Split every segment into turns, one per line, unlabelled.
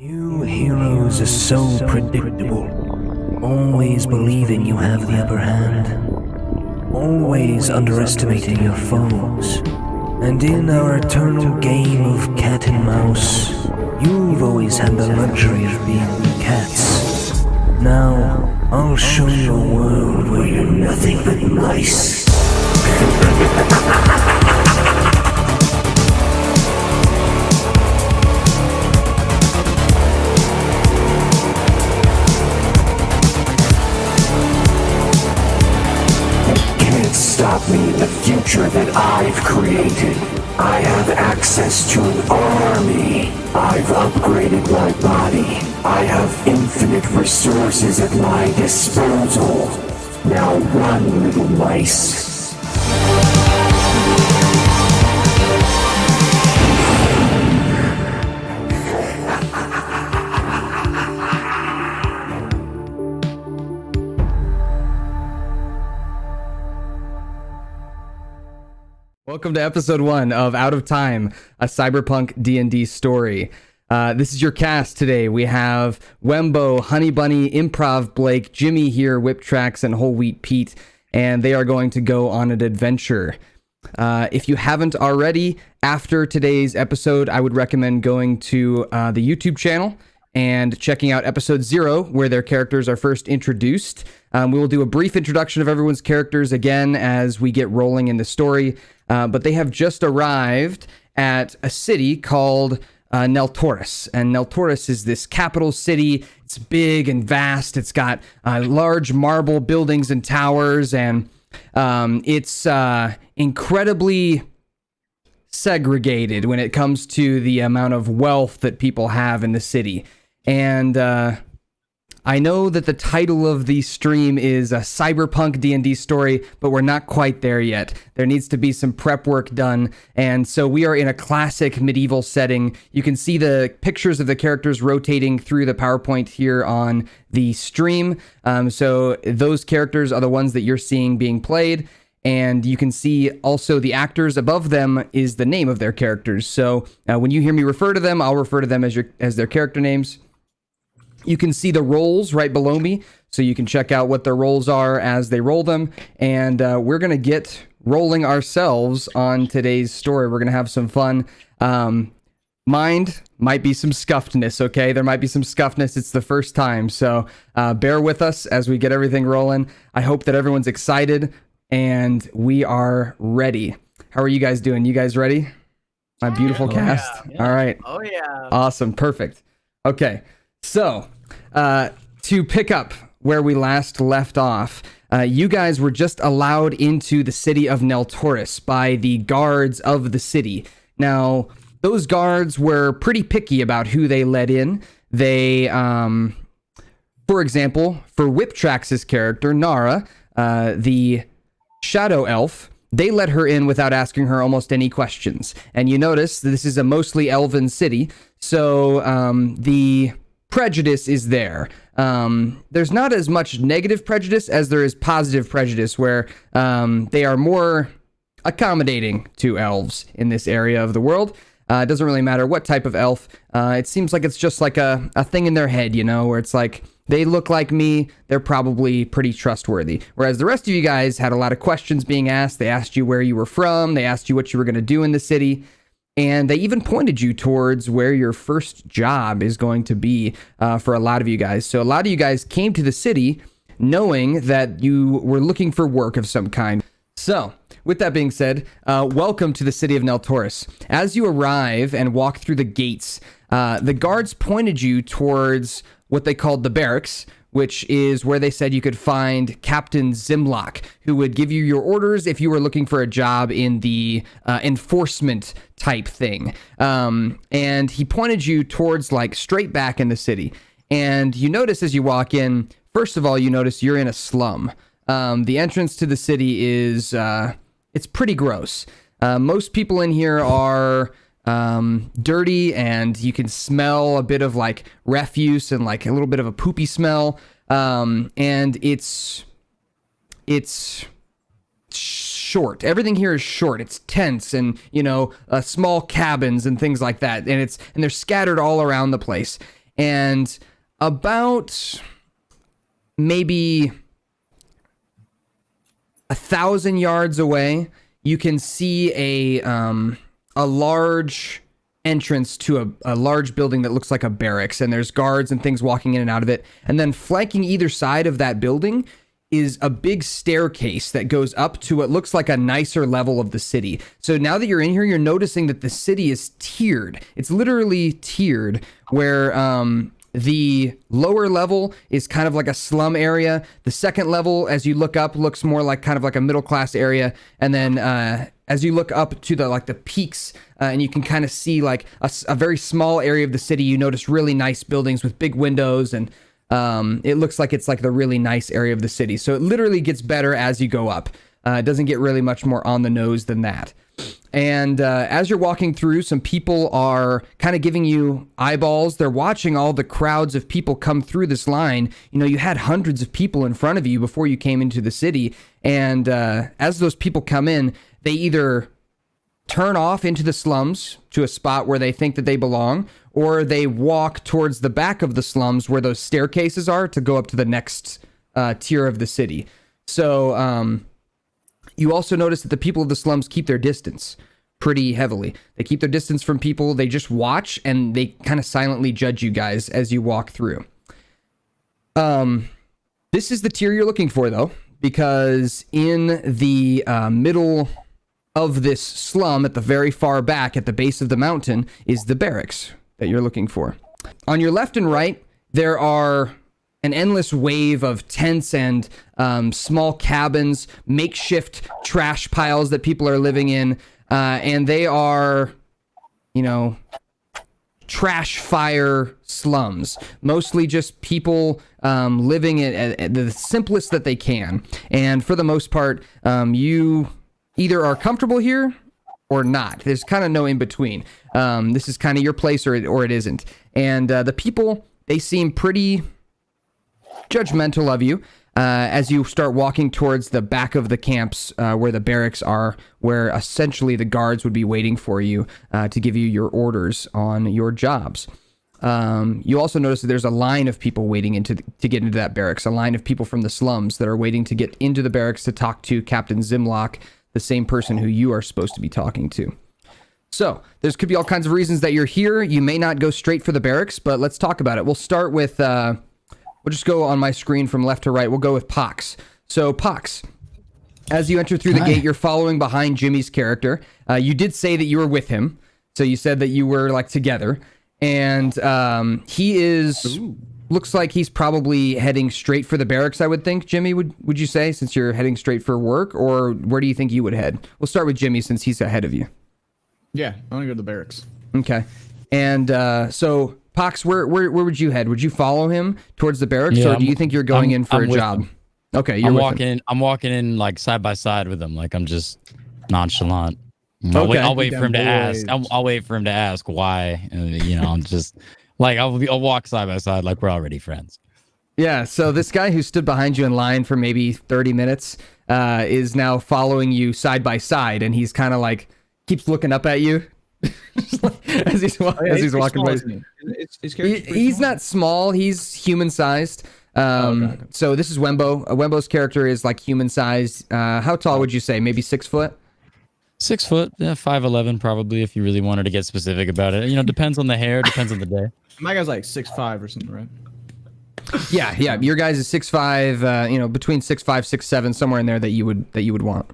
You heroes are so predictable, always believing you have the upper hand, always underestimating your foes, and in our eternal game of cat and mouse, you've always had the luxury of being cats. Now, I'll show you a world where you're nothing but mice.
Stop me in the future that I've created. I have access to an army. I've upgraded my body. I have infinite resources at my disposal. Now run, little mice.
Welcome to episode 1 of Out of Time, a cyberpunk D&D story. This is your cast today. We have Wembo, Honey Bunny, Improv Blake, Jimmy here, Whip Tracks, and Whole Wheat Pete, and they are going to go on an adventure. If you haven't already, after today's episode, I would recommend going to the YouTube channel and checking out episode 0, where their characters are first introduced. We will do a brief introduction of everyone's characters again as we get rolling in the story. But they have just arrived at a city called Nel'Toras. And Nel'Toras is this capital city. It's big and vast. It's got large marble buildings and towers. And it's incredibly segregated when it comes to the amount of wealth that people have in the city. And I know that the title of the stream is a cyberpunk D&D story, but we're not quite there yet. There needs to be some prep work done, and so we are in a classic medieval setting. You can see the pictures of the characters rotating through the PowerPoint here on the stream. So those characters are the ones that you're seeing being played, and you can see also the actors above them is the name of their characters. So when you hear me refer to them, I'll refer to them as their character names. You can see the roles right below me, so you can check out what their roles are as they roll them. And we're going to get rolling ourselves on today's story. We're going to have some fun. Mind might be some scuffedness, okay? There might be some scuffedness. It's the first time, so bear with us as we get everything rolling. I hope that everyone's excited, and we are ready. How are you guys doing? You guys ready? My beautiful cast? Yeah. All right.
Oh, yeah.
Awesome. Perfect. Okay. So, to pick up where we last left off, you guys were just allowed into the city of Nel'Toras by the guards of the city. Now, those guards were pretty picky about who they let in. They, for example, for Whiptrax's character, Nara, the shadow elf, they let her in without asking her almost any questions. And you notice this is a mostly elven city, so the prejudice is there. There's not as much negative prejudice as there is positive prejudice, where they are more accommodating to elves in this area of the world. It doesn't really matter what type of elf. It seems like it's just like a thing in their head, you know, where it's like, they look like me, they're probably pretty trustworthy. Whereas the rest of you guys had a lot of questions being asked. They asked you where you were from. They asked you what you were going to do in the city. And they even pointed you towards where your first job is going to be for a lot of you guys. So a lot of you guys came to the city knowing that you were looking for work of some kind. So, with that being said, welcome to the city of Nel'Toras. As you arrive and walk through the gates, the guards pointed you towards what they called the barracks, which is where they said you could find Captain Ximlock, who would give you your orders if you were looking for a job in the enforcement type thing. And he pointed you towards like straight back in the city. And you notice as you walk in, first of all, you notice you're in a slum. The entrance to the city is, it's pretty gross. Most people in here are dirty, and you can smell a bit of like refuse and like a little bit of a poopy smell. And it's short. Everything here is short. It's tents and, you know, small cabins and things like that. And they're scattered all around the place. and about maybe 1,000 yards away, you can see a large entrance to a large building that looks like a barracks, and there's guards and things walking in and out of it. And then flanking either side of that building is a big staircase that goes up to what looks like a nicer level of the city. So now that you're in here, you're noticing that the city is tiered. It's literally tiered, where the lower level is kind of like a slum area. The second level, as you look up, looks more like kind of like a middle class area. And then as you look up to the peaks, and you can kind of see like a very small area of the city, you notice really nice buildings with big windows, and it looks like it's like the really nice area of the city. So it literally gets better as you go up. It doesn't get really much more on the nose than that. And as you're walking through, some people are kind of giving you eyeballs. They're watching all the crowds of people come through this line. You know, you had hundreds of people in front of you before you came into the city. And as those people come in, they either turn off into the slums to a spot where they think that they belong, or they walk towards the back of the slums where those staircases are to go up to the next tier of the city. So you also notice that the people of the slums keep their distance pretty heavily. They keep their distance from people. They just watch, and they kind of silently judge you guys as you walk through. This is the tier you're looking for, though, because in the middle of this slum, at the very far back, at the base of the mountain, is the barracks that you're looking for. On your left and right, there are an endless wave of tents and small cabins, makeshift trash piles that people are living in, and they are, trash fire slums. Mostly just people living at the simplest that they can. And for the most part, you either are comfortable here or not. There's kind of no in between. This is kind of your place or it isn't. And the people, they seem pretty judgmental of you as you start walking towards the back of the camps where the barracks are, where essentially the guards would be waiting for you to give you your orders on your jobs. You also notice that there's a line of people waiting to get into that barracks, a line of people from the slums that are waiting to get into the barracks to talk to Captain Ximlock, the same person who you are supposed to be talking to. So there could be all kinds of reasons that you're here. You may not go straight for the barracks, but let's talk about it. We'll start with... we'll just go on my screen from left to right. We'll go with Pox. So, Pox, as you enter through the gate, you're following behind Jimmy's character. You did say that you were with him. So you said that you were, like, together. And he is... Ooh. Looks like he's probably heading straight for the barracks, I would think. Jimmy, would you say, since you're heading straight for work? Or where do you think you would head? We'll start with Jimmy, since he's ahead of you.
Yeah, I want to go to the barracks.
Okay. And so... Pox, where would you head? Would you follow him towards the barracks, or do you think you're going in for a job? Him. Okay, you're
I'm walking in like side by side with him, like I'm just nonchalant. I'll wait for him to ask. I'll wait for him to ask why. I'm just like I'll walk side by side, like we're already friends.
Yeah. So this guy who stood behind you in line for maybe 30 minutes is now following you side by side, and he's kind of like keeps looking up at you. as he's walking by. He's not small. He's human sized. Okay. So this is Wembo. Wembo's character is like human sized. How tall would you say? Maybe 6 foot?
6 foot, 5'11", probably, if you really wanted to get specific about it. Depends on the hair, depends on the day.
My guy's like 6'5" or something, right?
Yeah. Your guys is 6'5", between 6'5", 6'7", somewhere in there that you would want.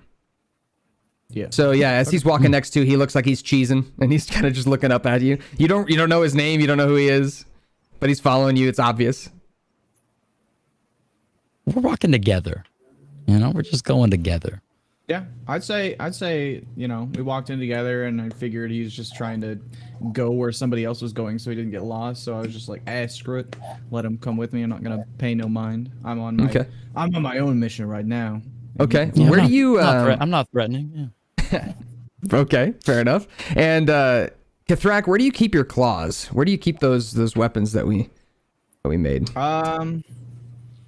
Yeah. So yeah, as he's walking next to, he looks like he's cheesing, and he's kind of just looking up at you. You don't know his name, you don't know who he is, but he's following you. It's obvious.
We're walking together. We're just going together.
Yeah, I'd say we walked in together, and I figured he was just trying to go where somebody else was going, so he didn't get lost. So I was just like, screw it, let him come with me. I'm not gonna pay no mind. I'm on my own mission right now.
Okay.
Yeah,
where do you?
I'm not threatening. Yeah.
Okay, fair enough. And Kithrak, where do you keep your claws? Where do you keep those weapons that we made?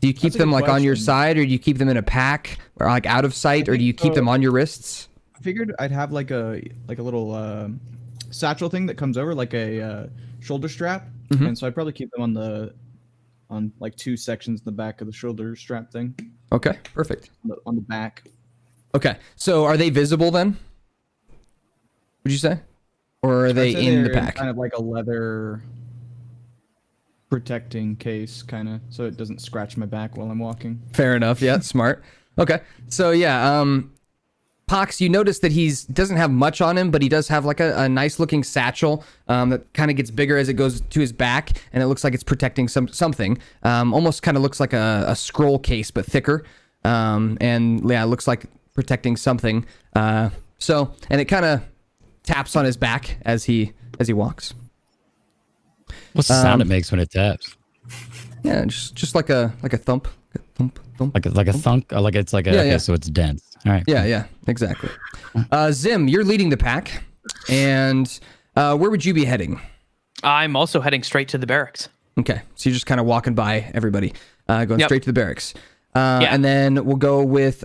Do
you keep them like on your side, or do you keep them in a pack, or like out of sight, or do you keep them on your wrists?
I figured I'd have like a little satchel thing that comes over, like a shoulder strap, and so I'd probably keep them on like 2 sections in the back of the shoulder strap thing.
Okay, perfect.
On the back.
Okay, so are they visible then? Would you say, or are they in the pack?
Kind of like a leather protecting case, kind of, so it doesn't scratch my back while I'm walking.
Fair enough. Yeah, smart. Okay, so yeah, Pox, you notice that doesn't have much on him, but he does have like a nice looking satchel that kind of gets bigger as it goes to his back, and it looks like it's protecting something. Almost kind of looks like a scroll case, but thicker. And yeah, it looks like protecting something. And it kind of taps on his back as he walks.
What's the sound it makes when it taps?
Yeah, just like a thump, thump, thump.
Like a thunk, or like it's like a okay, so it's dense. All right.
Yeah, exactly. Zim, you're leading the pack, and where would you be heading?
I'm also heading straight to the barracks.
Okay, so you're just kind of walking by everybody, going straight to the barracks.
Yeah.
And then we'll go with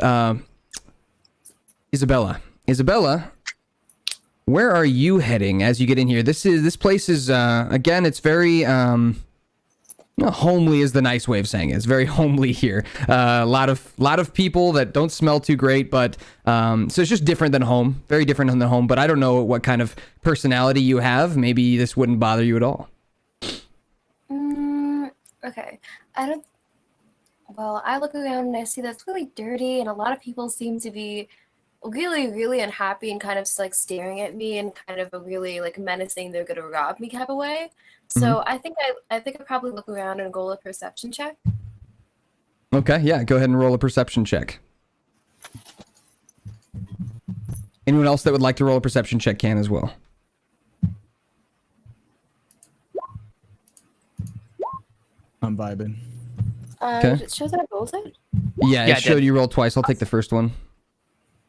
Isabella. Isabella, where are you heading as you get in here? This place is again, it's very homely is the nice way of saying it. It's very homely here. A lot of people that don't smell too great, but so it's just different than home. Very different than home. But I don't know what kind of personality you have. Maybe this wouldn't bother you at all.
Okay. Well, I look around and I see that it's really dirty, and a lot of people seem to be really, really unhappy and kind of just like staring at me and kind of a really like menacing, they're gonna rob me type of way. So I think I probably look around and roll a perception check.
Okay, yeah, go ahead and roll a perception check. Anyone else that would like to roll a perception check can as well.
I'm vibing.
Okay.
It shows that I rolled it?
Yeah, it showed you roll twice. I'll take the first one.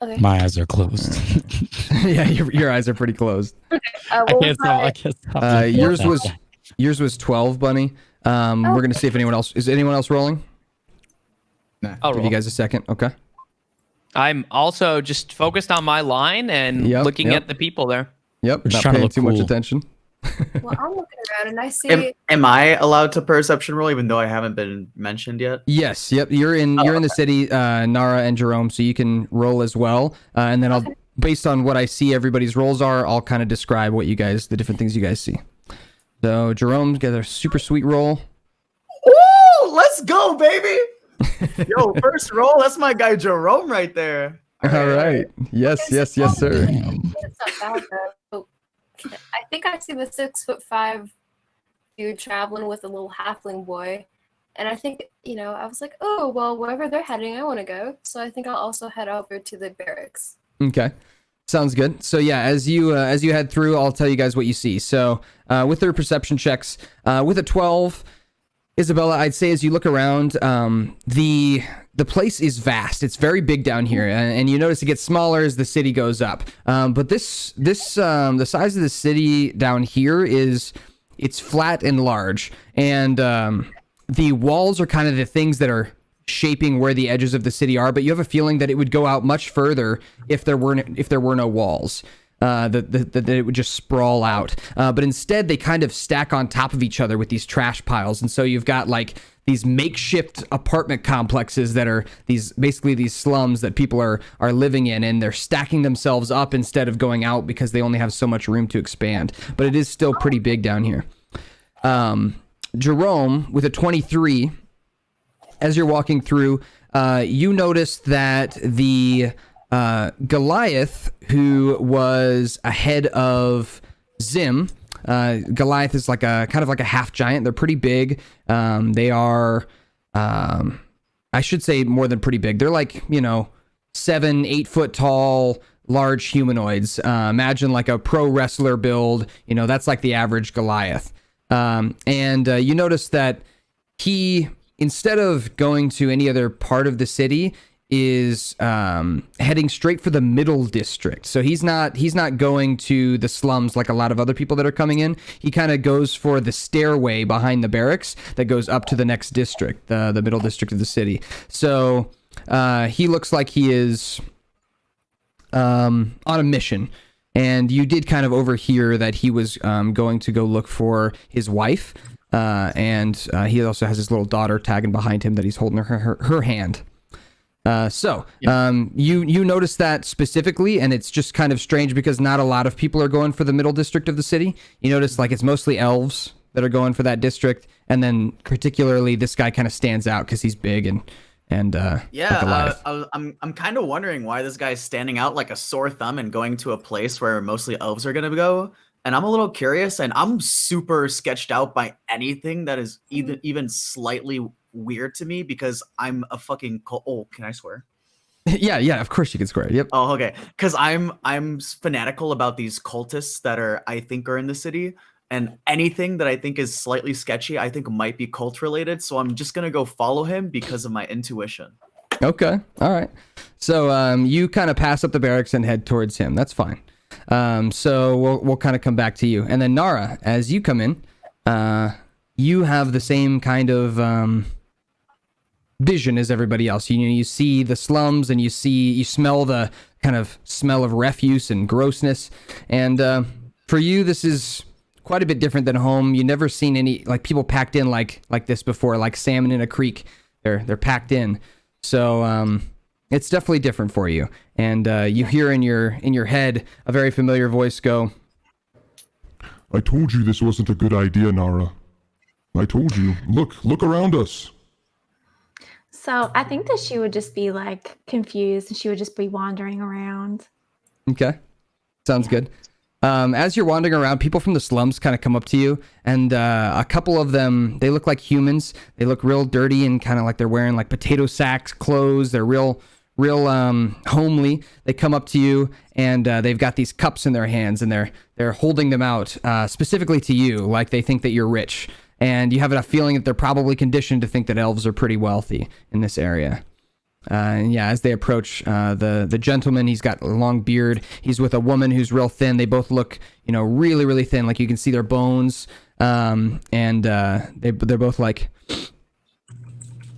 Okay.
My eyes are closed.
Yeah, your eyes are pretty closed.
Okay.
I can't stop.
Yours was 12, Bunny. We're gonna see if anyone else is anyone else rolling.
Nah.
I'll
Give
roll.
you guys a second. Okay.
I'm also just focused on my line and looking at the people there.
Yep.
We're just
Not
trying to
paying
look
too much
cool.
attention.
Well, I'm looking around and I see.
Am I allowed to perception roll even though I haven't been mentioned yet?
Yes. Yep. You're in the city, Nara and Jerome, so you can roll as well. And then I'll, based on what I see, everybody's rolls are. I'll kind of describe what the different things you guys see. So Jerome's got a super sweet roll.
Ooh, let's go, baby! Yo, first roll. That's my guy Jerome right there.
All right. Yes, sir.
It's not bad though. I think I see the 6'5" dude traveling with a little halfling boy, and I think I was like, oh well, wherever they're heading, I want to go. So I think I'll also head over to the barracks.
Okay. Sounds good. So yeah, as you head through, I'll tell you guys what you see. So with their perception checks, with a 12, Isabella, I'd say as you look around, the place is vast. It's very big down here, and you notice it gets smaller as the city goes up. But the size of the city down here it's flat and large, and the walls are kind of the things that are shaping where the edges of the city are. But you have a feeling that it would go out much further if there were no walls. That it would just sprawl out. But instead, they kind of stack on top of each other with these trash piles. And so you've got like these makeshift apartment complexes that are basically these slums that people are living in, and they're stacking themselves up instead of going out because they only have so much room to expand. But it is still pretty big down here. Jerome, with a 23, as you're walking through, you notice that the Goliath, who was ahead of Zim, Goliath is like a kind of like a half giant. They're pretty big. They are, I should say, more than pretty big. They're like 7-8 foot tall, large humanoids. Imagine like a pro wrestler build. That's like the average Goliath. And you notice that he, instead of going to any other part of the city, is heading straight for the middle district. So he's not going to the slums like a lot of other people that are coming in. He kind of goes for the stairway behind the barracks that goes up to the next district, the middle district of the city. So he looks like he is on a mission. and you did kind of overhear that he was going to go look for his wife, and he also has his little daughter tagging behind him that he's holding her hand. You notice that specifically, and it's just kind of strange because not a lot of people are going for the middle district of the city. You notice like it's mostly elves that are going for that district, and then particularly this guy kind of stands out because he's big and
I'm kind of wondering why this guy's standing out like a sore thumb and going to a place where mostly elves are gonna go. And I'm a little curious, and I'm super sketched out by anything that is even slightly weird to me because I'm a fucking can I swear?
Yeah, of course you can swear. Yep.
Oh, okay. Because I'm fanatical about these cultists that I think are in the city, and anything that I think is slightly sketchy, I think might be cult related. So I'm just gonna go follow him because of my intuition.
Okay. All right. So you kind of pass up the barracks and head towards him. That's fine. So we'll kind of come back to you, and then Nara, as you come in, you have the same kind of vision as everybody else. You see the slums, and you smell the kind of smell of refuse and grossness. And for you, this is quite a bit different than home. You never seen any like people packed in like this before, like salmon in a creek. They're packed in. So it's definitely different for you. And you hear in your head a very familiar voice go,
"I told you this wasn't a good idea, Nara. I told you. Look around us."
So I think that she would just be like confused, and she would just be wandering around.
Okay. Sounds good. As you're wandering around, people from the slums kind of come up to you, and a couple of them, they look like humans. They look real dirty and kind of like they're wearing like potato sacks clothes. They're real homely. They come up to you, and they've got these cups in their hands, and they're holding them out specifically to you, like they think that you're rich. And you have a feeling that they're probably conditioned to think that elves are pretty wealthy in this area. And yeah, as they approach, the gentleman, he's got a long beard. He's with a woman who's real thin. They both look, really, really thin. Like you can see their bones. And they're both like,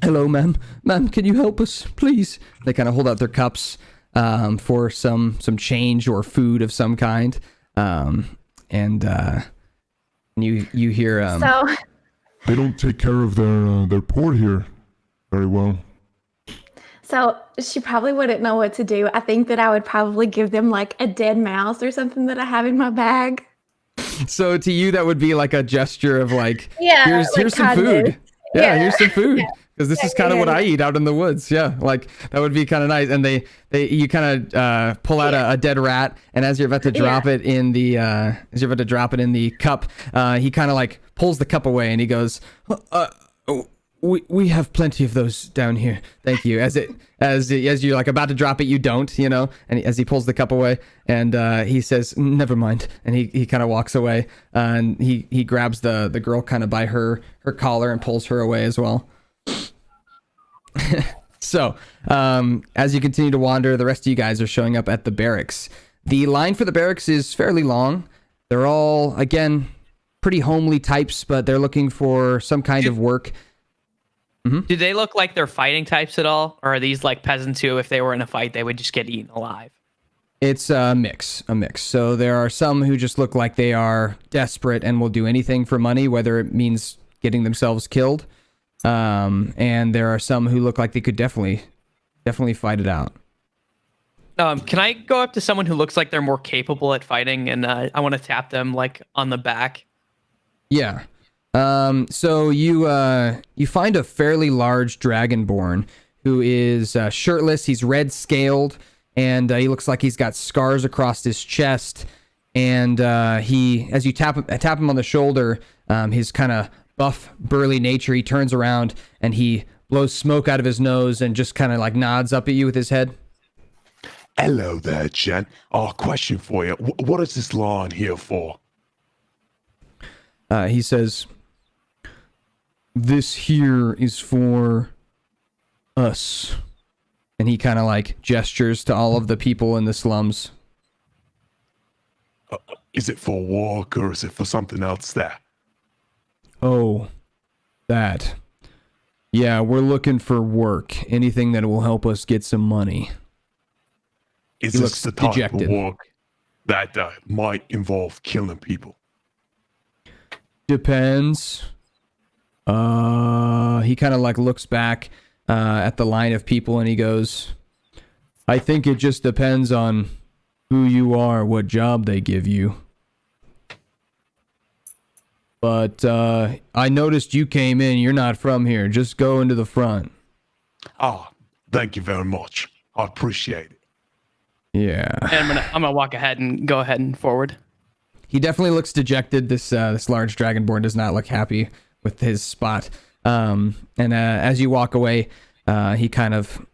"Hello, ma'am. Ma'am, can you help us, please?" They kind of hold out their cups for some change or food of some kind. And you hear
they don't take care of their poor here very well.
So she probably wouldn't know what to do. I think that I would probably give them like a dead mouse or something that I have in my bag.
So to you, that would be like a gesture of like,
Yeah,
here's
like
some food. Yeah, here's some food. Because this is kind of what I
yeah.
eat out in the woods. Yeah, like that would be kind of nice. And you kind of pull out a dead rat, and as you're about to drop it in the cup, he kind of like pulls the cup away, and he goes, We have plenty of those down here. Thank you. As you're like about to drop it, you don't, and as he pulls the cup away, and he says, "Never mind," and he kind of walks away, and he grabs the girl kind of by her collar and pulls her away as well. So, as you continue to wander, the rest of you guys are showing up at the barracks. The line for the barracks is fairly long. They're all, again, pretty homely types, but they're looking for some kind of work. Mm-hmm.
Do they look like they're fighting types at all? Or are these like peasants who, if they were in a fight, they would just get eaten alive?
It's a mix. So there are some who just look like they are desperate and will do anything for money, whether it means getting themselves killed. And there are some who look like they could definitely fight it out.
Can I go up to someone who looks like they're more capable at fighting, and I want to tap them like on the back?
Yeah. So you find a fairly large dragonborn who is shirtless. He's red scaled, and he looks like he's got scars across his chest. And as you tap him on the shoulder, his kind of buff, burly nature, he turns around and he blows smoke out of his nose and just kind of like nods up at you with his head.
"Hello there, gent. Question for you. What is this lawn here for?"
He says, "This here is for us." And he kind of like gestures to all of the people in the slums.
Is it for work or is it for something else there?
"Oh, that. Yeah, we're looking for work. Anything that will help us get some money."
Is
He
this
looks
the type
dejected.
of work that might involve killing people?
Depends. He kind of like looks back at the line of people and he goes, I think it just depends on who you are, what job they give you. But I noticed you came in. You're not from here. Just go into the front.
Ah, thank you very much. I appreciate it.
Yeah.
And I'm gonna walk ahead and go ahead and forward.
He definitely looks dejected. This large dragonborn does not look happy with his spot. And as you walk away, he kind of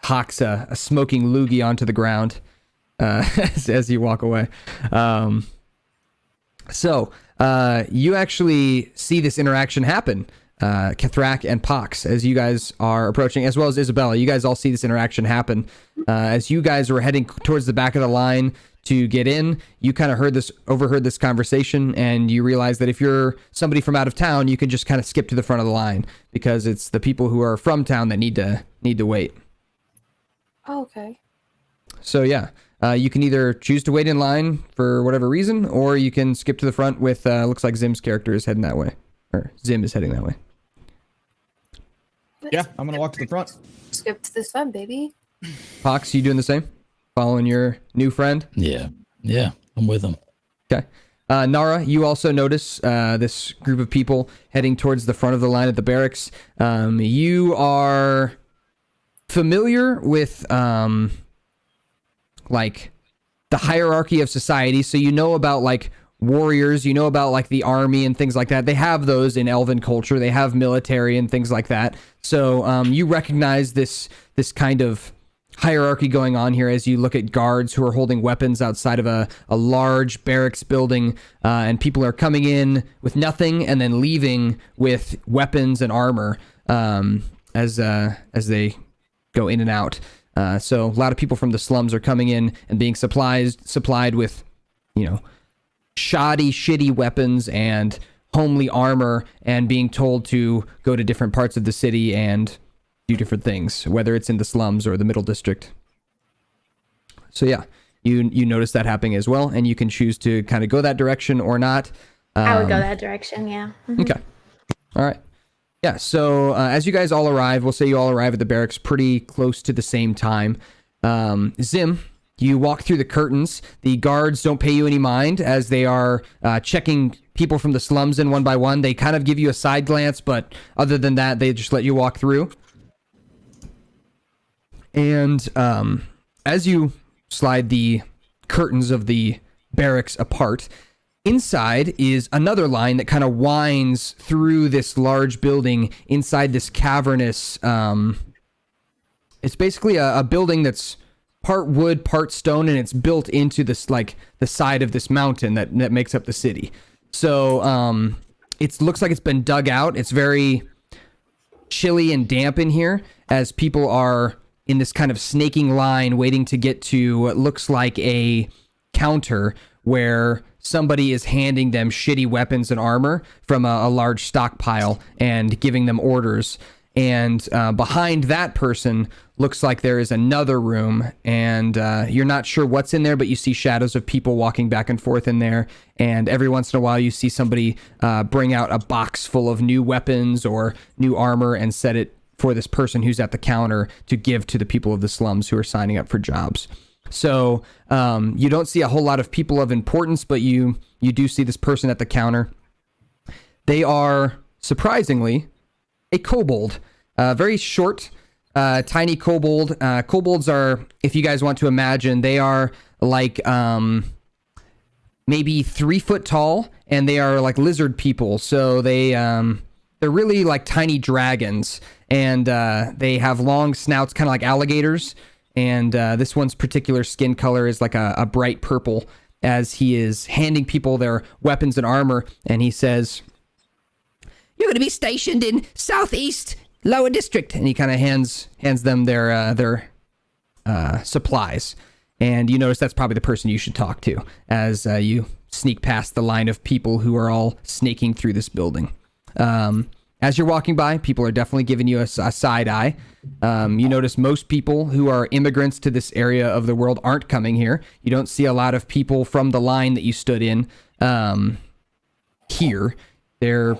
hawks a smoking loogie onto the ground as you walk away. So you actually see this interaction happen, Kithrak and Pox, as you guys are approaching, as well as Isabella. You guys all see this interaction happen. As you guys were heading towards the back of the line to get in, you kind of overheard this conversation, and you realize that if you're somebody from out of town, you can just kind of skip to the front of the line because it's the people who are from town that need to wait.
Oh, okay.
So yeah, you can either choose to wait in line for whatever reason, or you can skip to the front with, looks like Zim's character is heading that way. Or Zim is heading that way.
Yeah, I'm going to walk to the front.
Skip to this fun, baby.
Pox, you doing the same? Following your new friend?
Yeah, I'm with him.
Okay. Nara, you also notice this group of people heading towards the front of the line at the barracks. You are familiar with like the hierarchy of society, so you know about like warriors, you know about like the army and things like that. They have those in Elven culture. They have military and things like that. So you recognize this kind of hierarchy going on here as you look at guards who are holding weapons outside of a large barracks building, and people are coming in with nothing and then leaving with weapons and armor as they go in and out. So a lot of people from the slums are coming in and being supplied with, shoddy, shitty weapons and homely armor, and being told to go to different parts of the city and do different things, whether it's in the slums or the middle district. So yeah, you notice that happening as well, and you can choose to kind of go that direction or not.
I would go that direction, yeah.
Okay. All right. Yeah, so as you guys all arrive, we'll say you all arrive at the barracks pretty close to the same time. Zim, you walk through the curtains. The guards don't pay you any mind as they are checking people from the slums in one by one. They kind of give you a side glance, but other than that, they just let you walk through. And as you slide the curtains of the barracks apart, inside is another line that kind of winds through this large building inside this cavernous, it's basically a building that's part wood, part stone, and it's built into this, like, the side of this mountain that makes up the city. So it looks like it's been dug out. It's very chilly and damp in here as people are in this kind of snaking line waiting to get to what looks like a counter where somebody is handing them shitty weapons and armor from a large stockpile and giving them orders. And behind that person looks like there is another room, and you're not sure what's in there, but you see shadows of people walking back and forth in there. And every once in a while you see somebody bring out a box full of new weapons or new armor and set it for this person who's at the counter to give to the people of the slums who are signing up for jobs. So you don't see a whole lot of people of importance, but you do see this person at the counter. They are, surprisingly, a kobold. Very short, tiny kobold. Kobolds are, if you guys want to imagine, they are like maybe 3 foot tall, and they are like lizard people. So they're really like tiny dragons, and they have long snouts, kind of like alligators. And this one's particular skin color is like a bright purple, as he is handing people their weapons and armor. And he says, "You're going to be stationed in Southeast Lower District." And he kind of hands them their supplies. And you notice that's probably the person you should talk to as you sneak past the line of people who are all snaking through this building. As you're walking by, people are definitely giving you a side eye. You notice most people who are immigrants to this area of the world aren't coming here. You don't see a lot of people from the line that you stood in here. They're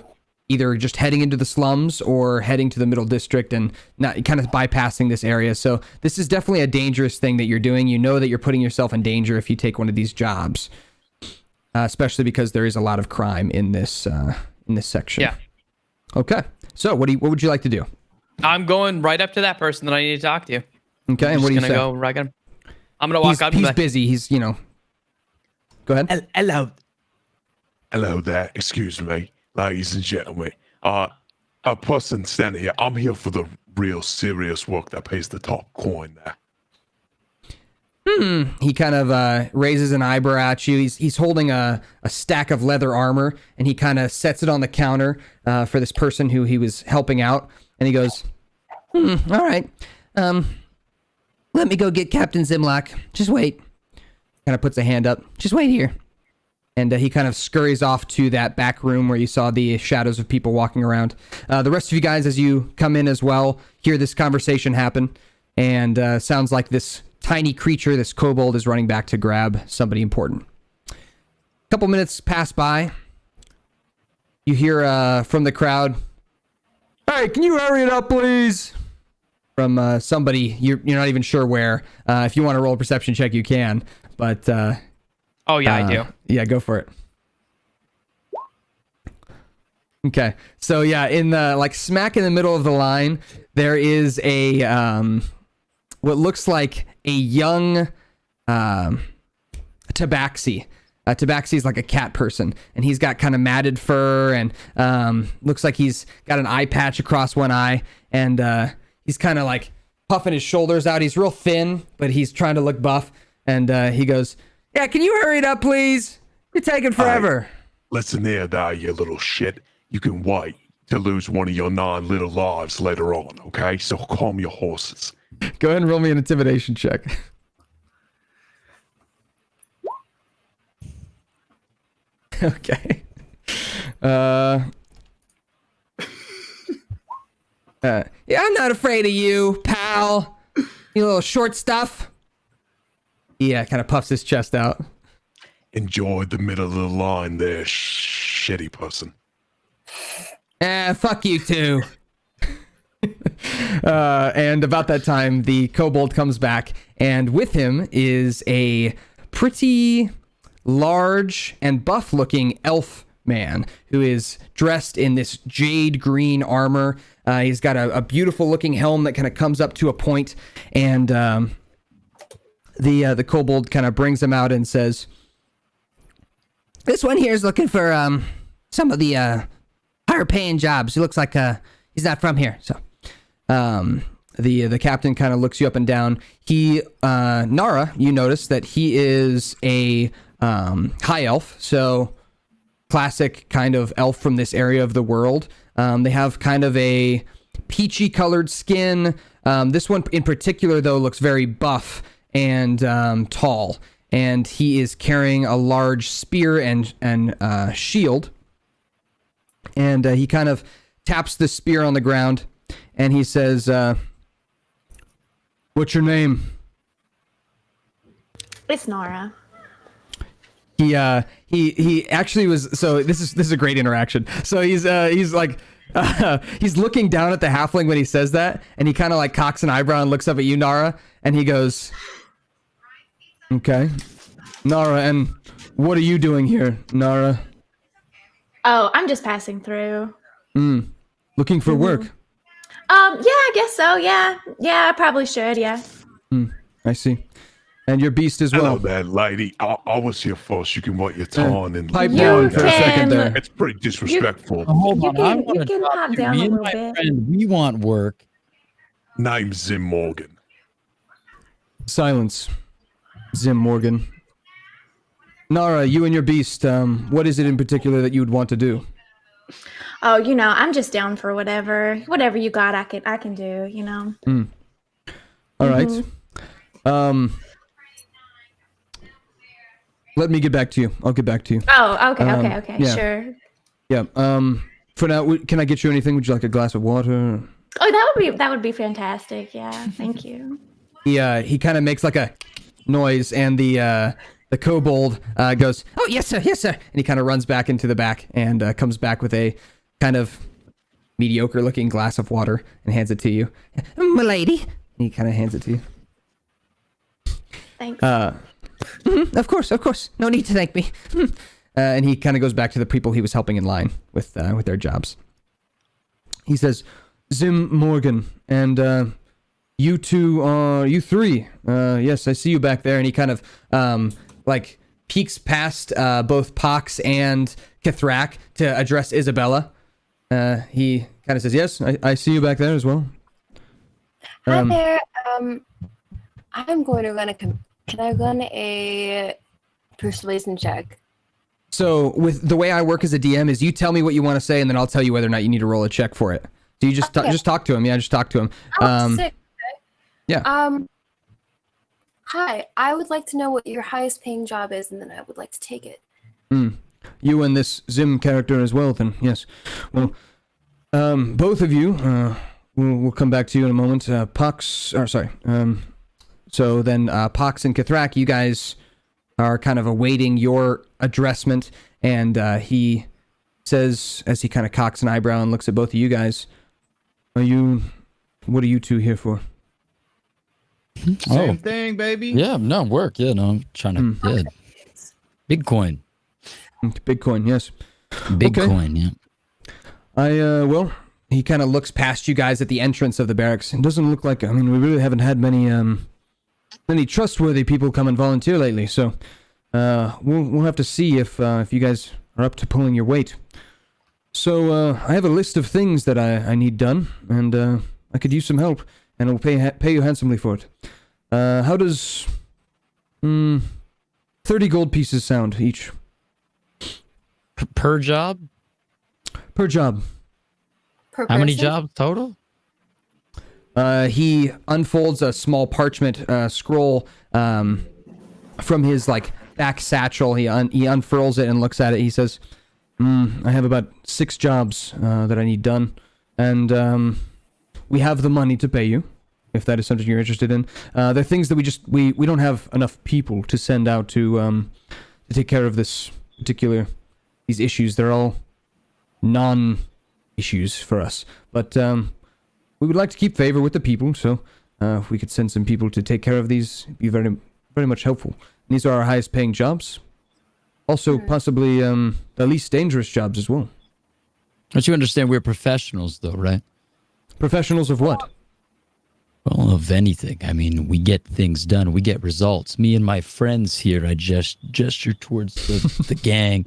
either just heading into the slums or heading to the middle district and not kind of bypassing this area. So this is definitely a dangerous thing that you're doing. You know that you're putting yourself in danger if you take one of these jobs, especially because there is a lot of crime in this section.
Yeah.
Okay. So what would you like to do?
I'm going right up to that person that I need to talk to.
Okay. And what do you say?
Go right at him. I'm gonna walk up.
He's busy. He's Go ahead.
Hello there. Excuse me, ladies and gentlemen. A person standing here. I'm here for the real serious work that pays the top coin there.
He kind of raises an eyebrow at you. He's holding a stack of leather armor, and he kind of sets it on the counter for this person who he was helping out. And he goes, all right. Let me go get Captain Ximlock. Just wait. Kind of puts a hand up. Just wait here. And he kind of scurries off to that back room where you saw the shadows of people walking around. The rest of you guys, as you come in as well, hear this conversation happen. And sounds like this tiny creature, this kobold, is running back to grab somebody important. A couple minutes pass by. You hear from the crowd, "Hey, can you hurry it up, please?" From somebody, you're not even sure where. If you want to roll a perception check, you can. But
oh yeah, I do.
Yeah, go for it. Okay, so yeah, in the smack in the middle of the line, there is a what looks like a young tabaxi. Tabaxi is like a cat person, and he's got kind of matted fur, and looks like he's got an eye patch across one eye, and he's kind of like puffing his shoulders out. He's real thin, but he's trying to look buff, and he goes, "Yeah, can you hurry it up, please? You're taking forever."
Listen here, you little shit. You can wait to lose one of your 9 little lives later on, okay? So calm your horses.
Go ahead and roll me an intimidation check. Okay. Yeah, I'm not afraid of you, pal. You little short stuff. Yeah, kind of puffs his chest out.
Enjoy the middle of the line there, shitty person.
Fuck you too. And about that time, the kobold comes back, and with him is a pretty large and buff-looking elf man who is dressed in this jade green armor. He's got a beautiful-looking helm that kind of comes up to a point, and the kobold kind of brings him out and says, "This one here is looking for some of the higher-paying jobs. He looks like he's not from here." So the captain kind of looks you up and down. Nara, you notice that he is a high elf, so classic kind of elf from this area of the world. They have kind of a peachy colored skin. This one in particular, though, looks very buff and tall, and he is carrying a large spear and shield. And he kind of taps the spear on the ground, and he says, "What's your name?"
It's Nara.
He actually was, so this is a great interaction. So he's like he's looking down at the halfling when he says that, and he kind of like cocks an eyebrow and looks up at you, Nara, and he goes, "Okay, Nara, and what are you doing here, Nara?"
Oh, I'm just passing through.
Looking for work.
Yeah, I guess so. Yeah, I probably should. Yeah.
I see. And your beast as well.
Hello there, lady. I was here first. You can wait your turn and
pipe down for a second there.
It's pretty disrespectful.
Hold on, I
You
want to
can
talk
pop
to
down
me
a
and
little
my
bit.
friend. We want work.
Name's Zim Morgan.
Silence, Zim Morgan. Nara, you and your beast, what is it in particular that you would want to do?
Oh, I'm just down for whatever you got. I can do.
All right. Let me get back to you. I'll get back to you.
Oh, okay,
Yeah.
sure.
Yeah. For now, can I get you anything? Would you like a glass of water?
Oh, that would be fantastic. Yeah, thank you.
He kind of makes like a noise, and the kobold goes, "Oh yes sir, yes sir," and he kind of runs back into the back and comes back with a kind of mediocre-looking glass of water and hands it to you. "Milady," and he kind of hands it to you.
Thanks.
Of course. No need to thank me. And he kind of goes back to the people he was helping in line with their jobs. He says, "Zim Morgan, and you three. Yes, I see you back there." And he kind of like peeks past both Pox and Kithrak to address Isabella. He kind of says, "Yes, I see you back there as well."
Hi there. I'm going to run can I run a persuasion check?
So with the way I work as a DM is you tell me what you want to say, and then I'll tell you whether or not you need to roll a check for it. So you just talk to him. Yeah, just talk to him.
Oh, sick. Okay.
Yeah.
Hi. I would like to know what your highest paying job is, and then I would like to take it.
You and this Zim character as well, then yes. Well, both of you. We'll come back to you in a moment. So then Pox and Kithrak, you guys are kind of awaiting your addressment, and he says, as he kind of cocks an eyebrow and looks at both of you guys, what are you two here for?
Same thing, baby.
Yeah, no, work. Yeah, no, I'm trying to, yeah. Big coin.
Bitcoin, yes.
Big coin, yeah.
He kind of looks past you guys at the entrance of the barracks. It doesn't look like, we really haven't had many trustworthy people come and volunteer lately, so we'll have to see if you guys are up to pulling your weight. So I have a list of things that I need done, and I could use some help, and I'll pay you handsomely for it. How does 30 gold pieces sound each?
Per job?
Per job.
Per
How many
person?
jobs total?
He unfolds a small parchment scroll from his back satchel. He unfurls it and looks at it. He says, "I have about 6 jobs that I need done, and we have the money to pay you, if that is something you're interested in. They're things that we don't have enough people to send out to take care of these issues. They're all non-issues for us, but we would like to keep favor with the people, so if we could send some people to take care of these, it'd be very, very much helpful. And these are our highest paying jobs. Also, possibly the least dangerous jobs as well."
Don't you understand we're professionals, though, right?
Professionals of what?
Well, of anything. We get things done. We get results. Me and my friends here, I just gesture towards the gang.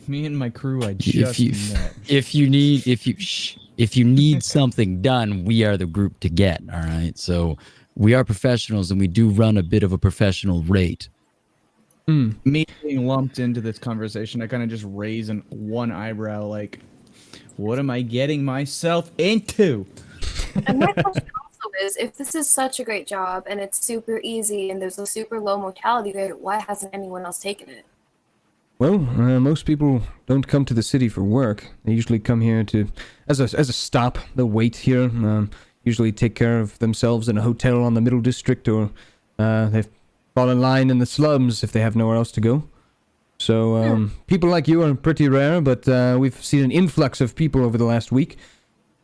Me and my crew, I just met.
If you need something done, we are the group to get. All right. So we are professionals, and we do run a bit of a professional rate.
Me being lumped into this conversation, I kind of just raise one eyebrow, like, what am I getting myself into?
And my question also is, if this is such a great job and it's super easy and there's a super low mortality rate, why hasn't anyone else taken it?
Well, most people don't come to the city for work. They usually come here as a stop. They'll wait here, usually take care of themselves in a hotel on the Middle District, or they fall in line in the slums if they have nowhere else to go. So people like you are pretty rare, but we've seen an influx of people over the last week.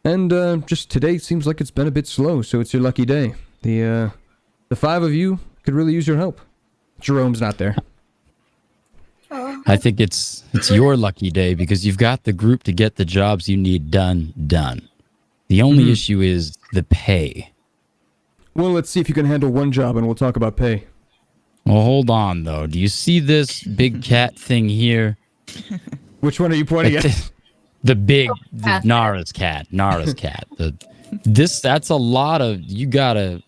And just today seems like it's been a bit slow, so it's your lucky day. The 5 of you could really use your help. Jerome's not there.
I think it's your lucky day because you've got the group to get the jobs you need done. The only issue is the pay.
Well, let's see if you can handle one job and we'll talk about pay.
Well, hold on, though. Do you see this big cat thing here?
Which one are you pointing at?
The Nara's cat. That's a lot of, you gotta,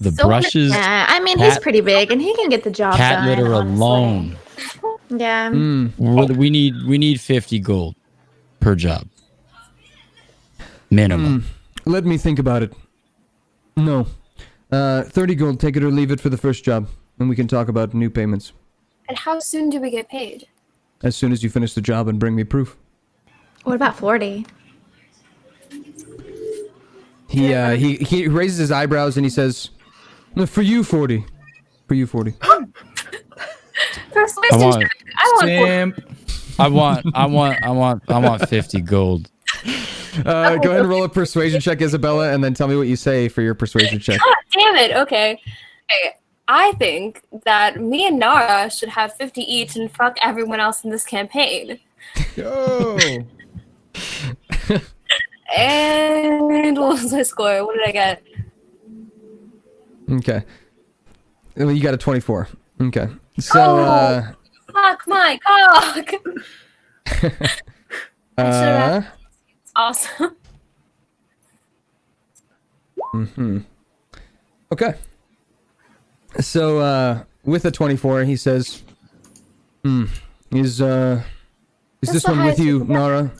the brushes.
Yeah, he's pretty big and he can get the job done.
Cat litter
honestly.
alone.
Yeah.
We need 50 gold per job. Minimum.
Let me think about it. No. 30 gold, take it or leave it for the first job, and we can talk about new payments.
And how soon do we get paid?
As soon as you finish the job and bring me proof.
What about 40?
He raises his eyebrows and he says, "No, for you 40. For you 40."
Persuasion
want-
check. I want
Simp.
50 gold.
Go ahead and roll a persuasion check, Isabella, and then tell me what you say for your persuasion check.
God damn it. Okay. I think that me and Nara should have 50 each and fuck everyone else in this campaign.
Yo.
And what was my score? What did I get?
Okay. Well, you got a 24. Okay. So,
Fuck my cock!
uh,
Awesome.
okay. So, with a 24, he says, is this one with you, Nara?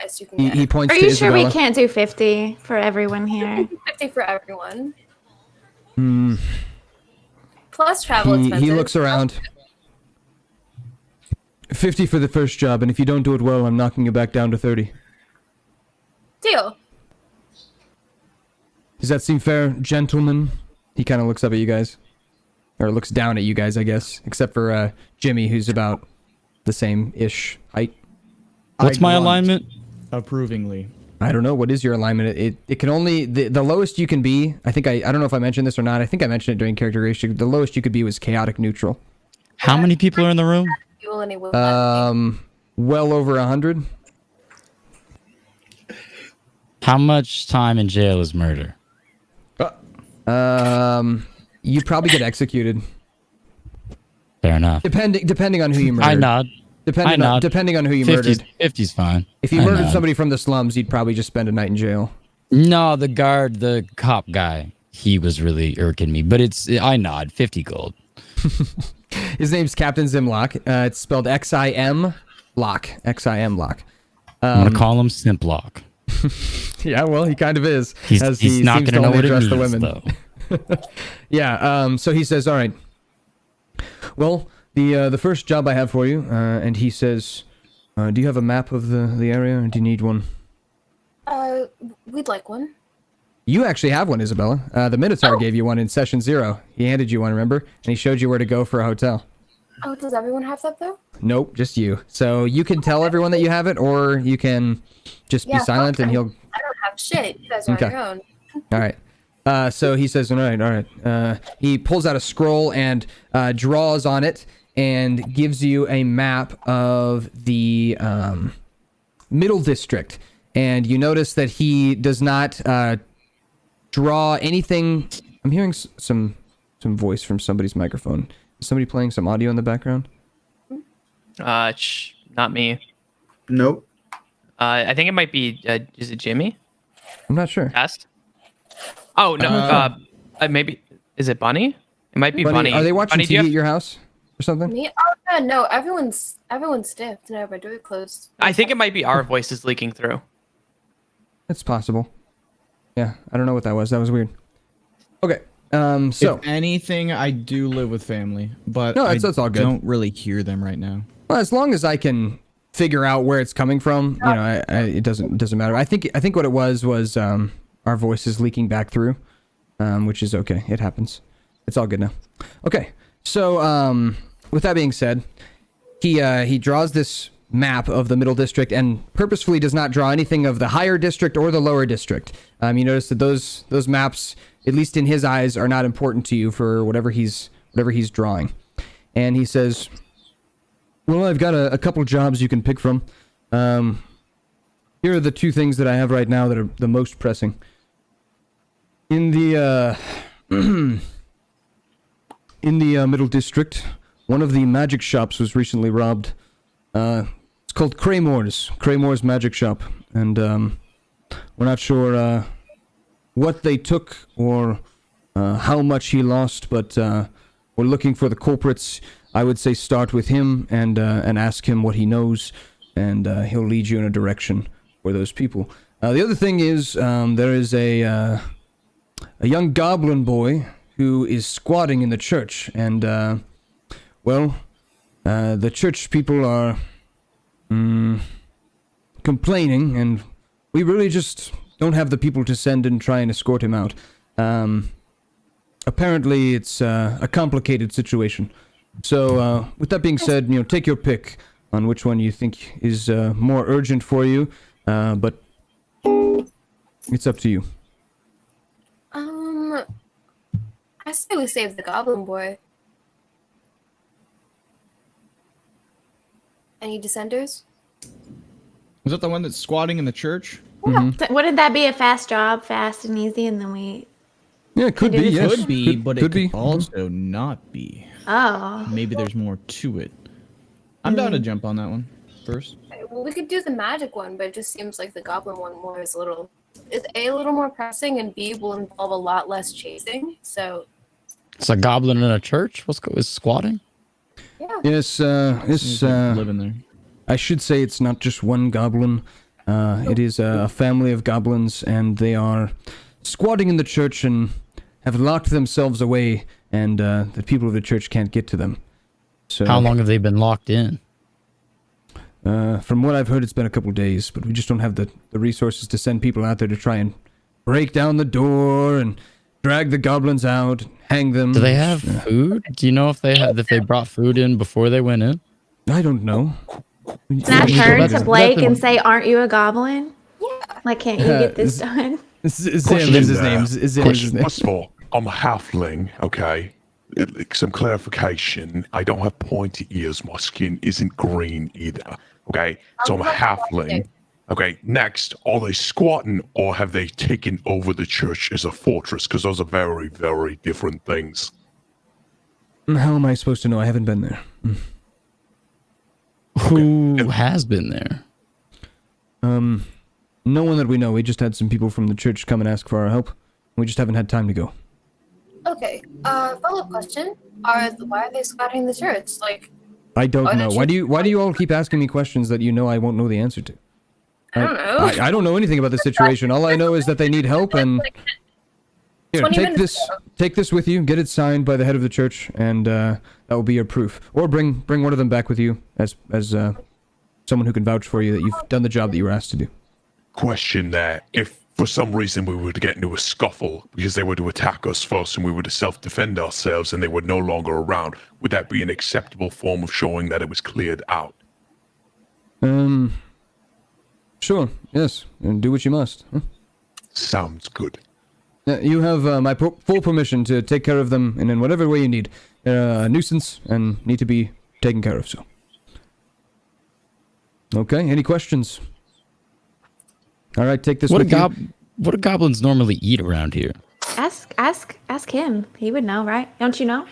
Yes, you can
He,
get.
he points
Are
to
you sure
Isabella.
we can't do 50 for everyone here?
50 for everyone.
Hmm.
Plus travel expenses.
He looks around. 50 for the first job, and if you don't do it well, I'm knocking you back down to 30.
Deal.
Does that seem fair, gentlemen? He kind of looks up at you guys. Or looks down at you guys, I guess. Except for Jimmy, who's about the same-ish height.
What's my
grunt
alignment?
Approvingly.
I don't know. What is your alignment? It can only... The lowest you can be... I think I don't know if I mentioned this or not. I think I mentioned it during character creation. The lowest you could be was chaotic neutral.
How many people are in the room?
Fuel anyway.
Well over 100.
How much time in jail is murder?
You'd probably get executed.
Fair enough.
Depending on who you murdered.
I nod.
Depending on who you murdered.
50's fine.
If you
I
murdered
nod.
somebody from the slums, you'd probably just spend a night in jail.
No, the cop guy, he was really irking me. But I nod. 50 gold.
His name's Captain Ximlock. It's spelled Xim Lock. Xim Lock.
I'm gonna call him Ximlock.
Yeah, well, he kind of is.
He's not
seems
gonna know
only
what it
address
means,
the women.
though.
Yeah. So he says, "All right. Well, the first job I have for you," and he says, "Do you have a map of the area, or do you need one?"
We'd like one.
You actually have one, Isabella. The Minotaur gave you one in session 0. He handed you one, remember? And he showed you where to go for a hotel.
Oh, does everyone have that though?
Nope, just you. So you can tell everyone that you have it, or you can just be silent and he'll...
I don't have shit. You guys are
Okay.
on your own.
All right. So he says, all right. He pulls out a scroll and draws on it and gives you a map of the Middle District. And you notice that he does not draw anything. I'm hearing some voice from somebody's microphone. Is somebody playing some audio in the background?
Not me.
Nope.
I think it might be. Is it Jimmy?
I'm not sure.
Test. Oh no. Maybe is it Bunny? It might be Bunny.
Are they watching
Bunny, do you
TV
have-
at your house or something?
Me? Oh yeah, no. Everyone's stiffed. No, my door closed.
I think it might be our voices leaking through.
It's possible. Yeah, I don't know what that was. That was weird. Okay. So
If anything, I do live with family, but
No, that's all good.
don't really hear them right now.
well, as long as I can figure out where it's coming from, you know, it doesn't matter. I think what it was our voices leaking back through, which is okay. It happens. It's all good now. Okay. So with that being said, he draws this map of the Middle District and purposefully does not draw anything of the Higher District or the Lower District. You notice that those maps, at least in his eyes, are not important to you for whatever he's drawing. And he says, well, I've got a couple jobs you can pick from. Here are the two things that I have right now that are the most pressing. In the Middle District, one of the magic shops was recently robbed. It's called Craymore's Magic Shop, and we're not sure what they took or how much he lost, but we're looking for the culprits. I would say start with him and ask him what he knows, and he'll lead you in a direction for those people. The other thing is there is a young goblin boy who is squatting in the church, and the church people are complaining, and we really just don't have the people to send and try and escort him out. Apparently, it's a complicated situation. So, with that being said, take your pick on which one you think is more urgent for you, but it's up to you.
I say we save the Goblin Boy. Any dissenters?
Is that the one that's squatting in the church?
Yeah. So wouldn't that be a fast job, fast and easy, and then we?
Yeah, it could be. Yes,
Could be, but it could
be.
also not be.
Oh.
Maybe there's more to it. I'm down to jump on that one first.
Well, we could do the magic one, but it just seems like the Goblin one is A, a little more pressing, and B, will involve a lot less chasing. So.
It's a goblin in a church. Is squatting?
Yeah.
Yes,
living there.
I should say it's not just one goblin. It is a family of goblins, and they are squatting in the church and have locked themselves away, and the people of the church can't get to them. So,
how long have they been locked in?
From what I've heard, it's been a couple days, but we just don't have the resources to send people out there to try and break down the door and drag the goblins out, hang them.
Do they have food? Do you know if they brought food in before they went in?
I don't know.
Can I turn to Blake and say, "Aren't you a goblin? Yeah. Like, can't you get this done?"
Zim is his name. Zim is his name.
First of all, I'm a halfling, okay? Some clarification. I don't have pointy ears. My skin isn't green either, okay? So I'm a halfling. Okay, next, are they squatting or have they taken over the church as a fortress? Because those are very, very different things.
How am I supposed to know? I haven't been there.
Who has been there?
No one that we know. We just had some people from the church come and ask for our help. We just haven't had time to go.
Okay. Follow-up question: why are they squatting the church? Like,
I don't know. Why do you all keep asking me questions that you know I won't know the answer to?
I don't know.
I don't know anything about the situation. All I know is that they need help, and here, take this with you. Get it signed by the head of the church, and that will be your proof. Or bring one of them back with you as someone who can vouch for you that you've done the job that you were asked to do.
Question there. If for some reason we were to get into a scuffle because they were to attack us first and we were to self-defend ourselves and they were no longer around, would that be an acceptable form of showing that it was cleared out?
Sure, yes, and do what you must. Huh?
Sounds good.
You have my full permission to take care of them in whatever way you need. They're a nuisance and need to be taken care of, so. Okay, any questions? All right, take this with you.
What do goblins normally eat around here?
Ask him. He would know, right? Don't you know?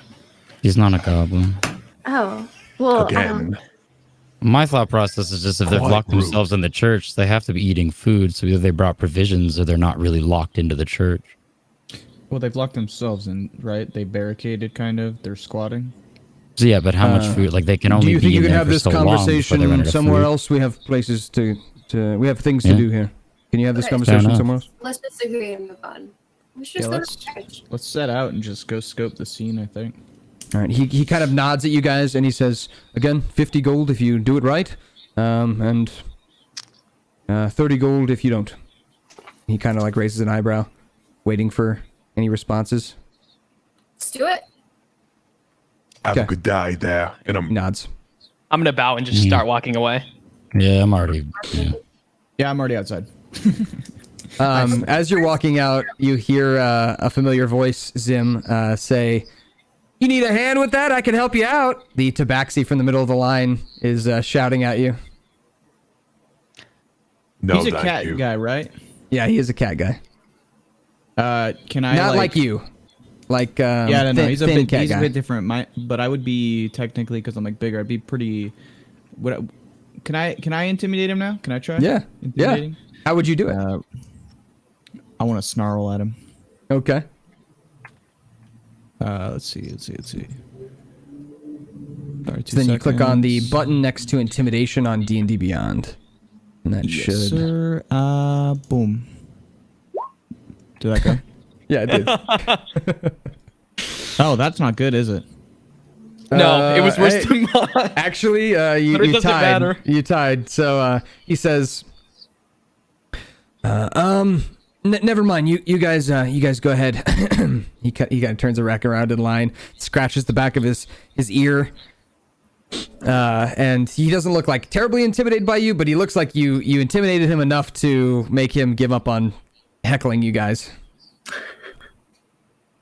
He's not a goblin.
Oh, well.
Again.
My thought process is just if they've locked themselves in the church, they have to be eating food. So either they brought provisions or they're not really locked into the church.
Well, they've locked themselves in, right? They barricaded, kind of. They're squatting.
So yeah, but how much food? Like they can only.
Do you think
be
you
in
could
there
have
for
this
so long
conversation somewhere else? We have places to. We have things to do here. Can you have this conversation somewhere else?
Let's disagree and move on. We should just go to church.
Let's set out and just go scope the scene, I think.
All right. He kind of nods at you guys and he says, again, 50 gold if you do it right, and 30 gold if you don't. He kind of like raises an eyebrow, waiting for any responses.
Let's do it.
Have a good day there. And I'm
nods.
I'm gonna bow and just start walking away.
Yeah, I'm already.
Yeah, I'm already outside.
As you're walking out, you hear a familiar voice, Zim, say, "You need a hand with that? I can help you out." The tabaxi from the middle of the line is shouting at you.
No,
he's a cat guy, right?
Yeah, he is a cat guy.
Can I
not like you? Like
yeah, no, he's a bit different. But I would be technically, because I'm like bigger, I'd be pretty. Can I intimidate him now? Can I try?
Yeah. Yeah. How would you do it?
I want to snarl at him.
Okay.
Let's see. Sorry,
then you click on the button next to intimidation on D&D Beyond. And that should...
Sir. Boom. Did that go?
Yeah, it did.
Oh, that's not good, is it?
No, it was worse than mine.
Actually, you tied. You tied. So he says, Never mind. You guys go ahead. He kind of turns around in line, scratches the back of his ear, and he doesn't look like terribly intimidated by you, but he looks like you intimidated him enough to make him give up on heckling you guys.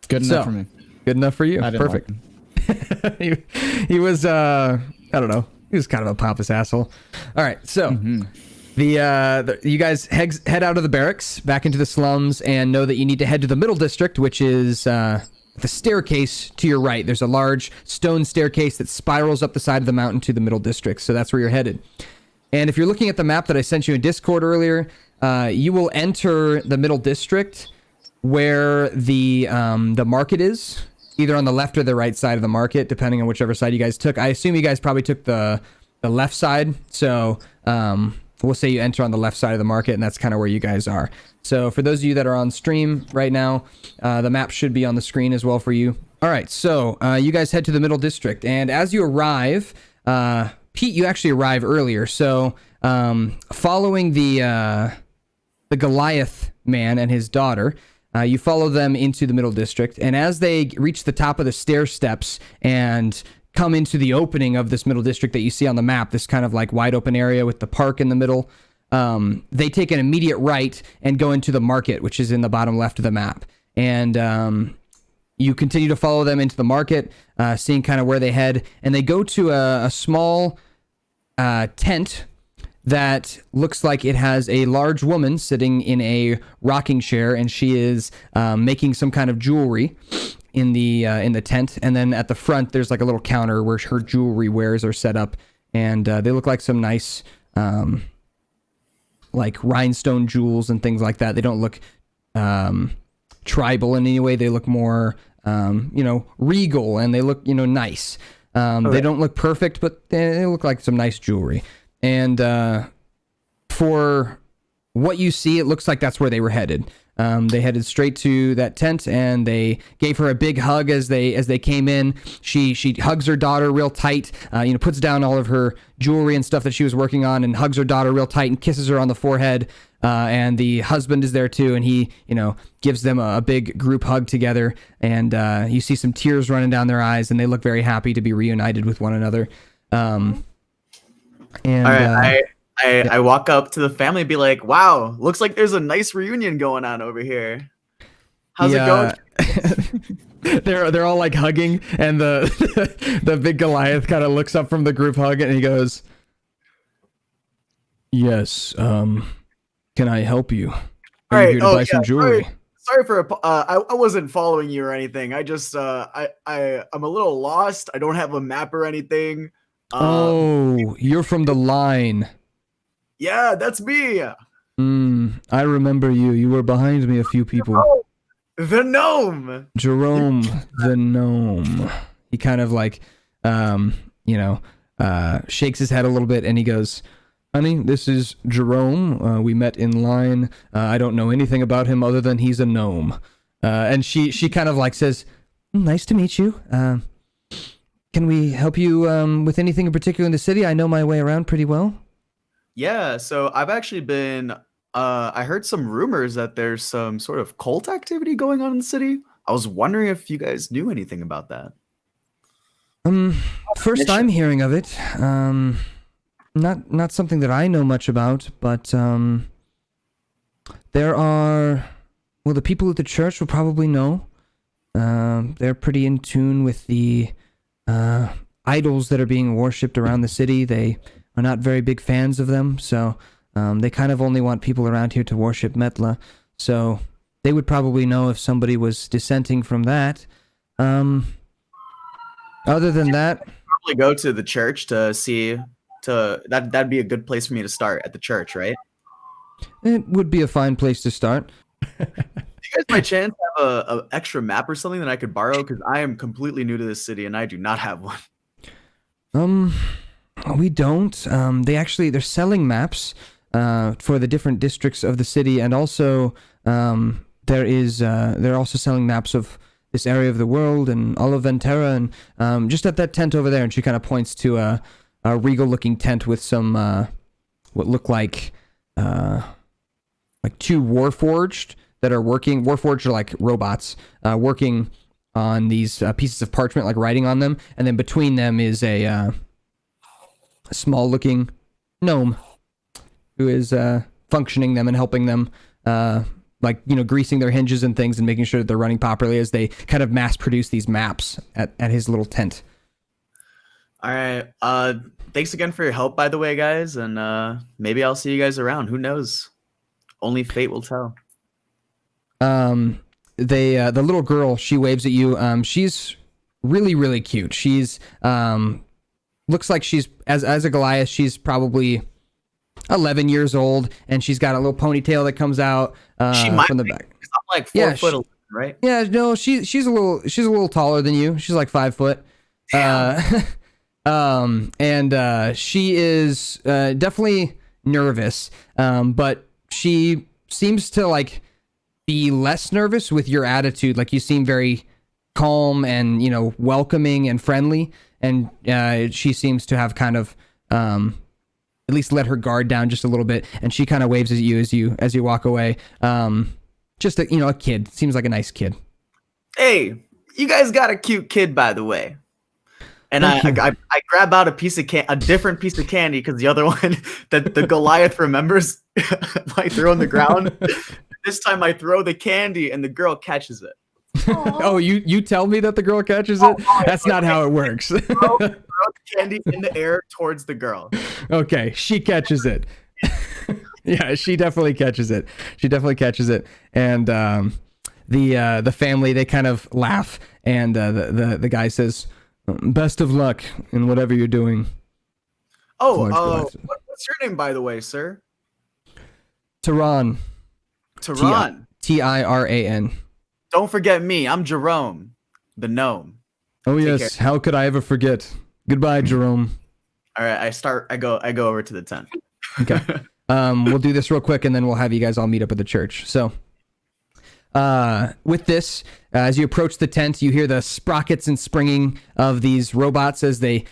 Good enough for me.
Good enough for you.
I didn't
Perfect. He was I don't know. He was kind of a pompous asshole. All right, so you guys head out of the barracks back into the slums and know that you need to head to the middle district, which is the staircase to your right. There's a large stone staircase that spirals up the side of the mountain to the middle district. So that's where you're headed. And if you're looking at the map that I sent you in Discord earlier, you will enter the middle district where the market is, either on the left or the right side of the market, depending on whichever side you guys took. I assume you guys probably took the left side. So we'll say you enter on the left side of the market, and that's kind of where you guys are. So for those of you that are on stream right now, the map should be on the screen as well for you. All right, so you guys head to the middle district, and as you arrive, Pete, you actually arrive earlier. So following the Goliath man and his daughter, you follow them into the middle district, and as they reach the top of the stair steps and come into the opening of this middle district that you see on the map, this kind of like wide open area with the park in the middle, they take an immediate right and go into the market, which is in the bottom left of the map. And you continue to follow them into the market, seeing kind of where they head, and they go to a small tent that looks like it has a large woman sitting in a rocking chair, and she is making some kind of jewelry in the tent. And then at the front, there's like a little counter where her jewelry wares are set up, and they look like some nice like rhinestone jewels and things like that. They don't look tribal in any way. They look more regal, and they look nice. They don't look perfect, but they look like some nice jewelry. And for what you see, it looks like that's where they were headed. They headed straight to that tent, and they gave her a big hug as they came in. She hugs her daughter real tight, puts down all of her jewelry and stuff that she was working on, and hugs her daughter real tight and kisses her on the forehead. And the husband is there too, and he gives them a big group hug together. And you see some tears running down their eyes, and they look very happy to be reunited with one another. And
all right, I walk up to the family and be like, wow, looks like there's a nice reunion going on over here. How's it going?
They're all like hugging, and the big Goliath kind of looks up from the group hug, and he goes, yes, can I help you? Are you here to buy some jewelry?
Sorry for I wasn't following you or anything. I just I'm a little lost. I don't have a map or anything.
You're from the line.
Yeah, that's me.
I remember you. You were behind me a few people.
Oh, the gnome.
Jerome, the gnome. He kind of like, shakes his head a little bit, and he goes, honey, this is Jerome. We met in line. I don't know anything about him other than he's a gnome. And she kind of like says, nice to meet you. Can we help you with anything in particular in the city? I know my way around pretty well.
Yeah, so I've actually been, I heard some rumors that there's some sort of cult activity going on in the city. I was wondering if you guys knew anything about that.
First I'm hearing of it. Not something that I know much about, but there are, well, the people at the church will probably know. They're pretty in tune with the idols that are being worshipped around the city. They are not very big fans of them, so they kind of only want people around here to worship Metla. So they would probably know if somebody was dissenting from that. Other than that,
probably go to the church to see. That'd be a good place for me to start, at the church, right?
It would be a fine place to start.
Do you guys by chance have a extra map or something that I could borrow? Because I am completely new to this city and I do not have one.
We don't. They're selling maps for the different districts of the city, and also they're also selling maps of this area of the world and all of Venterra, and just at that tent over there. And she kind of points to a regal-looking tent with some what look like like 2 Warforged that are working. Warforged are like robots working on these pieces of parchment, like writing on them. And then between them is a small looking gnome who is functioning them and helping them, like, greasing their hinges and things and making sure that they're running properly as they kind of mass produce these maps at his little tent.
All right. Thanks again for your help, by the way, guys. And maybe I'll see you guys around. Who knows? Only fate will tell.
The little girl, she waves at you. She's really, really cute. She's looks like she's as a Goliath, she's probably 11 years old, and she's got a little ponytail that comes out from the back.
I'm like 4 foot 11, right?
Yeah, no, she's a little taller than you. She's like 5 foot. And she is definitely nervous, but she seems to like be less nervous with your attitude. Like, you seem very calm and welcoming and friendly, and she seems to have kind of at least let her guard down just a little bit, and she kind of waves at you as you walk away. Just a kid. Seems like a nice kid.
Hey, you guys got a cute kid, by the way. And I grab out a different piece of candy, because the other one that the Goliath remembers, I throw on the ground. This time I throw the candy and the girl catches it.
Oh, you tell me that the girl catches it? That's not how it works.
Throw the candy in the air towards the girl.
Okay, she catches it. Yeah, she definitely catches it. And the family, they kind of laugh, and the guy says, "Best of luck in whatever you're doing."
What's your name, by the way, sir?
Tiran.
Tiran.
Tiran.
Don't forget me. I'm Jerome, the gnome.
Oh yes. How could I ever forget? Goodbye, Jerome.
All right. I go over to the tent.
Okay. We'll do this real quick, and then we'll have you guys all meet up at the church. So, with this, as you approach the tent, you hear the sprockets and springing of these robots as they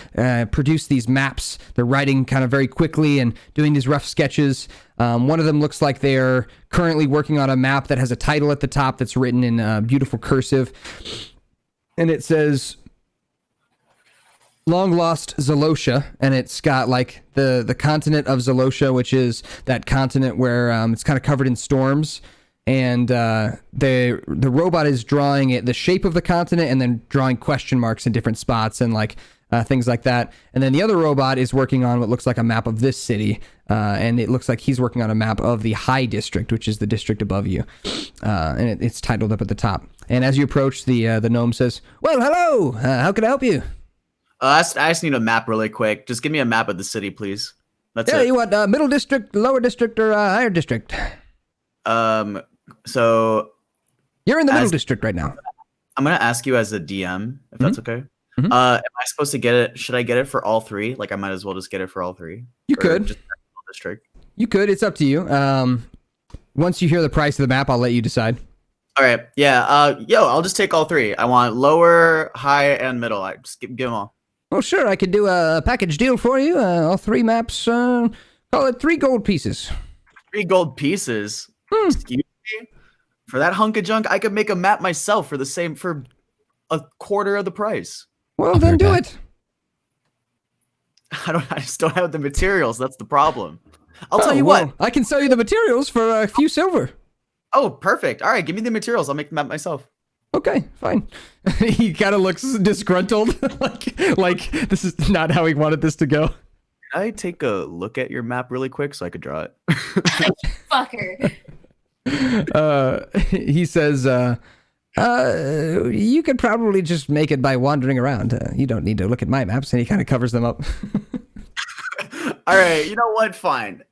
produce these maps. They're writing kind of very quickly and doing these rough sketches. One of them looks like they're currently working on a map that has a title at the top that's written in beautiful cursive. And it says, "Long Lost Zolotia," and it's got like the continent of Zolotia, which is that continent where it's kind of covered in storms. And the robot is drawing the shape of the continent, and then drawing question marks in different spots and like things like that. And then the other robot is working on what looks like a map of this city, and it looks like he's working on a map of the High District, which is the district above you, and it's titled up at the top. And as you approach, the gnome says, "Well, hello. How can I help you?"
I just need a map really quick. Just give me a map of the city, please. That's it.
You want middle district, lower district, or higher district?
So
you're in the middle district right now.
I'm gonna ask you as a DM, if that's okay. Am I supposed to get it? Should I get it for all 3? Like, I might as well just get it for all 3.
You could.
Just district.
You could. It's up to you. Once you hear the price of the map, I'll let you decide.
All right. Yeah. I'll just take all 3. I want lower, high, and middle. I just give them all.
Oh, sure. I could do a package deal for you. All 3 maps. Call it 3 gold pieces.
3 gold pieces. Excuse me. For that hunk of junk, I could make a map myself for a quarter of the price.
Well, then do it.
I just don't have the materials. That's the problem. I'll tell you what.
I can sell you the materials for a few silver.
Oh, perfect. All right, give me the materials. I'll make the map myself.
Okay, fine. He kind of looks disgruntled, like this is not how he wanted this to go.
Can I take a look at your map really quick so I could draw it?
Fucker.
He says, you could probably just make it by wandering around. You don't need to look at my maps. And he kind of covers them up.
All right. You know what? Fine.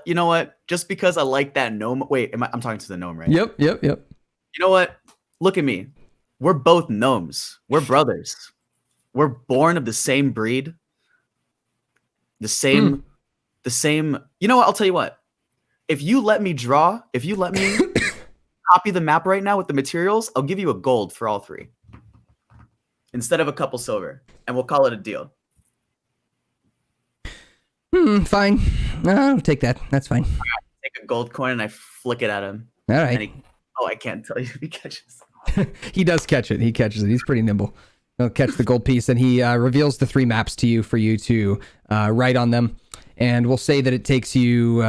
You know what? Just because I like that gnome. Wait, I'm talking to the gnome, right?
Yep.
You know what? Look at me. We're both gnomes. We're brothers. We're born of the same breed. The same. You know what? I'll tell you what. If you let me copy the map right now with the materials, I'll give you a gold for all 3 instead of a couple silver, and we'll call it a deal.
Fine. I'll take that. That's fine.
Take a gold coin and I flick it at him.
All right.
And I can't tell you if he catches.
He does catch it. He catches it. He's pretty nimble. He'll catch the gold piece, and he reveals the 3 maps to you for you to write on them. And we'll say that it takes you,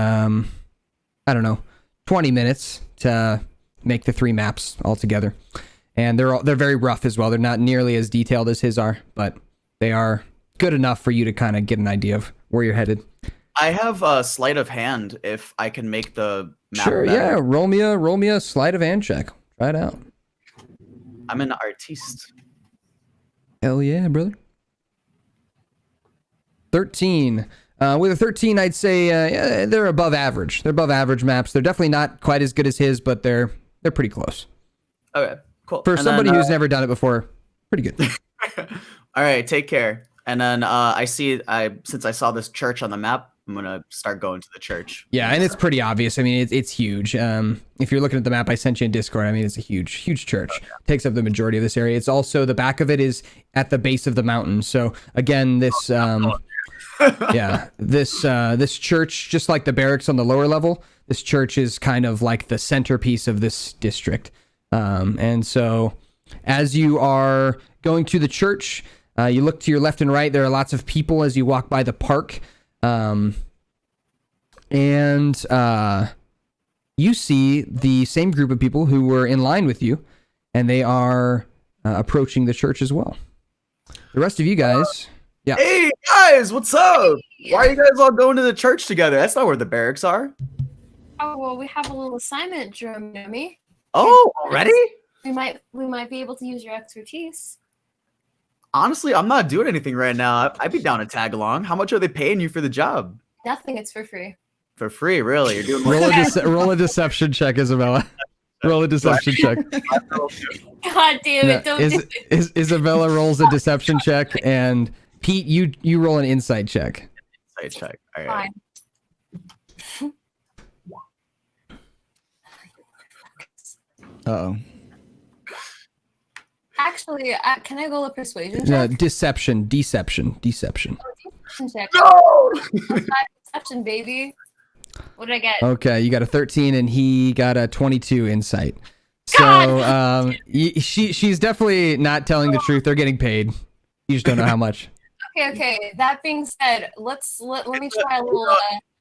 20 minutes to make the 3 maps all together. And they're very rough as well. They're not nearly as detailed as his are, but they are good enough for you to kind of get an idea of where you're headed.
I have a sleight of hand if I can make the map
Sure,
better.
yeah. Roll me a sleight of hand check. Try it out.
I'm an artiste.
Hell yeah, brother. 13. With a 13, I'd say they're above average. They're above average maps. They're definitely not quite as good as his, but they're pretty close.
Okay, cool.
For somebody who's never done it before, pretty good.
All right, take care. And then since I saw this church on the map, I'm gonna start going to the church.
Yeah, and it's pretty obvious. I mean, it's huge. If you're looking at the map I sent you in Discord, I mean, it's a huge church. Takes up the majority of this area. It's also, the back of it is at the base of the mountain. So again, this this church, just like the barracks on the lower level, this church is kind of like the centerpiece of this district. And so as you are going to the church, you look to your left and right. There are lots of people as you walk by the park. You see the same group of people who were in line with you, and they are approaching the church as well. The rest of you guys, yeah.
Hey guys, what's up? Why are you guys all going to the church together? That's not where the barracks are.
Oh well, we have a little assignment, Jerome. You know me.
Oh, already?
We might be able to use your expertise.
Honestly, I'm not doing anything right now. I'd be down to tag along. How much are they paying you for the job?
Nothing. It's for free.
For free, really? You're doing
roll a deception check, Isabella. Roll a deception check.
God damn it! Don't do it.
Isabella rolls a deception check, and Pete, you roll an insight check.
Insight check. All right.
Fine.
Uh-oh.
Actually, can I go a persuasion check?
Deception.
Deception check.
No!
Deception, baby. What did I get?
Okay, you got a 13, and he got a 22 insight. So she's definitely not telling the truth. They're getting paid. You just don't know how much.
Okay. That being said, let me try a little.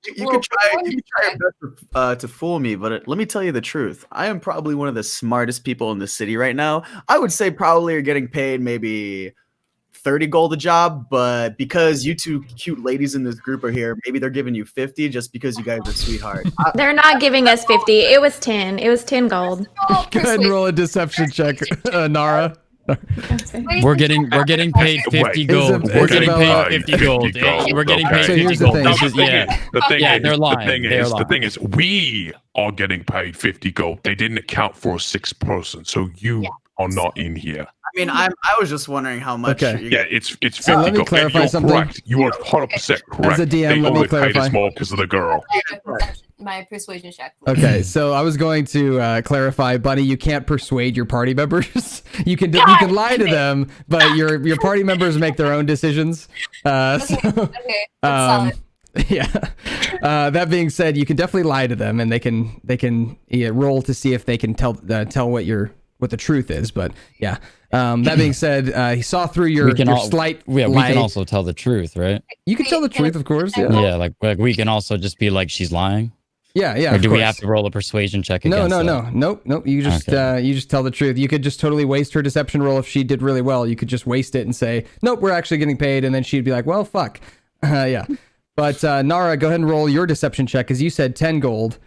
You can try your best to fool me, but let me tell you the truth. I am probably one of the smartest people in the city right now. I would say probably you're getting paid maybe 30 gold a job, but because you two cute ladies in this group are here, maybe they're giving you 50 just because you guys are sweethearts.
They're not giving us 50. It was 10. It was 10 gold.
Go ahead and roll a deception check, Nara.
We're getting paid 50 gold. We're getting paid 50 gold. We're getting paid 50 gold. They're lying.
The thing is, we are getting paid 50 gold. They didn't account for a 6th person, so you are not in here.
I mean, I was just wondering how much.
Okay.
Yeah, it's 50
So let me
gold.
clarify
You're
something.
correct. You are 100% correct.
As a DM, let me
only
clarify.
paid us more because of the girl.
My persuasion check.
Okay, so I was going to clarify, Bunny. You can't persuade your party members. you can lie to them, but your party members make their own decisions.
Okay, that's solid.
Yeah. That being said, you can definitely lie to them, and they can roll to see if they can tell what the truth is. But yeah. That being said, he saw through your slight lie.
We can also tell the truth, right?
You can tell the truth, of course. Yeah.
Yeah, like we can also just be like, she's lying.
Yeah.
Or do we have to roll a persuasion check against that?
Nope. You just tell the truth. You could just totally waste her deception roll if she did really well. You could just waste it and say, nope, we're actually getting paid, and then she'd be like, well, fuck. Yeah. But Nara, go ahead and roll your deception check, because you said 10 gold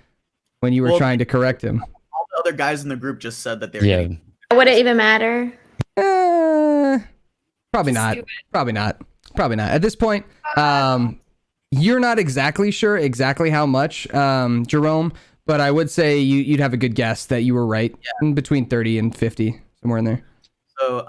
when you were trying to correct him.
All the other guys in the group just said that they were getting.
Would it even matter?
Probably not. Probably not. At this point, you're not exactly sure how much, Jerome, but I would say you'd have a good guess that you were right. In between 30 and 50, somewhere in there.
So,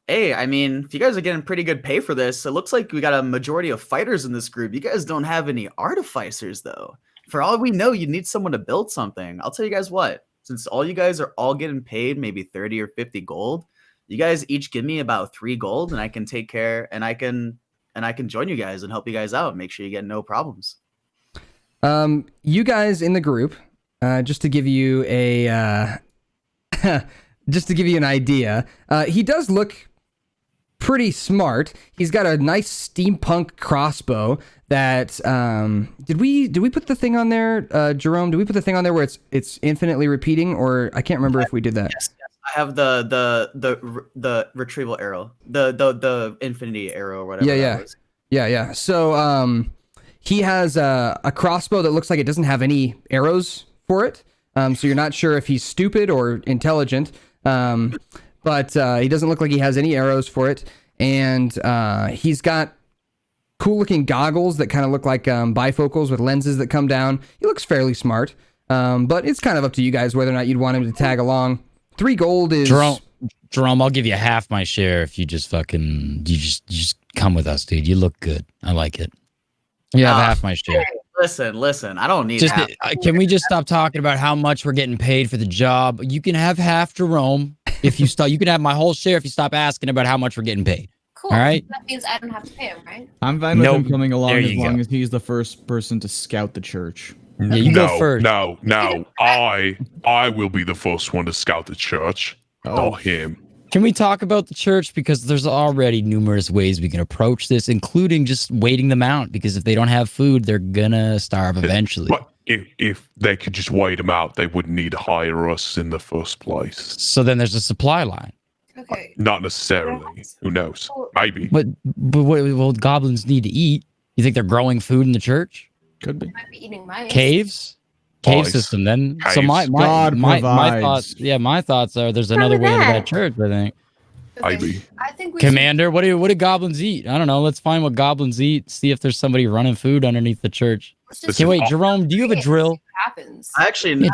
hey, I mean, if you guys are getting pretty good pay for this, it looks like we got a majority of fighters in this group. You guys don't have any artificers, though. For all we know, you need someone to build something. I'll tell you guys what. Since all you guys are all getting paid maybe 30 or 50 gold, you guys each give me about 3 gold, and I can take care, and I can join you guys and help you guys out. Make sure you get no problems.
You guys in the group, just to give you a, just to give you an idea, he does look pretty smart. He's got a nice steampunk crossbow that, did we put the thing on there, Jerome? Did we put the thing on there where it's infinitely repeating, or I can't remember if we did that.
Yes. I have the retrieval arrow, the infinity arrow or whatever. That was.
Yeah. So he has a crossbow that looks like it doesn't have any arrows for it. So you're not sure if he's stupid or intelligent. But he doesn't look like he has any arrows for it. And he's got cool looking goggles that kind of look like bifocals with lenses that come down. He looks fairly smart. But it's kind of up to you guys whether or not you'd want him to tag along. 3 gold is...
Jerome, I'll give you half my share if you just come with us, dude. You look good. I like it. You have half my share.
Listen. I don't need half.
Can we just stop talking about how much we're getting paid for the job? You can have half, Jerome. If you stop, you can have my whole share if you stop asking about how much we're getting paid.
Cool.
All right.
That means I don't have to pay him, right?
I'm fine with him coming along as long as he's the first person to scout the church.
Yeah, you go first.
No. I will be the first one to scout the church. Not him.
Can we talk about the church? Because there's already numerous ways we can approach this, including just waiting them out. Because if they don't have food, they're gonna starve eventually.
But if they could just wait them out, they wouldn't need to hire us in the first place.
So then there's a supply line.
Okay.
Not necessarily. Who knows? Maybe.
But what goblins need to eat? You think they're growing food in the church?
Could be.
Might be eating mice.
Cave system then.
Caves.
So my thoughts, my thoughts are there's another way into that church, I think.
Maybe.
I think we
Commander, what do goblins eat? I don't know. Let's find what goblins eat. See if there's somebody running food underneath the church. Okay, wait, Jerome, do you have a drill?
Happens.
I actually,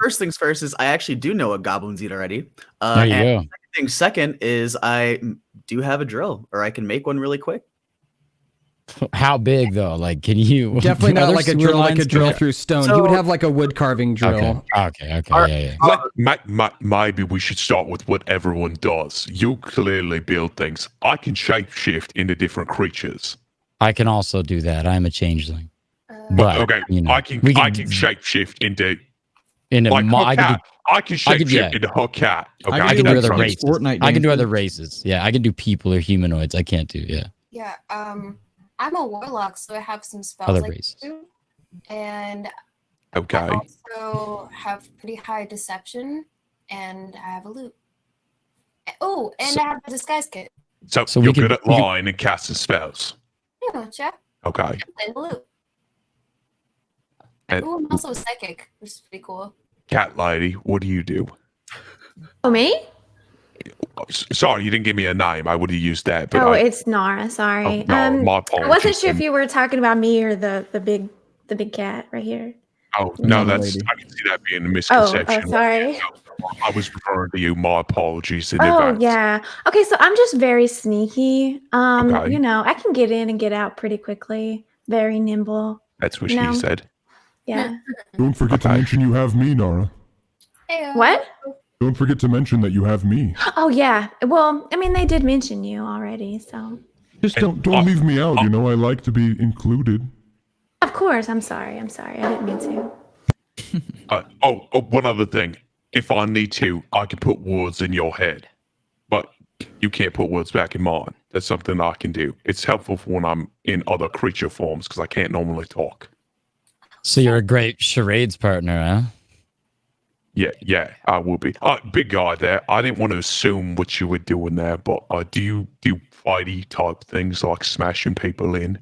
first things first is I actually do know what goblins eat already.
There you go.
Second is I do have a drill, or I can make one really quick.
How big though? Like, can you?
Definitely not like a drill through stone.
So,
he would have like a wood carving drill.
Okay. Yeah.
Maybe we should start with what everyone does. You clearly build things. I can shapeshift into different creatures.
I can also do that. I'm a changeling. But
okay,
you know,
I can shapeshift into like I can shapeshift into her cat. Okay,
I can do other races. I can do other races. Yeah, I can do people or humanoids. I can't do
Yeah. I'm a warlock, so I have some spells.
Other
I can
races.
do, and
okay.
I also have pretty high deception, and I have a loot. Oh, and I have a disguise kit.
So you're good at lying and casting spells.
Yeah, check.
Okay.
And the loot.
And,
I'm also a psychic, which is pretty cool.
Cat lady, what do you do?
Oh, me?
Sorry, you didn't give me a name. I would have used that. But
It's Nara. Sorry.
My
I
apologies.
wasn't sure if you were talking about me or the big cat right here.
Oh no, I can see that being a misconception.
Oh, sorry.
I was referring to you. My apologies in
Oh
advance.
yeah. Okay, so I'm just very sneaky.
Okay.
You know, I can get in and get out pretty quickly. Very nimble.
That's what she said.
Yeah.
Don't forget to mention you have me, Nara.
What?
Don't forget to mention that you have me.
Oh yeah. Well, I mean, they did mention you already, so.
Just don't leave me out. You know, I like to be included.
Of course. I'm sorry. I didn't mean to.
One other thing. If I need to, I can put words in your head, but you can't put words back in mine. That's something I can do. It's helpful for when I'm in other creature forms because I can't normally talk.
So you're a great charades partner, huh?
Yeah, I will be. Big guy there. I didn't want to assume what you were doing there, but do you do fighty type things like smashing people in?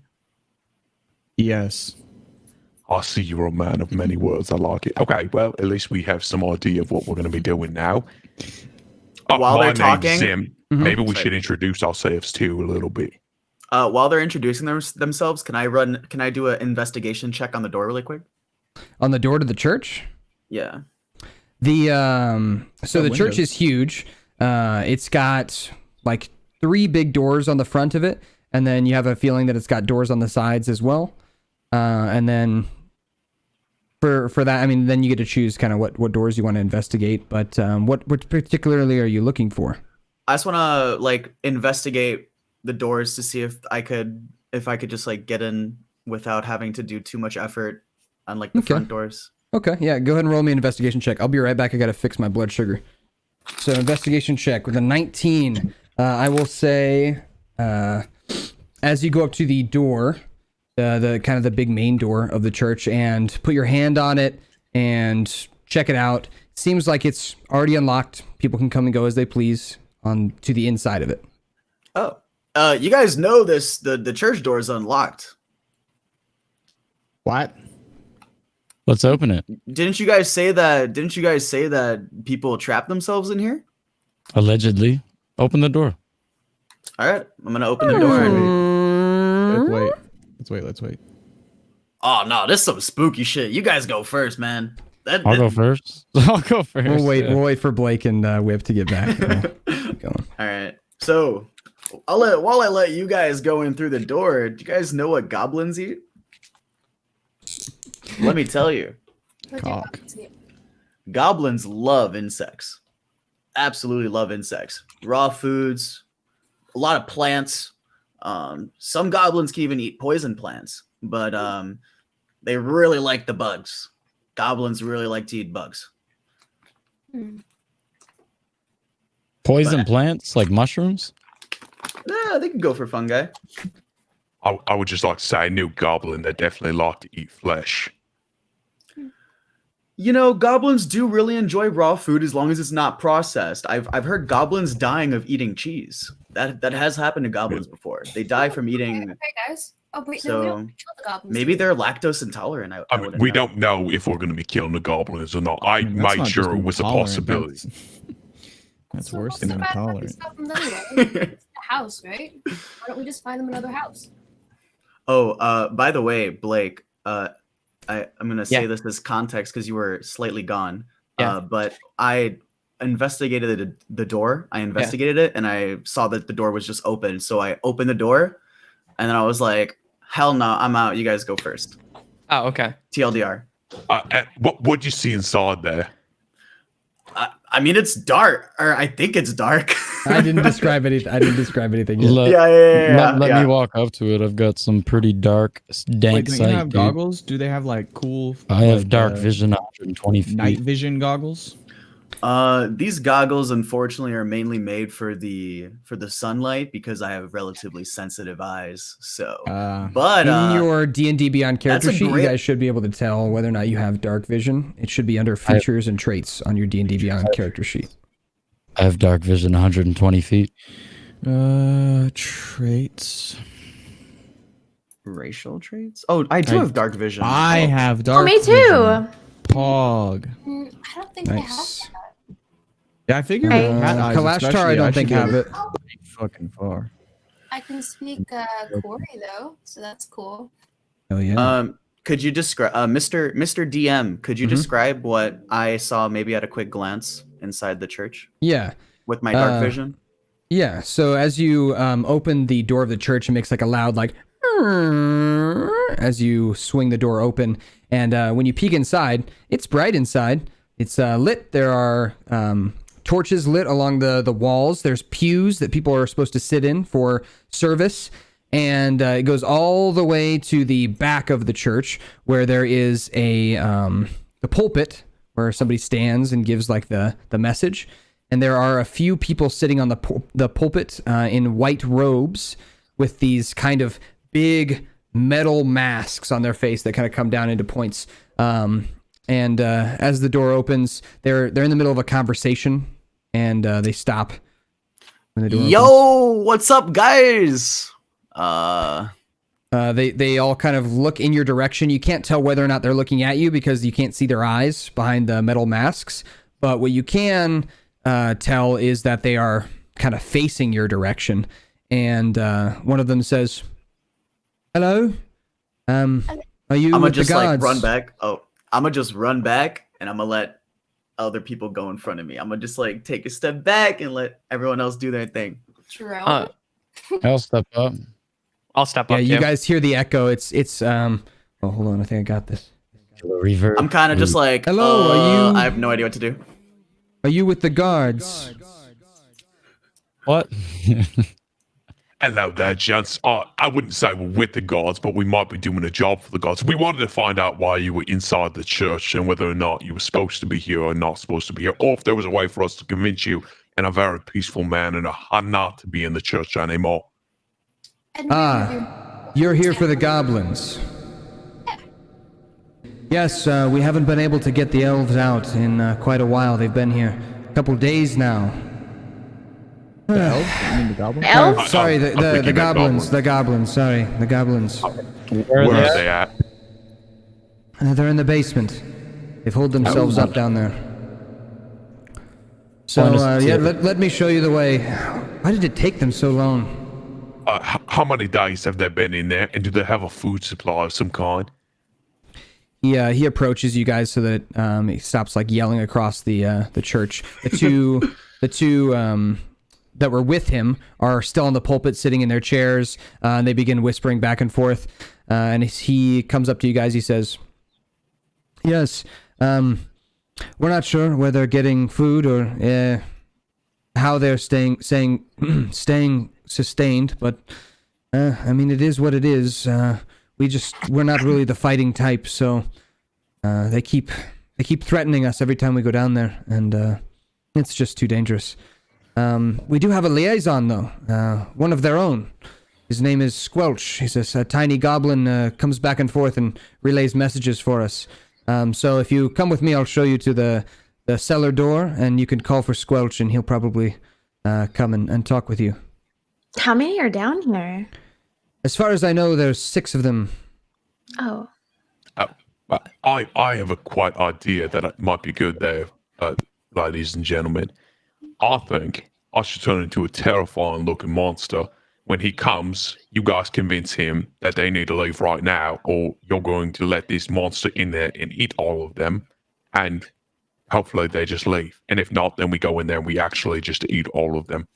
Yes.
I see you're a man of many words. I like it. Okay, well, at least we have some idea of what we're going to be doing now.
While they're talking,
Zim. Maybe we should introduce ourselves too a little bit.
While they're introducing themselves, can I do an investigation check on the door really quick?
On the door to the church?
Yeah.
So the church is huge. It's got like 3 big doors on the front of it, and then you have a feeling that it's got doors on the sides as well. And then for that, I mean, then you get to choose kind of what doors you want to investigate. But what particularly are you looking for?
I just want to like investigate the doors to see if I could just like get in without having to do too much effort on like the front doors.
Okay, yeah, go ahead and roll me an investigation check. I'll be right back. I gotta fix my blood sugar. So investigation check with a 19. I will say, as you go up to the door, the kind of the big main door of the church, and put your hand on it and check it out. Seems like it's already unlocked. People can come and go as they please on to the inside of it.
Oh, you guys know this? The church door is unlocked.
What?
Let's open it.
Didn't you guys say that? Didn't you guys say that people trap themselves in here?
Allegedly. Open the door.
All right, I'm gonna open the door.
Let's wait.
Oh no, this is some spooky shit. You guys go first, man.
I'll go first. I'll go first.
We'll wait for Blake and Whip to get back. Keep going.
All right. So, while I let you guys go in through the door, do you guys know what goblins eat? Let me tell you.
Cock.
Goblins love insects. Absolutely love insects. Raw foods, a lot of plants. Some goblins can even eat poison plants, but they really like the bugs. Goblins really like to eat bugs.
Poison plants like mushrooms?
Yeah, they can go for fungi.
I would just like to say I knew goblin that definitely like to eat flesh.
You know, goblins do really enjoy raw food as long as it's not processed. I've heard goblins dying of eating cheese. That has happened to goblins before. They die from eating.
Okay, guys. Oh wait,
So,
no, we don't kill the goblins.
Maybe they're lactose intolerant.
I mean, we don't know if we're going to be killing the goblins or not. I
That's
made
not
sure
just
it was a
intolerant,
possibility.
That's
So
worse
what's
than
the bad fucking
intolerant.
stuff from them anyway? It's the house, right? Why don't we just find them another house?
Oh, by the way, Blake, I'm gonna say
Yeah.
this as context because you were slightly gone.
Yeah.
But I investigated the door. I investigated it, and I saw that the door was just open. So I opened the door, and then I was like, "Hell no, I'm out. You guys go first."
Oh, okay.
TLDR.
What'd you see inside there?
I mean, it's dark, or I think it's dark.
I didn't describe anything. Yet.
Let
yeah.
me walk up to it. I've got some pretty dark, dank
Wait, don't
sight.
you have
dude.
goggles? Do they have like cool?
I have
like,
dark vision, 120 feet.
night vision goggles.
These goggles unfortunately are mainly made for the sunlight because I have relatively sensitive eyes. So, but
in your D&D Beyond character
that's a
sheet,
great-
you guys should be able to tell whether or not you have dark vision. It should be under features and traits on your D&D Beyond character sheet.
I have dark vision, 120 feet.
Traits.
racial traits. Oh, I do have dark vision.
I have dark.
Oh, me too.
Pog.
I don't think they have that.
Yeah, I figured.
Hey.
Cat eyes
Kalashtar, I
especially,
don't
should
think
be able
have
to
it.
see fucking far.
I can speak Corey though, so that's cool.
Oh yeah.
Could you describe, Mr. DM? Could you describe what I saw maybe at a quick glance inside the church
Yeah.
with my dark vision?
Yeah. So as you open the door of the church, it makes like a loud like as you swing the door open, and when you peek inside, it's bright inside. It's lit. There are torches lit along the walls. There's pews that people are supposed to sit in for service. And it goes all the way to the back of the church where there is the pulpit where somebody stands and gives like the message. And there are a few people sitting on the pulpit in white robes with these kind of big metal masks on their face that kind of come down into points. And as the door opens, they're in the middle of a conversation, and they stop when the door opens.
Yo, what's up, guys?
They all kind of look in your direction. You can't tell whether or not they're looking at you because you can't see their eyes behind the metal masks. But what you can tell is that they are kind of facing your direction. And one of them says, "Hello, are you
I'm gonna
with
just
the guards?"
like run back. Oh, I'm gonna just run back, and I'm gonna let other people go in front of me. I'm gonna just like take a step back and let everyone else do their thing.
Jerome.
I'll step up.
I'll step
Yeah,
up.
you
too.
guys hear the echo. It's oh, hold on, I think I got this.
Reverb.
I'm kind of just like,
Hello, are you-
I have no idea what to do.
Are you with the guards?
What?
Hello there, gents. I wouldn't say we're with the gods, but we might be doing a job for the gods. We wanted to find out why you were inside the church and whether or not you were supposed to be here or not supposed to be here, or if there was a way for us to convince you in a very peaceful manner not to be in the church anymore.
You're here for the goblins. Yes, we haven't been able to get the elves out in quite a while. They've been here a couple days now.
The elves? I mean the goblins?
Elves?
Sorry, the goblins. The goblins. Sorry, the goblins.
Where are they at?
They're in the basement. They've holed themselves up down there. So, let me show you the way. Why did it take them so long?
How many days have they been in there, and do they have a food supply of some kind?
He approaches you guys so that he stops like yelling across the church. The two that were with him are still on the pulpit, sitting in their chairs. And they begin whispering back and forth. And he comes up to you guys. He says, "Yes, we're not sure whether they're getting food or how they're staying sustained, but I mean, it is what it is. We're not really the fighting type, so they keep threatening us every time we go down there, and it's just too dangerous. We do have a liaison, though, one of their own. His name is Squelch. He's a tiny goblin, comes back and forth and relays messages for us. So if you come with me, I'll show you to the cellar door, and you can call for Squelch, and he'll probably come and talk with you."
How many are down here?
As far as I know, there's 6 of them.
Oh.
I have a quite idea that it might be good there, ladies and gentlemen. I think I should turn into a terrifying looking monster. When he comes, you guys convince him that they need to leave right now, or you're going to let this monster in there and eat all of them, and hopefully they just leave. And if not, then we go in there and we actually just eat all of them.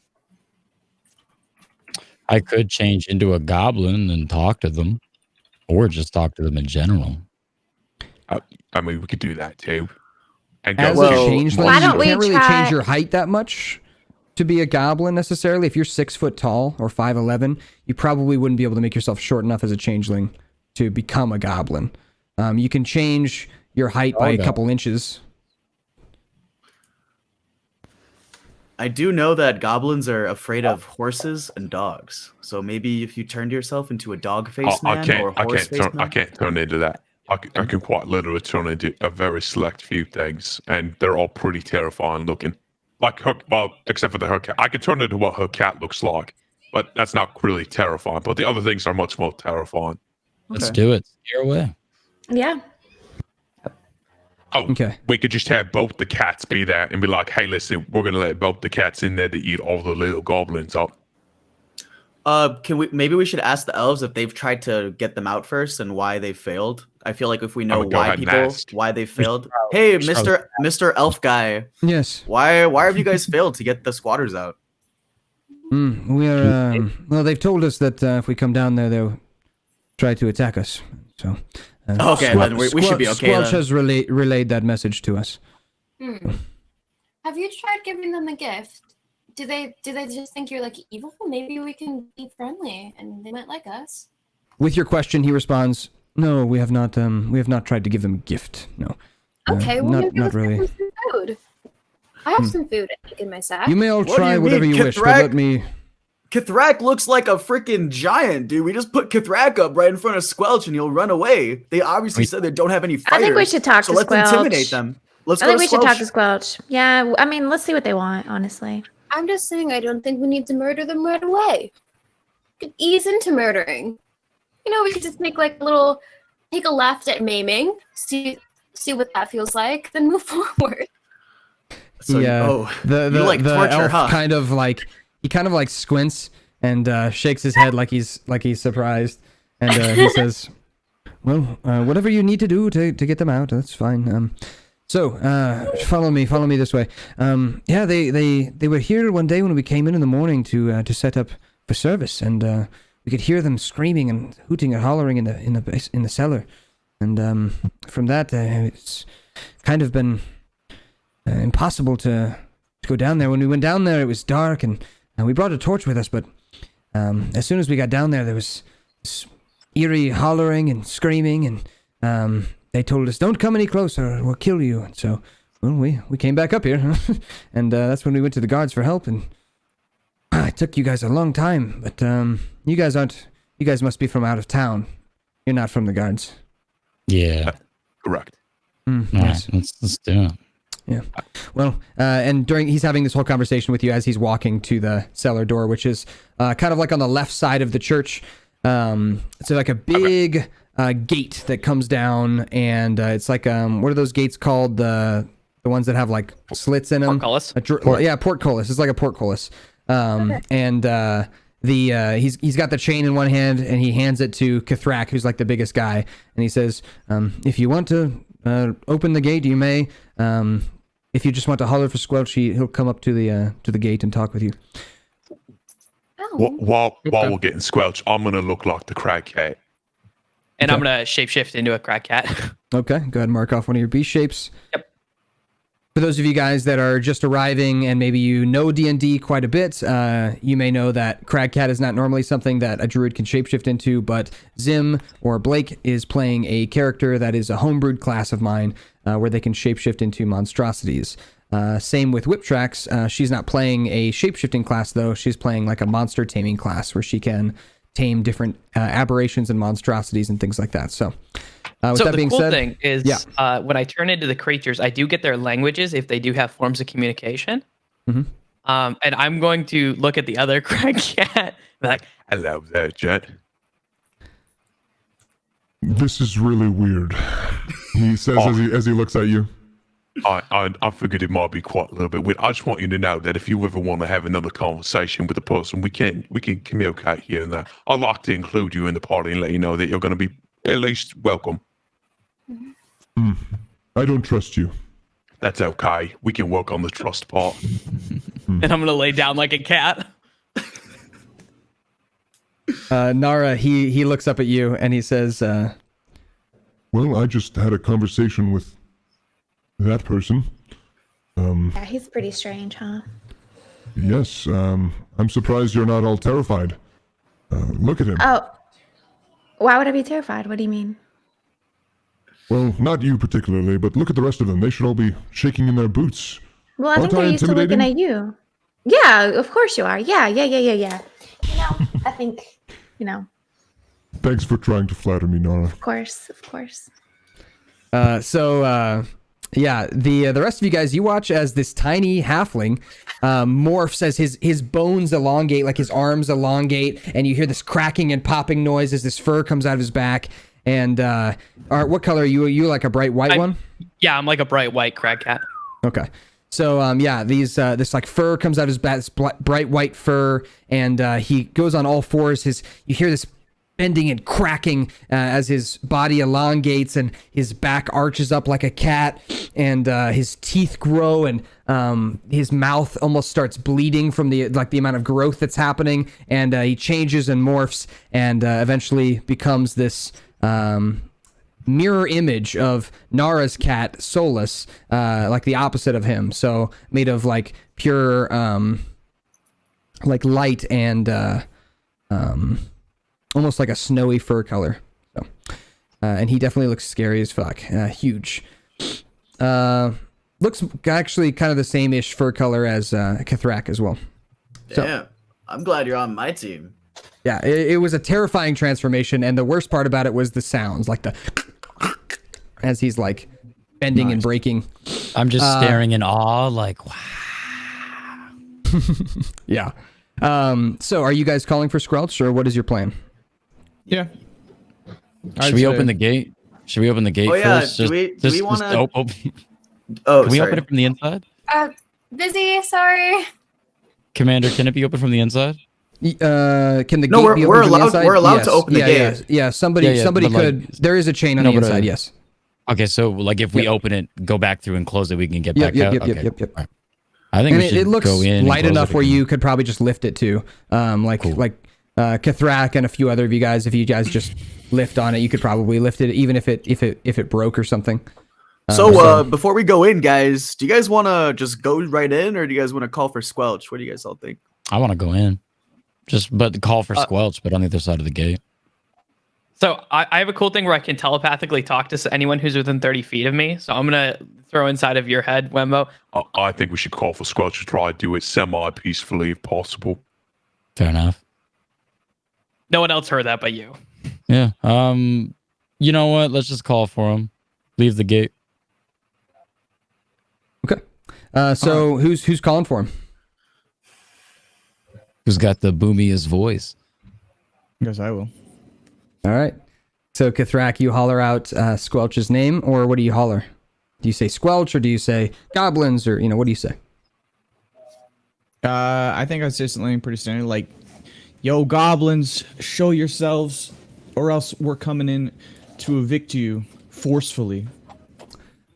I could change into a goblin and talk to them, or just talk to them in general.
I mean, we could do that too. And
As
go
a changeling,
Why
you
don't we
can't really
try-
change your height that much to be a goblin necessarily. If you're 6 foot tall or 5'11", you probably wouldn't be able to make yourself short enough as a changeling to become a goblin. You can change your height by a couple inches.
I do know that goblins are afraid of horses and dogs. So maybe if you turned yourself into a dog-faced man or a horse-faced man.
I can't turn into that. I can quite literally turn into a very select few things, and they're all pretty terrifying looking. Like her, well, except for her cat. I can turn into what her cat looks like, but that's not really terrifying. But the other things are much more terrifying.
Let's do it. Steer away.
Yeah.
Oh,
okay.
We could just have both the cats be there and be like, "Hey, listen, we're gonna let both the cats in there to eat all the little goblins up."
Maybe we should ask the elves if they've tried to get them out first and why they failed. I feel like if we know why they failed. Hey, Mr. Elf guy.
Yes.
Why have you guys failed to get the squatters out?
Well, they've told us that if we come down there, they'll try to attack us. So.
Okay, then we should be okay.
Squelch has relayed that message to us.
Have you tried giving them a gift? Do they just think you're like evil? Maybe we can be friendly and they might like us.
With your question, he responds, "No, we have not tried to give them a gift. No."
Okay, well,
not really.
Some food. I have some food I think in my sack.
You may all try whatever you wish, but let me.
Kithrak looks like a freaking giant, dude. We just put Kithrak up right in front of Squelch and he'll run away. They obviously said they don't have any fighters.
I think we should talk to Squelch.
So let's intimidate them.
I think we should talk to Squelch. Yeah, I mean, let's see what they want, honestly.
I'm just saying I don't think we need to murder them right away. We could ease into murdering. You know, we could just make like take a left at maiming, see what that feels like, then move forward.
So,
the
torture,
elf
huh?
kind of like squints and shakes his head like he's surprised, and he says, "Well, whatever you need to do to get them out, that's fine. So follow me this way. Yeah, they were here one day when we came in the morning to set up for service, and we could hear them screaming and hooting and hollering in the cellar, and from that it's kind of been impossible to go down there. When we went down there, it was dark, and we brought a torch with us, but
as soon as we got down there was this eerie hollering and screaming, and they told us, don't come any closer or we'll kill you. And so, well, we came back up here, and that's when we went to the guards for help, and it took you guys a long time, but you guys must be from out of town. You're not from the guards.
Yeah.
Correct.
Nice. All right, let's do it.
Yeah. Well, and he's having this whole conversation with you as he's walking to the cellar door, which is kind of like on the left side of the church. It's like a big gate that comes down, and it's like what are those gates called? The ones that have like slits in them.
Portcullis.
Yeah, portcullis. It's like a portcullis. And he's got the chain in one hand, and he hands it to Kithrak, who's like the biggest guy, and he says, if you want to open the gate, you may. If you just want to holler for Squelch, he'll come up to the gate and talk with you.
While we're getting Squelch, I'm gonna look like the crag cat.
And I'm gonna shapeshift into a crack cat.
Okay, go ahead and mark off one of your beast shapes.
Yep.
For those of you guys that are just arriving and maybe you know D&D quite a bit, you may know that Cragcat is not normally something that a druid can shapeshift into, but Zim or Blake is playing a character that is a homebrewed class of mine, where they can shapeshift into monstrosities. Same with Whiptrax. She's not playing a shapeshifting class, though. She's playing like a monster taming class where she can tame different aberrations and monstrosities and things like that. So, with
so
that
the
being
cool
said,
thing is, when I turn into the creatures, I do get their languages if they do have forms of communication.
Mm-hmm.
And I'm going to look at the other crag cat, like,
hello there, Jet.
This is really weird. He says as he looks at you.
I figured it might be quite a little bit weird. I just want you to know that if you ever want to have another conversation with a person, we can communicate here and there. I'd like to include you in the party and let you know that you're going to be at least welcome.
I don't trust you.
That's okay. We can work on the trust part.
and I'm gonna lay down like a cat.
Nara, he looks up at you and he says,
well, I just had a conversation with that person.
Yeah, he's pretty strange, huh?
Yes, I'm surprised you're not all terrified. Look at him.
Oh, why would I be terrified? What do you mean?
Well, not you particularly, but look at the rest of them. They should all be shaking in their boots.
Well, I think they're used to looking at you. Yeah, of course you are. Yeah. You know, I think, you know.
Thanks for trying to flatter me, Nara.
Of course.
Yeah, the rest of you guys, you watch as this tiny halfling morphs as his bones elongate, like his arms elongate, and you hear this cracking and popping noise as this fur comes out of his back. And what color are you? Are you like a bright white one?
Yeah, I'm like a bright white crag cat.
Okay. So this like fur comes out of his back, this bright white fur, and he goes on all fours. You hear this bending and cracking as his body elongates and his back arches up like a cat, and his teeth grow, and his mouth almost starts bleeding from the amount of growth that's happening, and he changes and morphs and eventually becomes this mirror image of Nara's cat Solus, like the opposite of him, so made of like pure like light and almost like a snowy fur color. So, and he definitely looks scary as fuck. Huge. Looks actually kind of the same-ish fur color as Kithrak as well.
Damn. I'm glad you're on my team.
Yeah, it was a terrifying transformation, and the worst part about it was the sounds, like the as he's like bending and breaking.
I'm just staring in awe, like, wow.
Yeah. So are you guys calling for Squelch, or what is your plan?
Yeah.
Should we open the gate? Should we open the gate first?
Do we want to?
Can we open it from the inside?
Busy. Sorry.
Commander, can it be opened from the inside?
Can the gate be
we're
opened from
allowed.
the inside?
We're allowed
Yes.
to open the gate.
Yeah. Somebody could. There is a chain on the inside. Yes.
Okay, so like if we open it, go back through and close it, we can get back out.
Yep.
Right. I think
And
we should
it looks
go in
light
and
enough where you could probably just lift it too. Kithrak and a few other of you guys, if you guys just lift on it, you could probably lift it, even if it broke or something.
So before we go in, guys, do you guys want to just go right in, or do you guys want to call for Squelch? What do you guys all think?
I want to go in. But call for Squelch, but on the other side of the gate.
So I have a cool thing where I can telepathically talk to anyone who's within 30 feet of me. So I'm gonna throw inside of your head, Wembo.
I think we should call for Squelch to try to do it semi-peacefully if possible.
Fair enough.
No one else heard that but you.
Yeah. You know what? Let's just call for him. Leave the gate.
Okay. So who's calling for him?
Who's got the boomiest voice?
I guess I will.
All right. So Kathrak, you holler out Squelch's name, or what do you holler? Do you say Squelch, or do you say Goblins, or what do you say?
I think I'd say something pretty standard, like, "Yo, Goblins, show yourselves, or else we're coming in to evict you forcefully."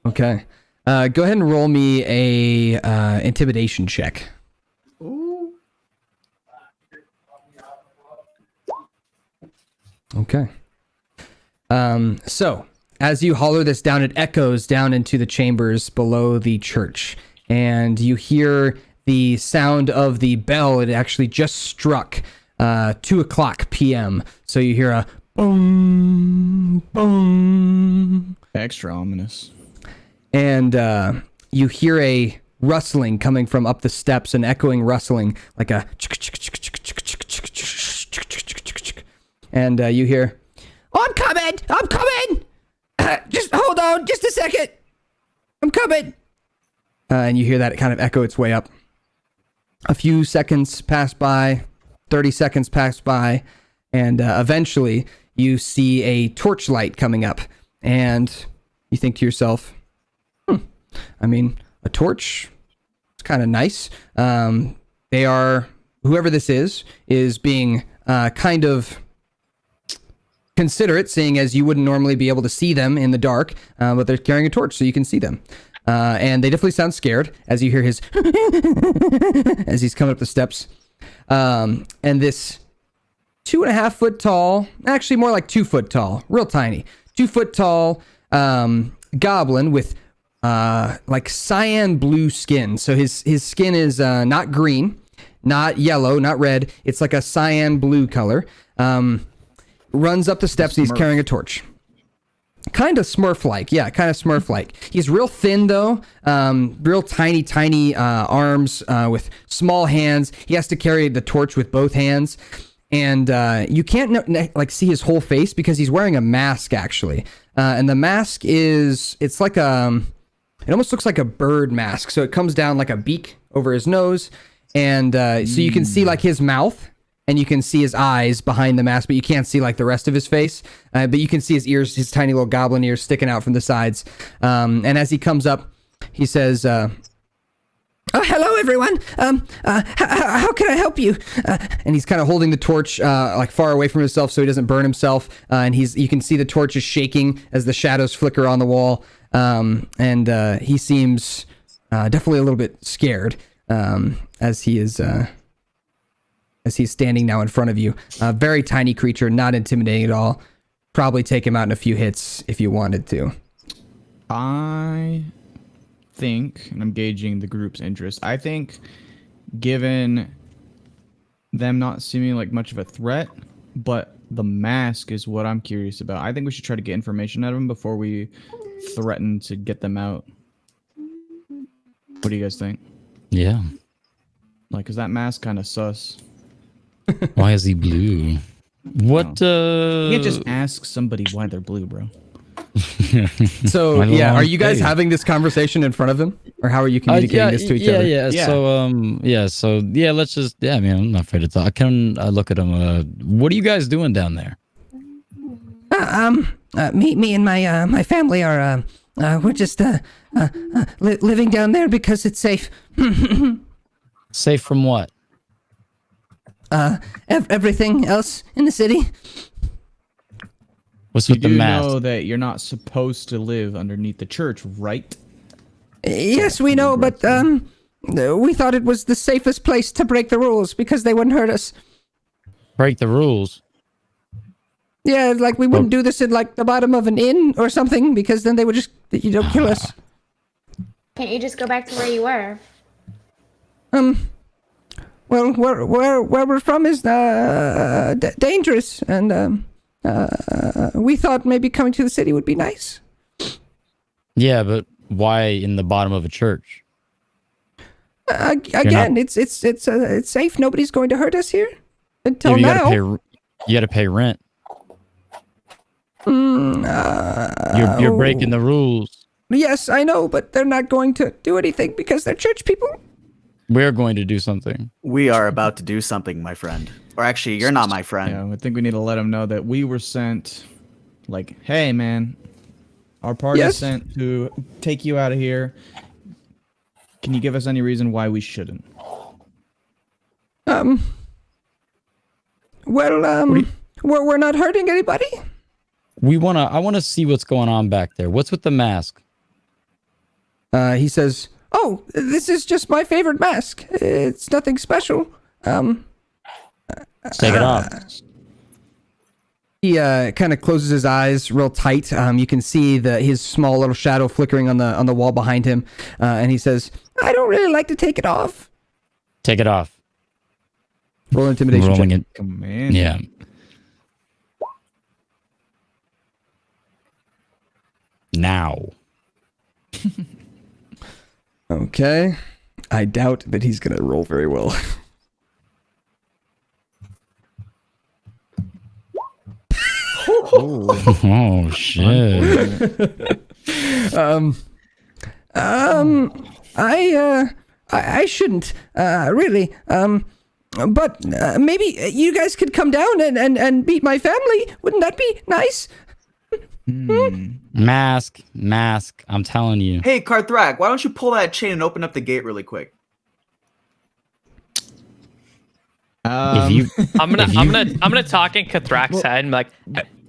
Okay. Go ahead and roll me a intimidation check.
Ooh.
Okay. So as you holler this down, it echoes down into the chambers below the church, and you hear the sound of the bell. It actually just struck 2:00 p.m. So you hear a boom, boom.
Extra ominous.
And you hear a rustling coming from up the steps, an echoing rustling, like a and you hear, "Oh, I'm coming! Just hold on, just a second. I'm coming." And you hear that kind of echo its way up. A few seconds pass by, 30 seconds pass by, and eventually you see a torchlight coming up, and you think to yourself, I mean, a torch, it's kind of nice. They are, whoever this is being kind of considerate, seeing as you wouldn't normally be able to see them in the dark, but they're carrying a torch so you can see them. And they definitely sound scared as you hear his as he's coming up the steps. And this 2.5 foot tall, actually more like 2 foot tall, real tiny, 2 foot tall goblin with like cyan blue skin. So his skin is not green, not yellow, not red. It's like a cyan blue color. Runs up the steps and he's carrying a torch. Kind of Smurf-like. Yeah, kind of Smurf-like. He's real thin, though. Real tiny arms with small hands. He has to carry the torch with both hands. And you can't see his whole face because he's wearing a mask, actually. And the mask it's like it almost looks like a bird mask. So it comes down like a beak over his nose. And so you can see like his mouth. And you can see his eyes behind the mask, but you can't see like the rest of his face. But you can see his ears, his tiny little goblin ears sticking out from the sides. And as he comes up, he says, "Oh, hello, everyone. How can I help you?" And he's kind of holding the torch like far away from himself so he doesn't burn himself. And you can see the torch is shaking as the shadows flicker on the wall. And he seems definitely a little bit scared as he is... as he's standing now in front of you. A very tiny creature, not intimidating at all. Probably take him out in a few hits if you wanted to.
I think, and I'm gauging the group's interest, I think given them not seeming like much of a threat, but the mask is what I'm curious about. I think we should try to get information out of them before we threaten to get them out. What do you guys think?
Yeah.
Like, is that mask kind of sus?
Why is he blue? What?
You can't just ask somebody why they're blue, bro.
So yeah, are you guys having this conversation in front of him, or how are you communicating this to each other?
Yeah. So let's just. Yeah, I mean, I'm not afraid to talk. I can look at him. What are you guys doing down there?
Me and my family are we're just living down there because it's safe.
Safe from what?
Everything else in the city.
What's with the mask?
You know that you're not supposed to live underneath the church, right?
Yes, we know, but we thought it was the safest place to break the rules because they wouldn't hurt us.
Break the rules?
Yeah, like we wouldn't do this in like the bottom of an inn or something because then they would just kill us.
Can't you just go back to where you were?
well, where we're from is dangerous, and we thought maybe coming to the city would be nice.
Yeah, but why in the bottom of a church?
Again, it's safe. Nobody's going to hurt us here until
Yeah,
now.
you gotta pay rent. You're breaking the rules.
Yes, I know, but they're not going to do anything because they're church people.
We're going to do something.
We are about to do something, my friend. Or actually, you're not my friend.
Yeah, I think we need to let them know that we were sent. Like, hey, man, our party is sent to take you out of here. Can you give us any reason why we shouldn't?
We're not hurting anybody.
I wanna see what's going on back there. What's with the mask?
He says, "Oh, this is just my favorite mask. It's nothing special."
Take it off.
He kind of closes his eyes real tight. You can see his small little shadow flickering on the wall behind him, and he says,
"I don't really like to take it off."
Take it off.
Roll intimidation
Rolling
check.
it.
Command.
Yeah. Now.
Okay. I doubt that he's gonna roll very well.
Oh shit.
I shouldn't really. But maybe you guys could come down and meet my family. Wouldn't that be nice?
Mask. I'm telling you.
Hey, Carthrak, why don't you pull that chain and open up the gate really quick?
I'm gonna talk in Cathrak's head and be like,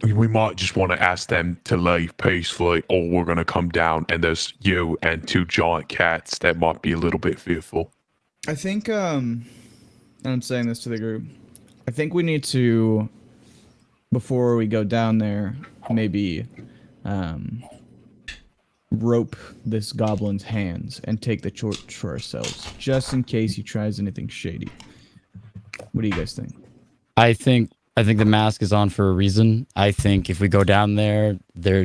We might just want to ask them to leave peacefully, or we're going to come down and there's you and two giant cats that might be a little bit fearful.
I think, and I'm saying this to the group, I think we need to, before we go down there, maybe rope this goblin's hands and take the torch for ourselves, just in case he tries anything shady. What do you guys think?
I think the mask is on for a reason. I think if we go down there,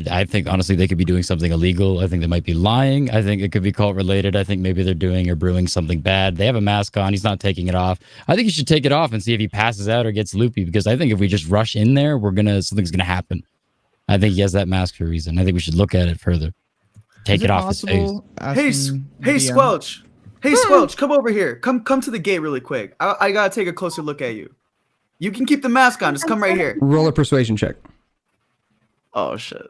I think honestly they could be doing something illegal. I think they might be lying. I think it could be cult related. I think maybe they're doing or brewing something bad. They have a mask on. He's not taking it off. I think you should take it off and see if he passes out or gets loopy, because I think if we just rush in there, something's gonna happen. I think he has that mask for a reason. I think we should look at it further. Take it off his face.
Hey, Squelch. Hey, Squelch, come over here. Come to the gate really quick. I gotta take a closer look at you. You can keep the mask on. Just come right here.
Roll a persuasion check.
Oh shit!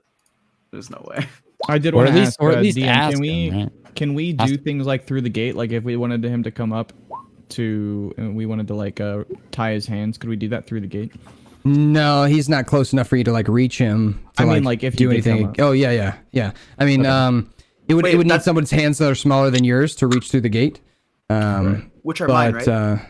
There's no way.
I did want to ask, DM,
ask him,
can we do things like through the gate? Like if we wanted him to come up and we wanted to like tie his hands, could we do that through the gate?
No, he's not close enough for you to like reach him. To,
I mean, like if
do
he did
anything.
come up.
Oh yeah. I mean, it would need someone's hands that are smaller than yours to reach through the gate.
Which are mine, right?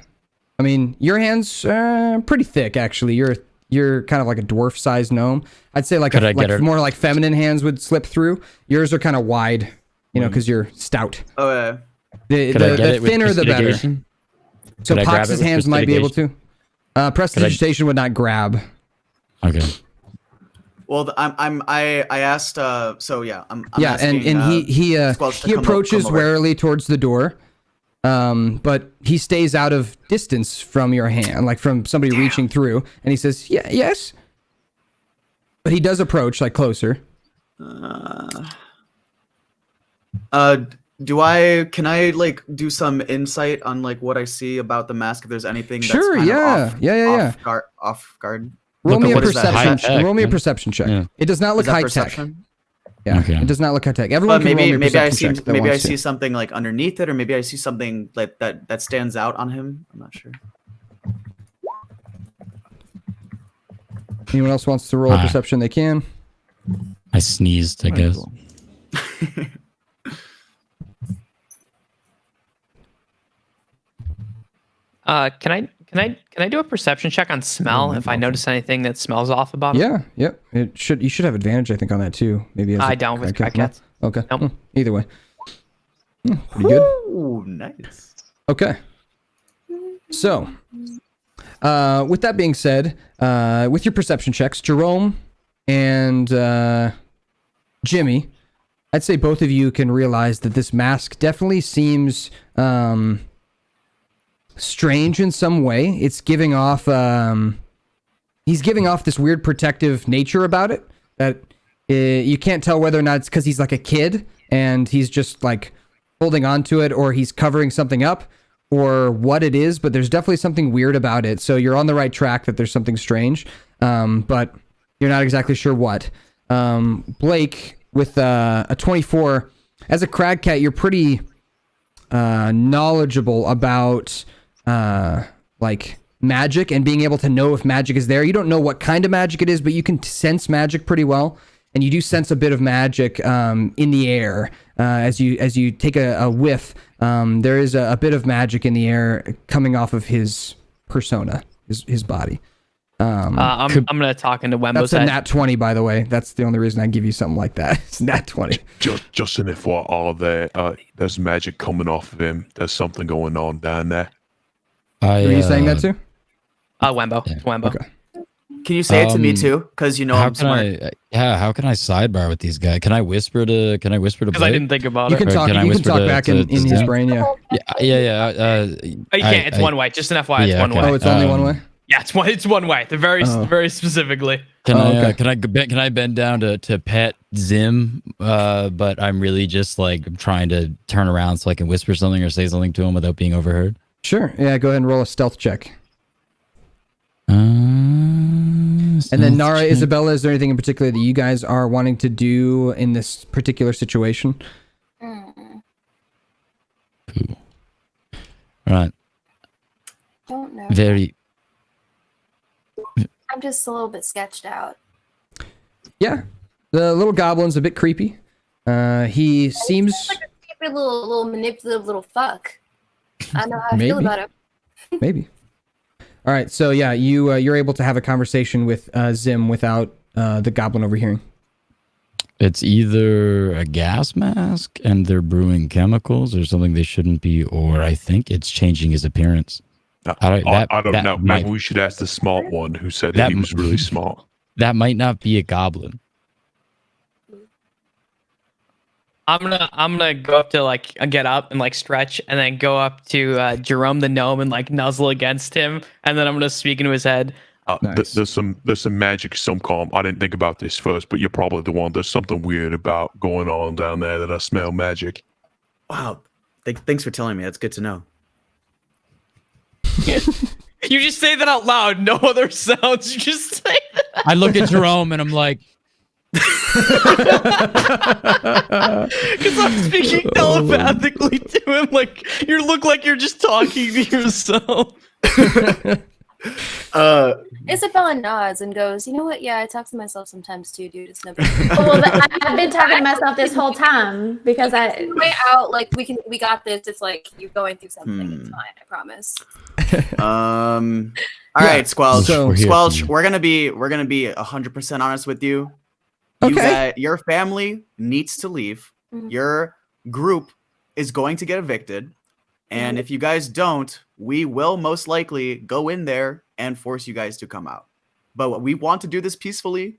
I mean, your hands pretty thick actually. You're kind of like a dwarf-sized gnome. I'd say like more like feminine hands would slip through. Yours are kind of wide, because you're stout.
Oh yeah.
The thinner the better. So Pox's hands might be able to. Prestidigitation would not grab.
Okay.
Well, I asked. So yeah, I'm
asking, he approaches warily towards the door. But he stays out of distance from your hand, like from somebody reaching through, and he says, yes. But he does approach, like, closer.
Can I like do some insight on like what I see about the mask, if there's anything that's off guard?
Roll me a perception check. Yeah. It does not look high tech. Yeah, okay. It does not look high tech. Everyone can roll me a perception check.
Maybe I see something like underneath it, or maybe I see something like that stands out on him. I'm not sure.
Anyone else wants to roll a perception? They can.
I sneezed, I guess.
Can I do a perception check on smell if I notice anything that smells off about it?
Yeah, yep. You should have advantage, I think, on that too. Maybe
I don't with cats.
Okay.
Nope.
Either way. Pretty good.
Ooh, nice.
Okay. So, with that being said, with your perception checks, Jerome and Jimmy, I'd say both of you can realize that this mask definitely seems strange in some way. It's giving off he's giving off this weird protective nature about it that you can't tell whether or not it's because he's like a kid and he's just like holding on to it, or he's covering something up, or what it is, but there's definitely something weird about it. So you're on the right track that there's something strange, but you're not exactly sure what. Blake, with a 24, as a crag cat, you're pretty knowledgeable about like magic and being able to know if magic is there. You don't know what kind of magic it is, but you can sense magic pretty well, and you do sense a bit of magic in the air as you take a whiff. There is a bit of magic in the air coming off of his persona, his body. I'm
gonna talk into Wembo's
That's a
head.
nat 20, by the way. That's the only reason I give you something like that. It's nat 20.
Just in if what are there? There's magic coming off of him. There's something going on down there.
Who are you saying that to?
Wembo.
Yeah.
It's Wembo.
Okay.
Can you say it to me too? Because you know
how
I'm
can
smart.
how can I sidebar with these guys? Can I whisper to
Because I
Blake?
didn't think about
You
it.
can
Or
talk.
can I
You can
whisper
talk
to-
back
to-
in
to
his
Zim?
brain. Yeah.
Yeah.
Oh, you can't. It's one way. Just an FYI, it's
Yeah,
one
okay.
way.
Oh, it's only one way.
Yeah, it's one way. The very
Oh.
very specifically.
Can
okay.
can I bend down to pet Zim? But I'm really just like trying to turn around so I can whisper something or say something to him without being overheard.
Sure. Yeah. Go ahead and roll a stealth check. And then Nara, Isabella, is there anything in particular that you guys are wanting to do in this particular situation?
Right.
Don't know.
Very.
I'm just a little bit sketched out.
Yeah. The little goblin's a bit creepy. He seems
He's like a stupid little manipulative little fuck. I don't know how I feel
Maybe.
about him.
maybe. All right. So yeah, you're able to have a conversation with Zim without the goblin overhearing.
It's either a gas mask and they're brewing chemicals or something they shouldn't be, or I think it's changing his appearance.
I don't know. Maybe we should ask the smart one who said that he was really smart.
That might not be a goblin.
I'm gonna go up to like get up and like stretch, and then go up to Jerome the gnome and like nuzzle against him, and then I'm gonna speak into his head.
Nice.
There's some magic, some calm. I didn't think about this first, but you're probably the one. There's something weird about going on down there that I smell magic.
Wow. Thanks for telling me. That's good to know.
You just say that out loud. No other sounds. You just say that.
I look at Jerome and I'm like,
Because I'm speaking telepathically to him. Like you look like you're just talking to yourself.
Isabella nods and goes, "You know what? Yeah, I talk to myself sometimes too, dude. It's no big
Well, I've been talking to myself this whole time because I
way out. Like we got this. It's like you're going through something. It's fine. I promise."
All right, Squelch.
so-
We're here for
Squelch,
you.
we're gonna be 100% honest with you.
Okay.
Your family needs to leave.
Mhm.
Your group is going to get evicted. And if you guys don't, we will most likely go in there and force you guys to come out. But we want to do this peacefully.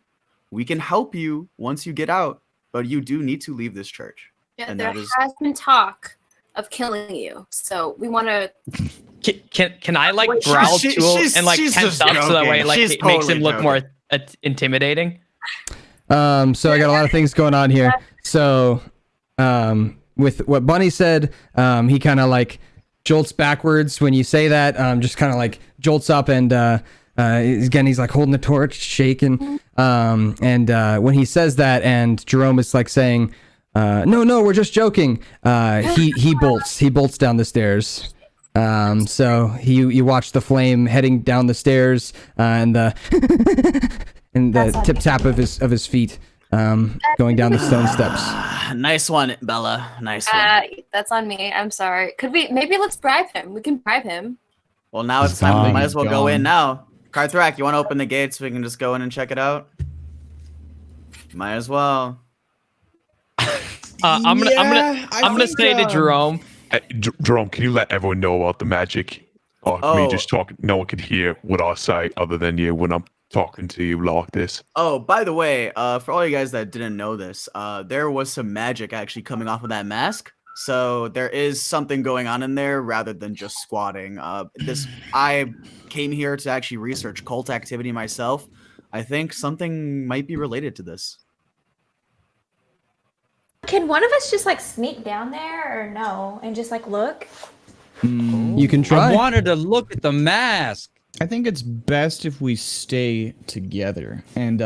We can help you once you get out, but you do need to leave this church.
Yeah,
And
there
that is-
has been talk of killing you, so we want to.
Can I like
Wait,
growl
she's-
to him
she's-
and like
she's
tense
just
up so that way
joking.
like
She's
it makes
totally
him look
joking.
more intimidating?
So I got a lot of things going on here. So, with what Bunny said, he kind of like jolts backwards when you say that. Just kind of like jolts up and again he's like holding the torch, shaking. And when he says that, and Jerome is like saying, "No, we're just joking." He bolts down the stairs. So you watch the flame heading down the stairs, and the and the tip tap of his feet going down the stone steps.
Nice one, Bella. Nice one.
That's on me. I'm sorry. Could we maybe let's bribe him? We can bribe him.
Well, now it's
He's
time. We
gone.
might as well go
He's
in
gone.
now. Karthrak, you want to open the gate so we can just go in and check it out? Might as well.
I'm gonna say to Jerome.
Jerome, can you let everyone know about the magic? Me just talking. No one can hear what I say other than you when I'm talking to you like this.
Oh, by the way, for all you guys that didn't know this, there was some magic actually coming off of that mask. So there is something going on in there rather than just squatting. I came here to actually research cult activity myself. I think something might be related to this.
Can one of us just like sneak down there or no and just like look?
You can try.
I wanted to look at the mask.
I think it's best if we stay together. And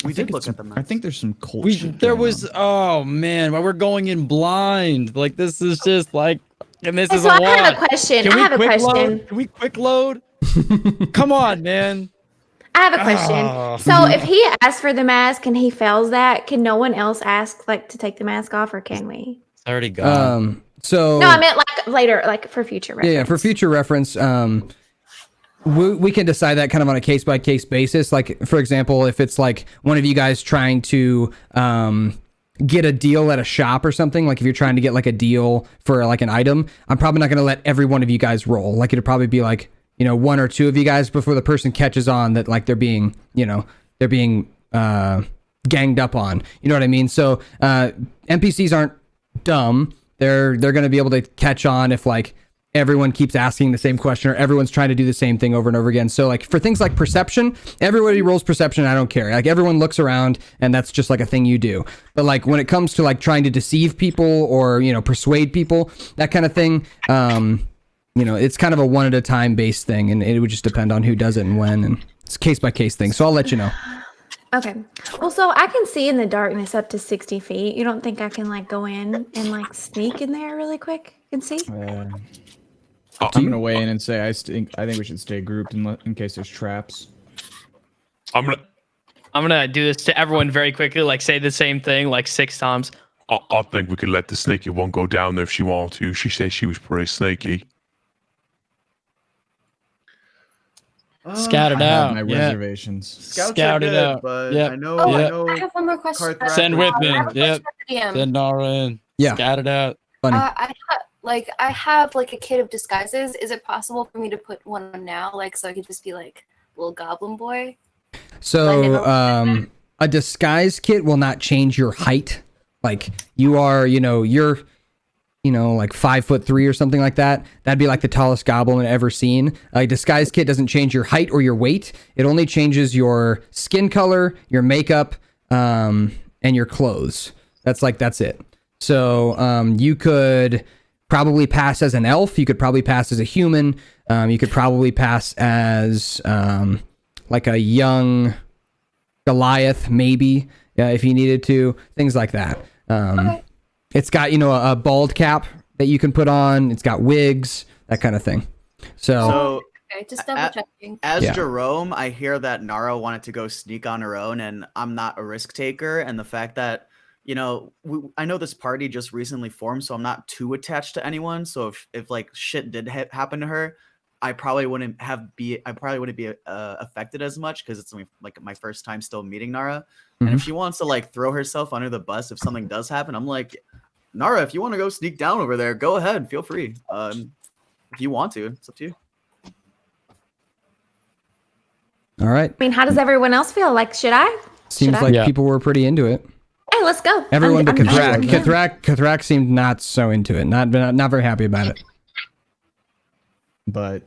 we did look at the mask.
I think there's some cult.
There was. Oh man, why we're going in blind? Like this is just like, and this is a lot.
I have a question. I have a question.
Can we quick load? Come on, man.
I have a question. So if he asks for the mask and he fails that, can no one else ask like to take the mask off, or can we?
It's already gone.
So
no, I meant like later, like for future reference.
Yeah, for future reference, we can decide that kind of on a case by case basis. Like for example, if it's like one of you guys trying to get a deal at a shop or something, like if you're trying to get like a deal for like an item, I'm probably not going to let every one of you guys roll. Like it'd probably be like, you know, one or two of you guys before the person catches on that like they're being ganged up on. You know what I mean? So NPCs aren't dumb. They're going to be able to catch on if like everyone keeps asking the same question or everyone's trying to do the same thing over and over again. So like for things like perception, everybody rolls perception. I don't care. Like everyone looks around and that's just like a thing you do. But like when it comes to like trying to deceive people or, you know, persuade people, that kind of thing, you know, it's kind of a one at a time based thing, and it would just depend on who does it and when, and it's a case by case thing. So I'll let you know.
Okay. Well, so I can see in the darkness up to 60 feet. You don't think I can like go in and like sneak in there really quick and see?
I'm gonna weigh in and say I think we should stay grouped in case there's traps.
I'm gonna do this to everyone very quickly. Like say the same thing like 6 times.
I think we could let the sneaky one go down there if she wanted to. She said she was pretty sneaky.
Scout it
I
out.
have my reservations.
Scout it out.
But
Yep.
I know.
I have one more question.
Send Whitman. Yep.
DM.
Send Nara in.
Yeah.
Scout it out.
Funny.
I have like a kit of disguises. Is it possible for me to put one on now, like so I could just be like little goblin boy?
So a disguise kit will not change your height. Like you are, you're like 5'3" or something like that. That'd be like the tallest goblin I've ever seen. A disguise kit doesn't change your height or your weight. It only changes your skin color, your makeup, and your clothes. That's it. So you could probably pass as an elf. You could probably pass as a human. You could probably pass as like a young Goliath, maybe, if you needed to. Things like that. Okay. It's got, a bald cap that you can put on. It's got wigs, that kind of thing. So
okay, just double checking.
As Jerome, I hear that Nara wanted to go sneak on her own, and I'm not a risk taker. And the fact that, I know this party just recently formed, so I'm not too attached to anyone. So if like shit did happen to her, I probably wouldn't be affected as much because it's like my first time still meeting Nara.
Mm-hmm.
And if she wants to like throw herself under the bus if something does happen, I'm like, Nara, if you want to go sneak down over there, go ahead, feel free. If you want to, it's up to you.
All right.
I mean, how does everyone else feel? Like, should I?
Seems like people were pretty into it.
Hey, let's go.
Everyone but Kathrak. Kathrak seemed not so into it. Not very happy about it.
But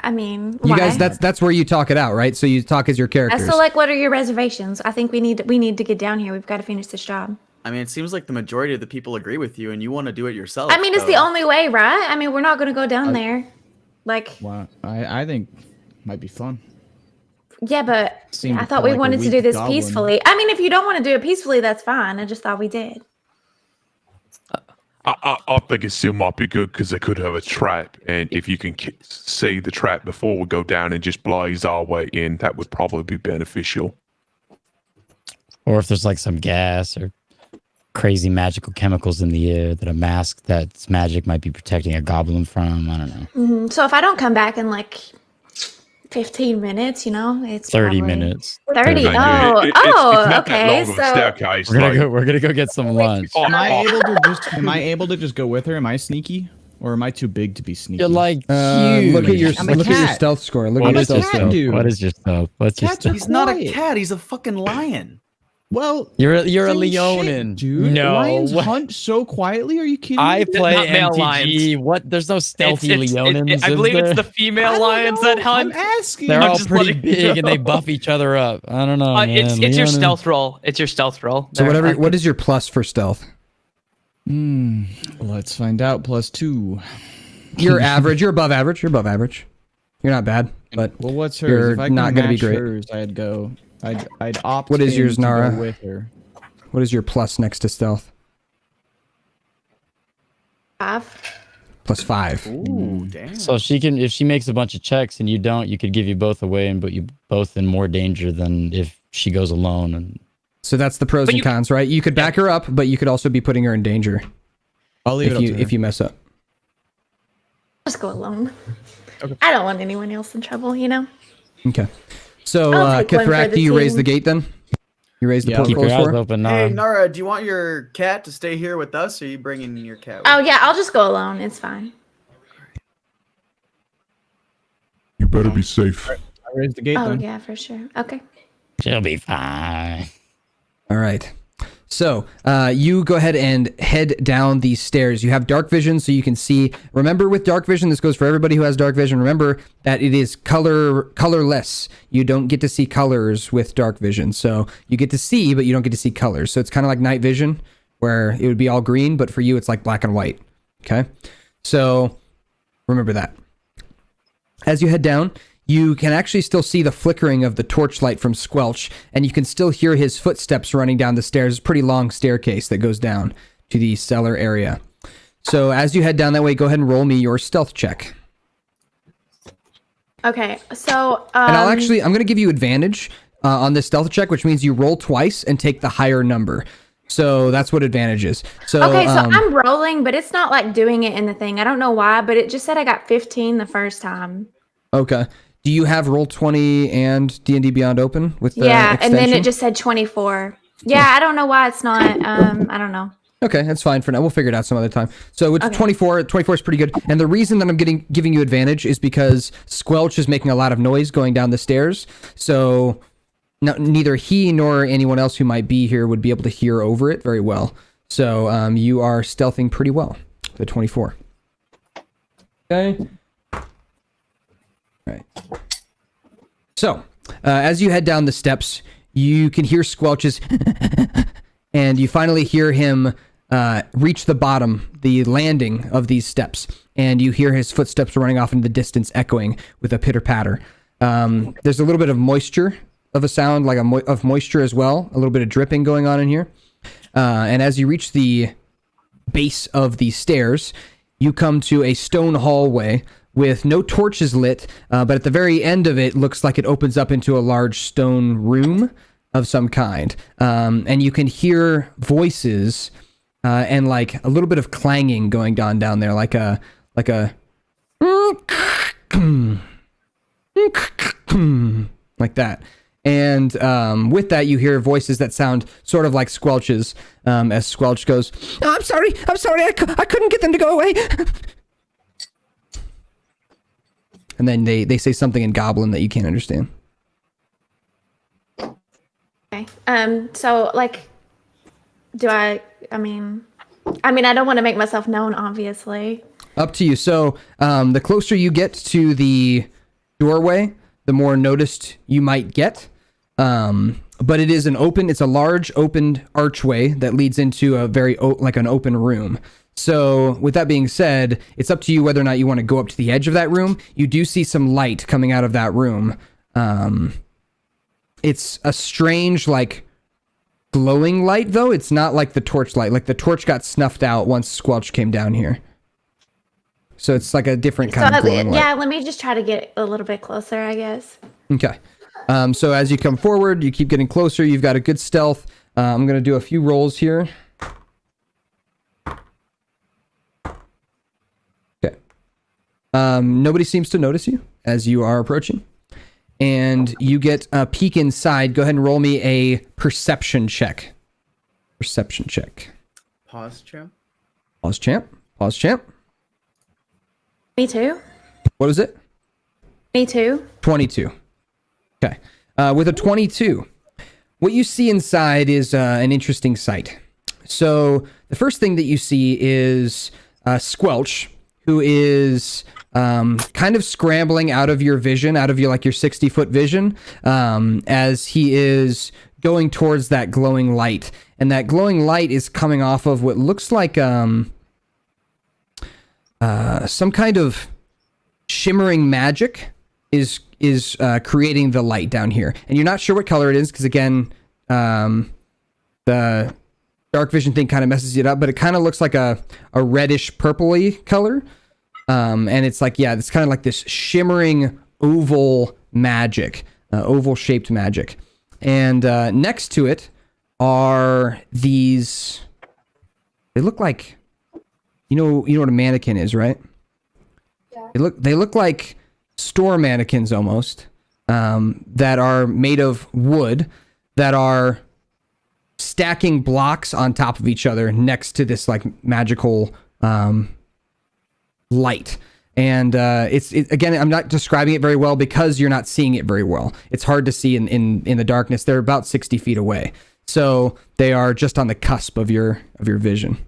I mean,
you
why?
guys, that's where you talk it out, right? So you talk as your characters.
So, like, what are your reservations? I think we need to get down here. We've got to finish this job.
I mean, it seems like the majority of the people agree with you, and you want to do it yourself.
I mean, it's the only way, right? I mean, we're not going to go down there. Like,
wow, I think might be fun.
Yeah, but I thought we wanted to do this peacefully. I mean, if you don't want to do it peacefully, that's fine. I just thought we did.
I think it still might be good because they could have a trap, and if you can see the trap before we go down and just blaze our way in, that would probably be beneficial.
Or if there's like some gas or crazy magical chemicals in the air that a mask that's magic might be protecting a goblin from. I don't know.
Mm-hmm. So if I don't come back in like 15 minutes, it's
30 minutes.
30.
It's not
Okay.
that long of a staircase,
we're gonna go get some lunch.
Am I able to just go with her? Am I sneaky? Or am I too big to be sneaky?
You're like
look at your
I'm a
look at your
cat.
stealth score. Look
What
at
is
your
your
stealth
cat
score.
dude.
What is your stealth? What's your
Cats
stealth?
are
He's not a
quiet.
cat. He's a fucking lion.
Well,
You're a
same
Leonin,
shit, dude.
No,
Lions hunt so quietly. Are you kidding me?
I play
Not male
MTG. What? There's no stealthy Leonins.
I
is
believe it's
there?
the
I
female
don't
lions
know.
that hunt.
I'm asking.
They're
I'm
all
just
pretty
letting you
big and they
know.
buff each other up. I don't know, man.
It's your
Leonin.
stealth roll. It's your stealth roll.
So
There,
what is your plus for stealth?
Let's find out. +2.
You're average. You're above average. You're above average. You're not bad, but
Well, what's hers?
you're
If I
not
going
gonna
to
be great.
hers, I'd opt.
What is yours,
in to go
Nara?
With her.
What is your plus next to stealth?
5.
+5.
Ooh, damn.
So she can, if she makes a bunch of checks and you don't, you could give you both away and put you both in more danger than if she goes alone. And
So that's the pros
But
and
you-
cons, right? You could back her up, but you could also be putting her in danger
I'll leave it up to her.
if you mess up.
Just go alone.
Okay.
I don't want anyone else in trouble, you know?
Okay. So,
I'll take one for
Kithrak,
the
do you raise
team.
the gate then? You raise the
Yeah,
port
keep your
closed
eyes
for?
open.
Hey, Nara, do you want your cat to stay here with us, or are you bringing your cat with
Oh, yeah, I'll just go alone. It's fine.
You better be safe.
I raised the gate
Oh,
then.
yeah, for sure. Okay.
she'll be fine.
All right. So, you go ahead and head down these stairs. You have dark vision, so you can see. Remember, with dark vision, this goes for everybody who has dark vision. Remember that it is colorless. You don't get to see colors with dark vision. So you get to see, but you don't get to see colors. So it's kind of like night vision, where it would be all green, but for you, it's like black and white. Okay. So remember that. As you head down, you can actually still see the flickering of the torchlight from Squelch, and you can still hear his footsteps running down the stairs. It's a pretty long staircase that goes down to the cellar area. So as you head down that way, go ahead and roll me your stealth check.
Okay, so
And I'm going to give you advantage on this stealth check, which means you roll twice and take the higher number. So that's what advantage is. So,
okay, so I'm rolling, but it's not like doing it in the thing. I don't know why, but it just said I got 15 the first time.
Okay. Do you have Roll20 and D&D Beyond open with the
Yeah, and then
extension?
it just said 24. Yeah, I don't know why it's not. I don't know.
Okay, that's fine for now. We'll figure it out some other time. So it's 24. 24 is pretty good. And the reason that I'm giving you advantage is because Squelch is making a lot of noise going down the stairs. So neither he nor anyone else who might be here would be able to hear over it very well. So you are stealthing pretty well. The 24. Okay. All right. So as you head down the steps, you can hear Squelch's and you finally hear him reach the bottom, the landing of these steps, and you hear his footsteps running off into the distance, echoing with a pitter-patter. There's a little bit of moisture of a sound, like of moisture as well, a little bit of dripping going on in here. And as you reach the base of the stairs, you come to a stone hallway with no torches lit, but at the very end of it looks like it opens up into a large stone room of some kind. And you can hear voices and like a little bit of clanging going on down there, like a like that. And with that, you hear voices that sound sort of like Squelch's, as Squelch goes, "Oh, I'm sorry, I couldn't get them to go away." And then they say something in Goblin that you can't understand.
Okay. So like, I mean, I don't want to make myself known, obviously.
Up to you. So the closer you get to the doorway, the more noticed you might get. But it's a large opened archway that leads into a very like an open room. So with that being said, it's up to you whether or not you want to go up to the edge of that room. You do see some light coming out of that room. It's a strange, like, glowing light, though. It's not like the torch light. Like, the torch got snuffed out once Squelch came down here. So it's like a different kind of glowing light.
Yeah, let me just try to get a little bit closer, I guess.
Okay. So as you come forward, you keep getting closer. You've got a good stealth. I'm going to do a few rolls here. Okay. Nobody seems to notice you as you are approaching. And you get a peek inside. Go ahead and roll me a perception check. Perception check.
Pause, champ.
Pause, champ. Pause, champ.
Me too.
What was it?
Me too.
22. Okay. With a 22, what you see inside is an interesting sight. So the first thing that you see is Squelch, who is kind of scrambling out of your vision, out of your 60-foot vision, as he is going towards that glowing light. And that glowing light is coming off of what looks like some kind of shimmering magic is creating the light down here. And you're not sure what color it is because, again, the dark vision thing kind of messes it up, but it kind of looks like a reddish purpley color. And it's like, yeah, it's kind of like this shimmering oval magic, oval shaped magic. And next to it are these, they look like, you know what a mannequin is, right? Yeah. They look like store mannequins almost, that are made of wood, that are stacking blocks on top of each other next to this like magical light. And it's again, I'm not describing it very well because you're not seeing it very well. It's hard to see in the darkness. They're about 60 feet away, so they are just on the cusp of your vision.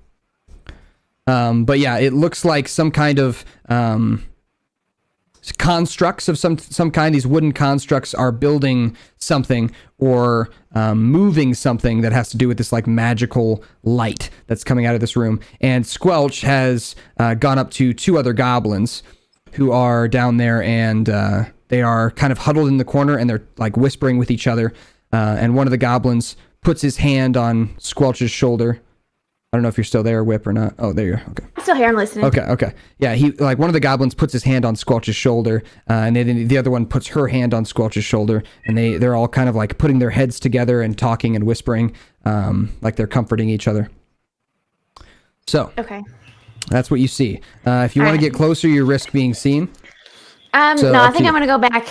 But yeah, it looks like some kind of constructs of some kind. These wooden constructs are building something or moving something that has to do with this like magical light that's coming out of this room. And Squelch has gone up to two other goblins who are down there, and they are kind of huddled in the corner, and they're like whispering with each other. And one of the goblins puts his hand on Squelch's shoulder. I don't know if you're still there, Whip, or not. Oh, there you are. Okay.
I'm still here. I'm listening.
Okay. Yeah, he like one of the goblins puts his hand on Squelch's shoulder, and then the other one puts her hand on Squelch's shoulder, and they're all kind of like putting their heads together and talking and whispering, like they're comforting each other. So,
okay,
that's what you see. If you want to get closer, you risk being seen.
No, I think I'm gonna go back.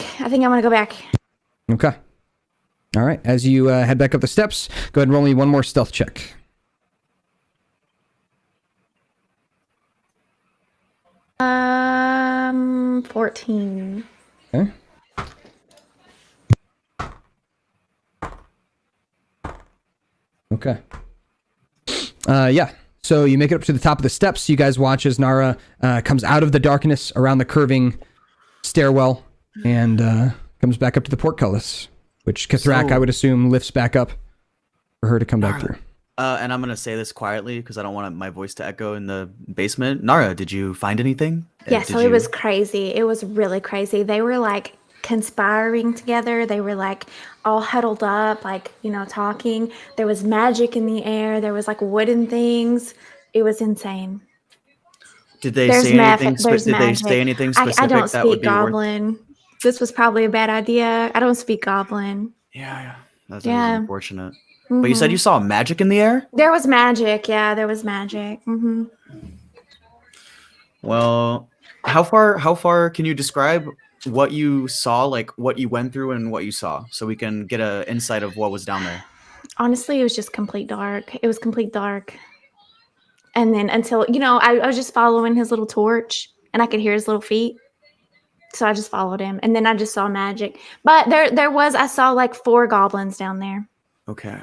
Okay. All right. As you head back up the steps, go ahead and roll me one more stealth check.
14.
Okay. Okay. Yeah. So you make it up to the top of the steps. You guys watch as Nara comes out of the darkness around the curving stairwell and comes back up to the portcullis, which Kathrak, I would assume, lifts back up for her to come back through.
And I'm going to say this quietly because I don't want my voice to echo in the basement. Nara, did you find anything?
Yeah, so it was crazy. It was really crazy. They were like conspiring together. They were like all huddled up, like, talking. There was magic in the air. There was like wooden things. It was insane.
Did they say anything? They say anything specific?
I don't speak Goblin. This was probably a bad idea. I don't speak Goblin.
Yeah. That's unfortunate. Mm-hmm. But you said you saw magic in the air?
There was magic. Yeah, there was magic. Mm-hmm.
Well, how far can you describe what you saw, like what you went through and what you saw, so we can get an insight of what was down there?
Honestly, it was just complete dark. It was complete dark. And then until, I was just following his little torch, and I could hear his little feet. So I just followed him, and then I just saw magic. But I saw like 4 goblins down there.
Okay.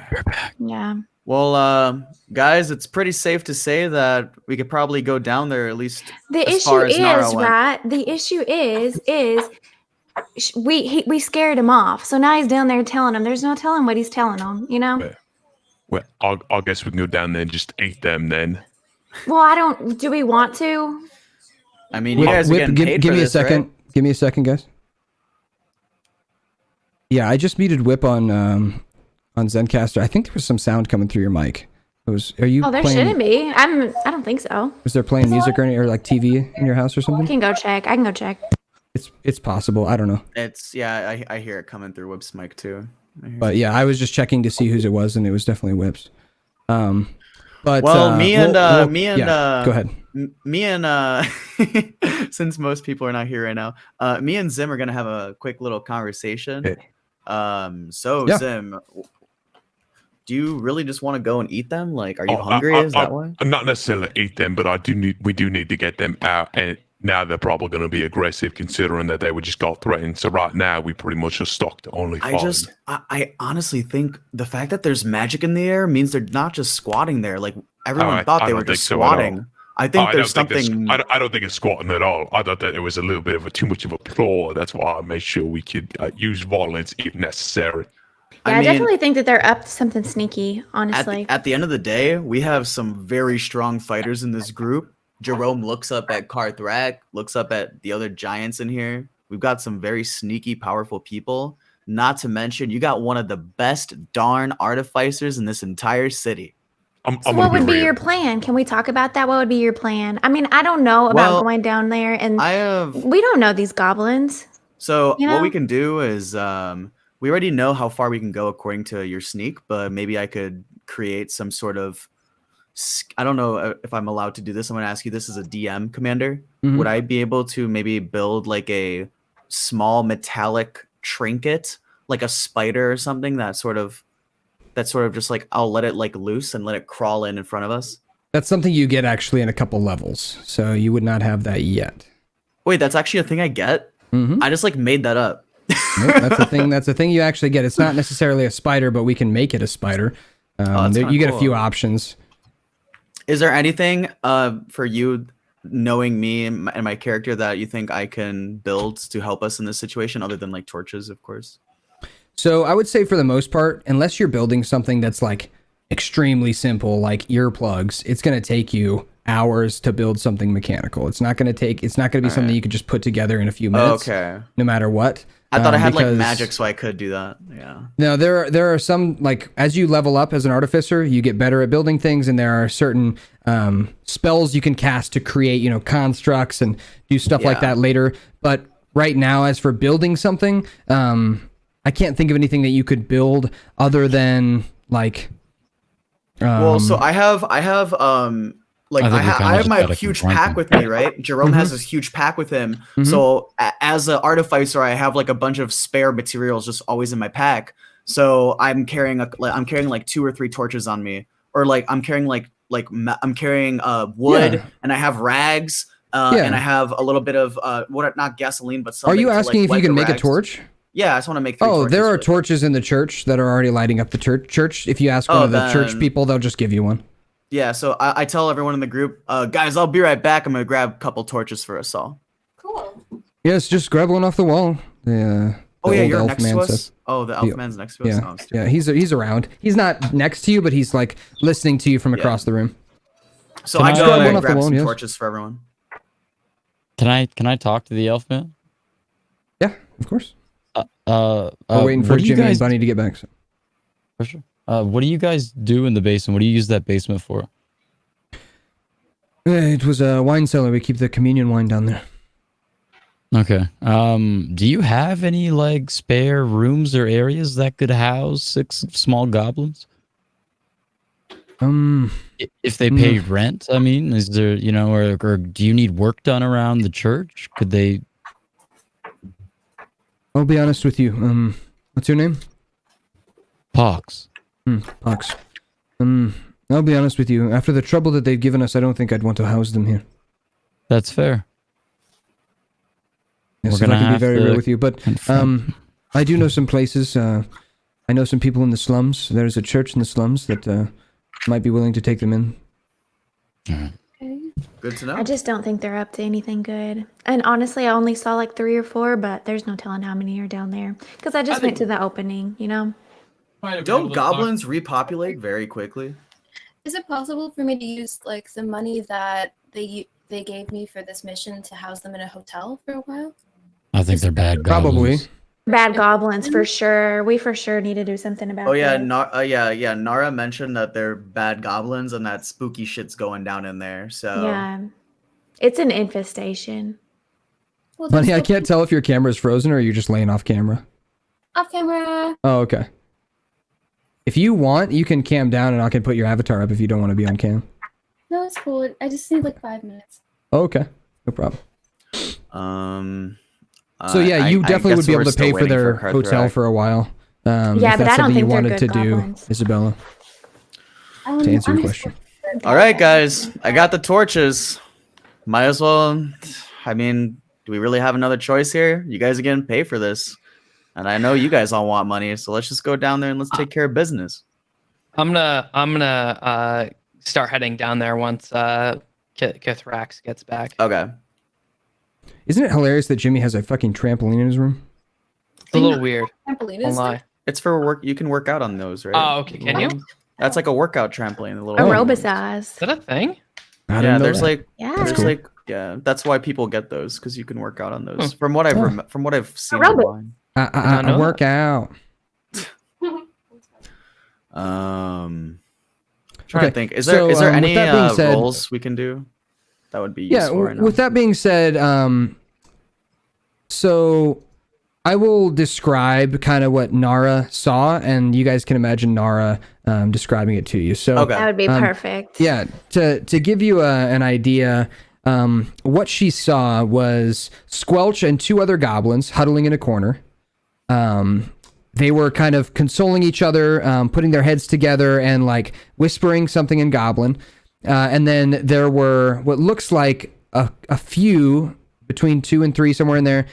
Yeah.
Well, guys, it's pretty safe to say that we could probably go down there at least.
The issue is, right? The issue is we scared him off. So now he's down there telling him. There's no telling what he's telling them,
Well, I guess we can go down there and just eat them then.
Well, do we want to?
I mean, you guys are getting paid
give
for
me
this,
a second.
right?
Give me a second, guys. Yeah, I just muted Whip on Zencaster. I think there was some sound coming through your mic. Are you?
Oh, there shouldn't be. I don't think so.
Was there playing music or like TV in your house or something?
I can go check.
It's possible. I don't know.
I hear it coming through Whip's mic too.
But yeah, I was just checking to see whose it was, and it was definitely Whip's. But
go ahead. Me and since most people are not here right now, me and Zim are gonna have a quick little conversation. Zim, do you really just want to go and eat them? Like, are you hungry? Is that why?
I'm not necessarily eat them, but we do need to get them out and now they're probably going to be aggressive, considering that they were just got threatened. So right now, we pretty much are stuck to only 5.
I honestly think the fact that there's magic in the air means they're not just squatting there. Like everyone thought they were just squatting. I think there's something.
I don't think it's squatting at all. I thought that it was a little bit of too much of a claw. That's why I made sure we could use violence if necessary.
Yeah, I definitely think that they're up to something sneaky, honestly.
At the end of the day, we have some very strong fighters in this group. Jerome looks up at Karthrak, looks up at the other giants in here. We've got some very sneaky, powerful people. Not to mention, you got one of the best darn artificers in this entire city.
So what would be your plan? Can we talk about that? What would be your plan? I mean, I don't know about going down there, and we don't know these goblins.
So what we can do is we already know how far we can go according to your sneak, but maybe I could create some sort of, I don't know if I'm allowed to do this. I'm going to ask you this as a DM, Commander. Would I be able to maybe build like a small metallic trinket, like a spider or something that's sort of just like, I'll let it like loose and let it crawl in front of us?
That's something you get actually in a couple levels, so you would not have that yet.
Wait, that's actually a thing I get? I just like made that up.
Nope, that's a thing. That's a thing you actually get. It's not necessarily a spider, but we can make it a spider. You get a few options.
Is there anything for you, knowing me and my character, that you think I can build to help us in this situation, other than like torches, of course?
So I would say for the most part, unless you're building something that's like extremely simple, like earplugs, it's going to take you hours to build something mechanical. It's not going to be something you could just put together in a few minutes.
Okay.
No matter what.
I thought I had like magic, so I could do that. Yeah.
No, there are some, like, as you level up as an artificer, you get better at building things, and there are certain spells you can cast to create, constructs and do stuff like that later. But right now, as for building something, I can't think of anything that you could build other than like.
Well, so I have my huge pack with me, right? Jerome has this huge pack with him. So as an artificer, I have like a bunch of spare materials just always in my pack. So I'm carrying like 2 or 3 torches on me, or like I'm carrying wood, and I have rags, and I have a little bit of not gasoline, but something.
Are you asking if you can make a torch?
Yeah, I just want to make 3 torches.
There are torches in the church that are already lighting up the church. If you ask one of the church people, they'll just give you one.
Yeah, so I tell everyone in the group, guys, I'll be right back. I'm going to grab a couple torches for us all.
Cool.
Yes, just grab one off the wall. You're
next to us? Oh, the elf man's next to us?
Yeah, he's around. He's not next to you, but he's like listening to you from across the room.
So I go and grab some torches for everyone.
Can I talk to the elf man?
Yeah, of course. We're waiting for Jimmy and Bunny to get back. So.
For sure. What do you guys do in the basement? What do you use that basement for?
It was a wine cellar. We keep the communion wine down there.
Okay. Do you have any like spare rooms or areas that could house 6 small goblins? If they pay rent, I mean, is there, or do you need work done around the church? Could they?
I'll be honest with you. What's your name?
Pox.
Pox. I'll be honest with you. After the trouble that they've given us, I don't think I'd want to house them here.
That's fair.
Yes, if I can be very real with you, but I do know some places. I know some people in the slums. There's a church in the slums that might be willing to take them in.
Okay.
Good to know.
I just don't think they're up to anything good. And honestly, I only saw like 3 or 4, but there's no telling how many are down there. Because I just went to the opening,
Don't goblins repopulate very quickly?
Is it possible for me to use like the money that they gave me for this mission to house them in a hotel for a while?
I think they're bad goblins.
Probably.
Bad goblins for sure. We for sure need to do something about it.
Yeah, Nara mentioned that they're bad goblins and that spooky shit's going down in there. So
yeah, it's an infestation.
Well,
Honey, I can't tell if your camera's frozen or you're just laying off camera.
Off camera.
Oh, okay. If you want, you can cam down and I can put your avatar up if you don't want to be on cam.
No, it's cool. I just need like 5 minutes.
Oh, okay, no problem. So yeah,
I
you definitely would be able to pay for their
Karthrak.
hotel for a while.
Yeah, but I don't think they're good
to
goblins.
do, Isabella. To answer your question.
All right, guys, I got the torches. Might as well I mean, do we really have another choice here? You guys are getting paid for this. And I know you guys all want money, so let's just go down there and let's take care of business.
I'm gonna start heading down there once Kithrax gets back.
Okay.
Isn't it hilarious that Jimmy has a fucking trampoline in his room?
It's a little weird.
Trampoline
Don't
is
lie.
It's for work. You can work out on those, right?
Oh, okay. Can you?
That's like a workout trampoline. A little
Aerobicize.
Is that a thing?
I didn't
Yeah,
know
there's
that.
like,
Yeah.
there's
cool.
like, yeah, that's why people get those because you can work out on those.
Hmm.
From what I've
Oh.
from what I've seen
Aerobic.
online.
not know
I work out.
Trying
Okay,
to think. Is there
so,
is there
with
any
that being said-
roles we can do? That would be
Yeah,
useful right now.
with that being said, so I will describe kind of what Nara saw, and you guys can imagine Nara describing it to you. So,
Okay.
That would be perfect.
yeah, to give you an idea, what she saw was Squelch and two other goblins huddling in a corner. They were kind of consoling each other, putting their heads together and like whispering something in Goblin. And then there were what looks like a few, between 2 and 3, somewhere in there,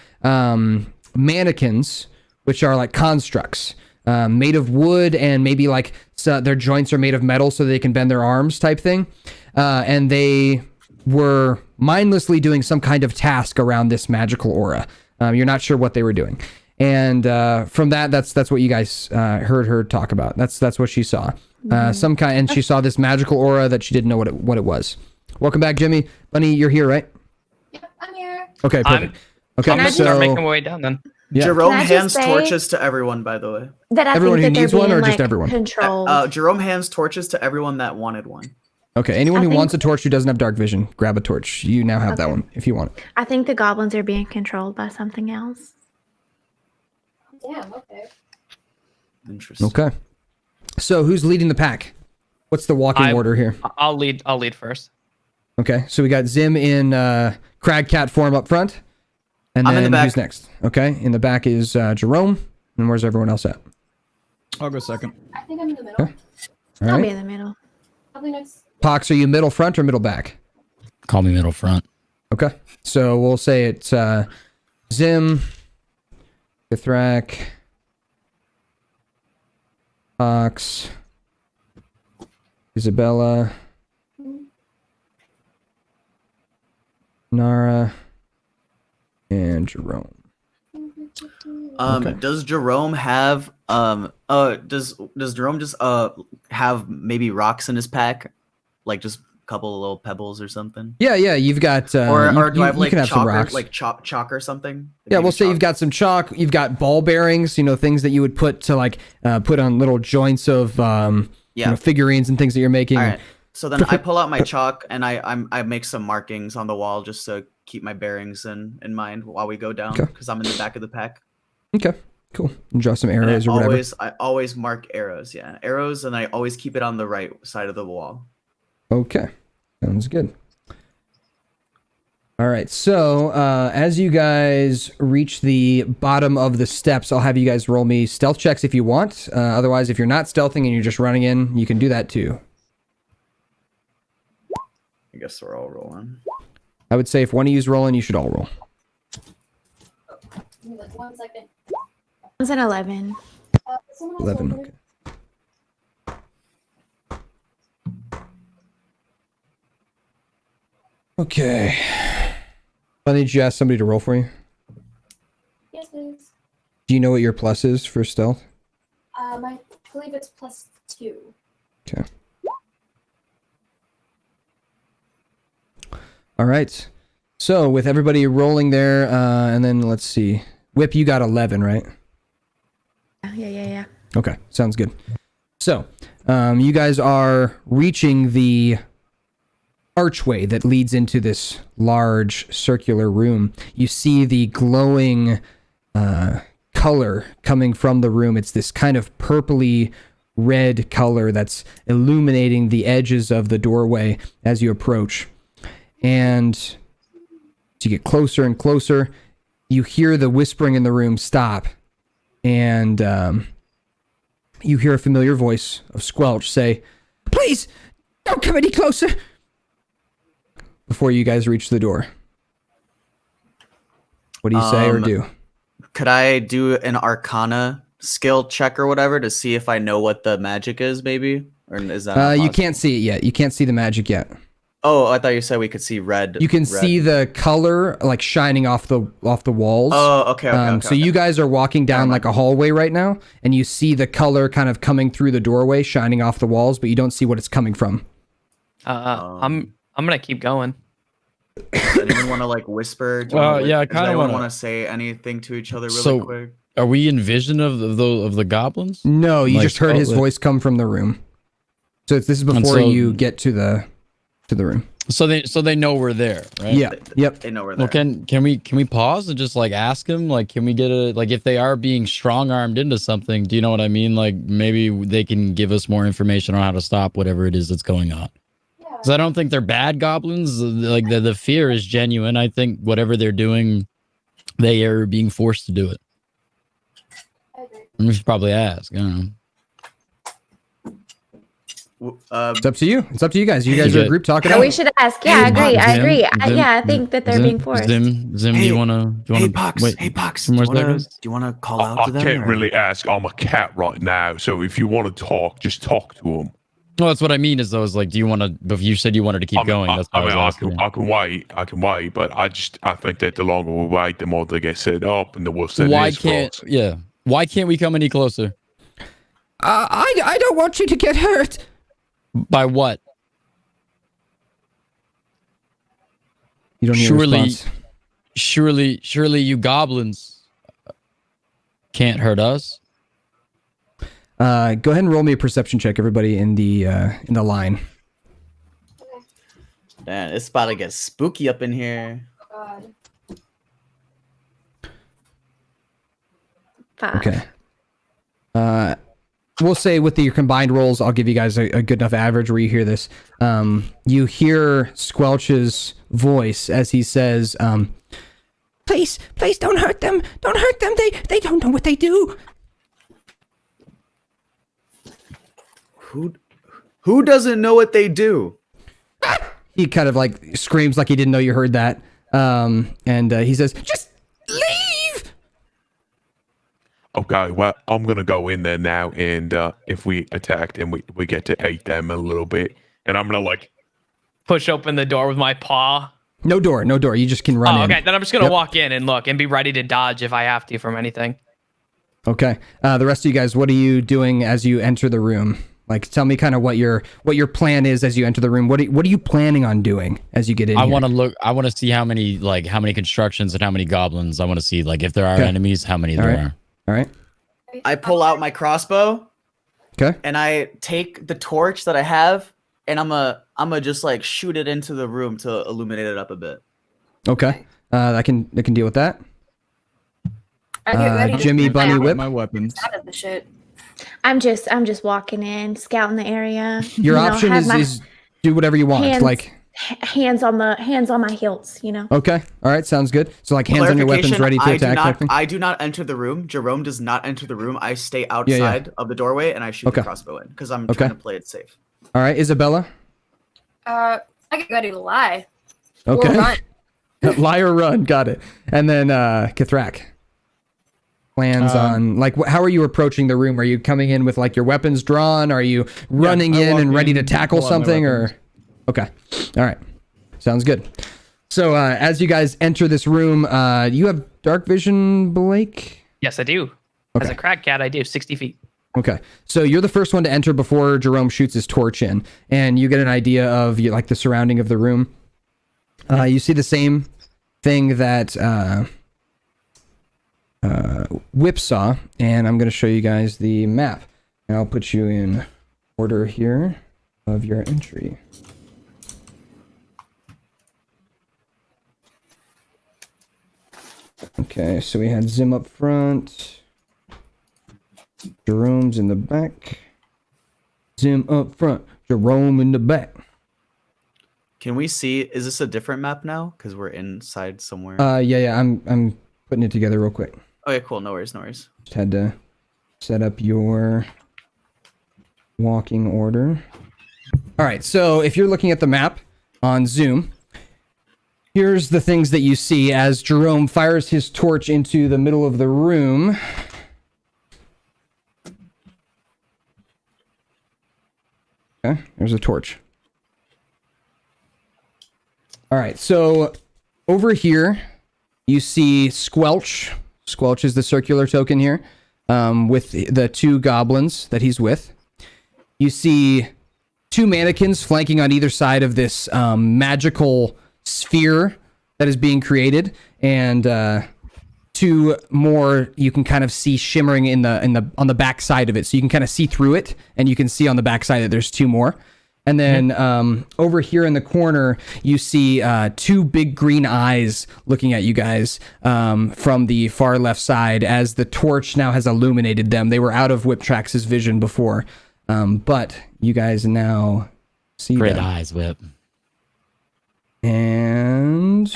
mannequins, which are like constructs made of wood, and maybe like their joints are made of metal so they can bend their arms type thing. And they were mindlessly doing some kind of task around this magical aura. You're not sure what they were doing. And from that's what you guys heard her talk about. That's what she saw. Some kind, and she saw this magical aura that she didn't know what it was. Welcome back, Jimmy. Bunny, you're here, right?
Yep, I'm here.
Okay, perfect. Okay,
I'm gonna
so
start making my way down then.
yeah.
Jerome
Can I just
hands
say-
torches to everyone, by the way.
That I
Everyone
think
who
that
needs
they're
one,
being,
or just
like,
everyone?
controlled.
Jerome hands torches to everyone that wanted one.
Okay, anyone
I
who
think-
wants a torch who doesn't have dark vision, grab a torch. You now have that
Okay.
one if you want it.
I think the goblins are being controlled by something else.
Damn, okay.
Interesting.
Okay. So who's leading the pack? What's the walking order here?
I'll lead first.
Okay, so we got Zim in crag cat form up front. And
I'm in
then
the back.
who's next? Okay, in the back is Jerome. And where's everyone else at?
I'll go second.
I think I'm in the middle.
Okay. All
I'll be
right.
in the middle.
Probably next.
Pox, are you middle front or middle back?
Call me middle front.
Okay, so we'll say it's Zim, Kithrak, Pox, Isabella, Nara, and Jerome. Okay.
Does Jerome have does Jerome just have maybe rocks in his pack, like just a couple of little pebbles or something?
Yeah, you've got
Or do I have
you
like
can have some
chalk or,
rocks.
like chalk or something?
Yeah,
Maybe
we'll say
chalk.
you've got some chalk, you've got ball bearings, things that you would put to like put on little joints of figurines and things that you're making.
All right. So then I pull out my chalk and I make some markings on the wall just to keep my bearings in mind while we go down,
Okay.
because I'm in the back of the pack.
Okay, cool. And draw some
And
arrows or whatever.
I always mark arrows, arrows, and I always keep it on the right side of the wall.
Okay, sounds good. All right, so as you guys reach the bottom of the steps, I'll have you guys roll me stealth checks if you want. Otherwise, if you're not stealthing and you're just running in, you can do that too.
I guess we're all rolling.
I would say if one of you's rolling, you should all roll.
Give me like 1 second.
One's an 11.
Someone else
11,
roll for me?
Okay. Bunny, did you ask somebody to roll for you?
Yes, please.
Do you know what your plus is for stealth?
I believe it's +2.
Okay. All right. So with everybody rolling there, and then let's see. Whip, you got 11, right?
Yeah.
Okay, sounds good. So, you guys are reaching the archway that leads into this large circular room. You see the glowing color coming from the room. It's this kind of purpley red color that's illuminating the edges of the doorway as you approach. And as you get closer and closer, you hear the whispering in the room stop. And you hear a familiar voice of Squelch say, "Please, don't come any closer," before you guys reach the door. What do you say or do?
Could I do an Arcana skill check or whatever to see if I know what the magic is, maybe? Or is that not
You
possible?
can't see it yet. You can't see the magic yet.
Oh, I thought you said we could see red.
You can
red.
see the color like shining off the walls.
Oh, okay.
So you guys are walking down like a hallway right now, and you see the color kind of coming through the doorway, shining off the walls, but you don't see what it's coming from.
I'm gonna keep going.
Does anyone want to like whisper?
Yeah, I kind of
want to say anything to each other really quick.
Are we in vision of the goblins?
No, you
Like,
just heard his voice come from the room. So this is before you get to the room.
So they know we're there, right?
Yeah. Yep.
They know we're there.
Well, can we pause and just like ask them? Like, can we get if they are being strong armed into something? Do you know what I mean? Like, maybe they can give us more information on how to stop whatever it is that's going on. Because I don't think they're bad goblins. Like the fear is genuine. I think whatever they're doing, they are being forced to do it. We should probably ask. I don't know.
It's up to you. It's up to you guys. You guys are a group talking.
We should ask. Yeah, I agree. I think that they're being forced.
Zim, do you wanna?
Hey, Pox.
Wait,
Hey, Pox. Do you wanna call out to them?
I can't really ask. I'm a cat right now, so if you want to talk, just talk to them.
Well, that's what I mean. Is I was like, do you want to? But you said you wanted to keep going. That's what I
can wait. I can wait, but I think that the longer we wait, the more they get set up, and the worse it is for us.
Yeah. Why can't we come any closer?
I don't want you to get hurt.
By what?
You don't hear a response.
Surely you goblins can't hurt us.
Go ahead and roll me a perception check, everybody in the line.
Man, it's about to get spooky up in here.
Okay. We'll say with your combined rolls, I'll give you guys a good enough average where you hear this. You hear Squelch's voice as he says, please don't hurt them. Don't hurt them. They don't know what they do.
Who doesn't know what they do?
He kind of like screams like he didn't know you heard that. And he says, just leave.
Okay, well, I'm going to go in there now, and if we attacked and we get to eat them a little bit, and I'm going to, like...
Push open the door with my paw.
No door. You just can run in.
Okay, then I'm just going to walk in and look and be ready to dodge if I have to from anything.
Okay. The rest of you guys, what are you doing as you enter the room? Like, tell me kind of what your plan is as you enter the room. What are you planning on doing as you get in?
I want to see how many constructions and how many goblins. I want to see like if there are enemies, how many there are.
All right.
I pull out my crossbow.
Okay.
And I take the torch that I have, and I'm a just like shoot it into the room to illuminate it up a bit.
Okay. I can deal with that.
I get ready
Jimmy Bunny Whip.
My weapons.
Out of the shit.
I'm just walking in, scouting the area.
Your option is do whatever you want.
Hands on my hilts, you know.
Okay. All right. Sounds good. So like hands on your weapons, ready to attack.
I do not enter the room. Jerome does not enter the room. I stay outside of the doorway and I shoot the crossbow in because I'm trying to play it safe.
All right, Isabella.
I get ready to lie.
Okay.
Or run.
Lie or run. Got it. And then Kithrak. Plans on like how are you approaching the room? Are you coming in with like your weapons drawn? Are you running in and ready to tackle something or? Okay. All right. Sounds good. So as you guys enter this room, you have dark vision, Blake?
Yes, I do.
Okay.
As a crack cat, I do 60 feet.
Okay. So you're the first one to enter before Jerome shoots his torch in, and you get an idea of like the surrounding of the room. You see the same thing that Whip saw, and I'm going to show you guys the map. And I'll put you in order here of your entry. Okay, so we had Zim up front. Jerome's in the back. Zim up front. Jerome in the back.
Can we see? Is this a different map now? Because we're inside somewhere.
Yeah. I'm putting it together real quick.
Okay, cool. No worries.
Just had to set up your walking order. All right, so if you're looking at the map on Zoom, here's the things that you see as Jerome fires his torch into the middle of the room. Okay, there's a torch. All right, so over here, you see Squelch. Squelch is the circular token here, with the 2 goblins that he's with. You see 2 mannequins flanking on either side of this magical sphere that is being created, and 2 more you can kind of see shimmering on the back side of it, so you can kind of see through it, and you can see on the back side that there's 2 more. And then over here in the corner, you see 2 big green eyes looking at you guys from the far left side as the torch now has illuminated them. They were out of Whiptrax's vision before, but you guys now see
Great
them.
eyes, Whip.
And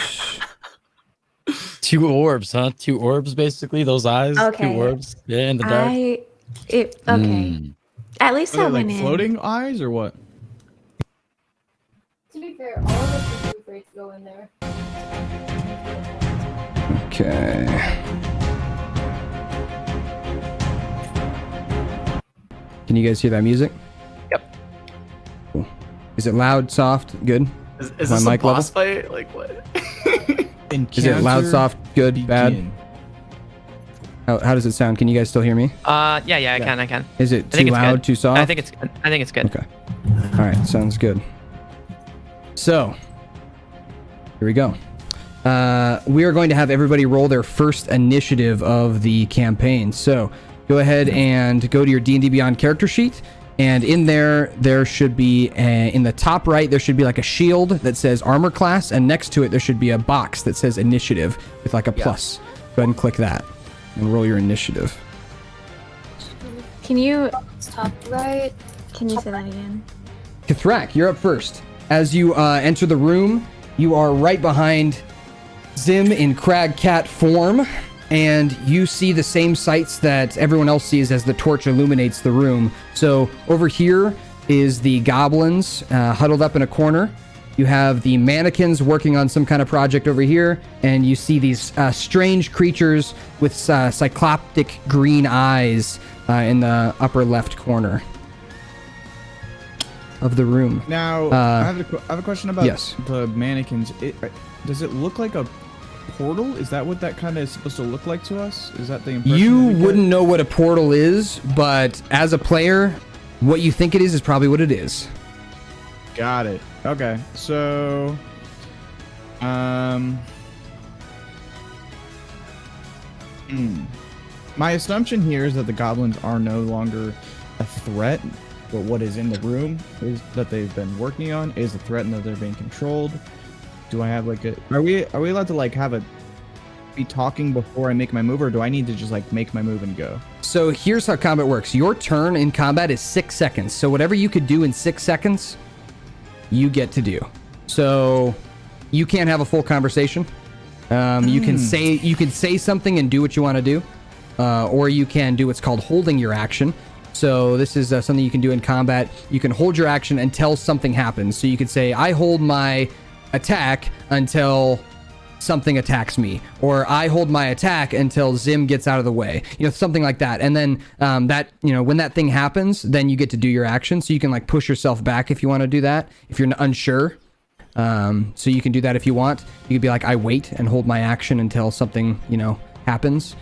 2 orbs, huh? 2 orbs, basically. Those eyes.
Okay.
2 orbs. Yeah, in the dark.
Okay. At least I
Are they
went
like
in.
floating eyes or what?
To be fair, all of us are too afraid to go in there.
okay. Can you guys hear that music?
Yep.
Cool. Is it loud, soft, good?
Is
My
this a
mic level?
boss fight? Like what?
Is it loud, soft, good, bad? How does it sound? Can you guys still hear me?
Yeah, I can.
Is it
I think
too
it's
loud,
good.
too soft?
I think it's good.
Okay. All right, sounds good. So, here we go. We are going to have everybody roll their first initiative of the campaign. So, go ahead and go to your D&D Beyond character sheet, and in there should be in the top right there should be like a shield that says armor class, and next to it there should be a box that says initiative with like a plus. Go ahead and click that and roll your initiative.
Can you
Top right.
say that again?
Kithrak, you're up first. As you enter the room, you are right behind Zim in crag cat form, and you see the same sights that everyone else sees as the torch illuminates the room. So over here is the goblins huddled up in a corner. You have the mannequins working on some kind of project over here, and you see these strange creatures with cycloptic green eyes in the upper left corner of the room.
Now, I have a question about
yes.
the mannequins. Does it look like a portal? Is that what that kind of is supposed to look like to us? Is that the impression?
You wouldn't know what a portal is, but as a player, what you think it is probably what it is.
Got it. Okay, so, my assumption here is that the goblins are no longer a threat, but what is in the room is that they've been working on is a threat and that they're being controlled. Do I have like a? Are we allowed to like be talking before I make my move, or do I need to just like make my move and go?
So here's how combat works. Your turn in combat is 6 seconds. So whatever you could do in 6 seconds, you get to do. So you can't have a full conversation. You can say something and do what you want to do, or you can do what's called holding your action. So this is something you can do in combat. You can hold your action until something happens. So you could say, I hold my attack until something attacks me, or I hold my attack until Zim gets out of the way, something like that. And then when that thing happens, then you get to do your action. So you can like push yourself back if you want to do that, if you're unsure. So you can do that if you want. You could be like, I wait and hold my action until something happens.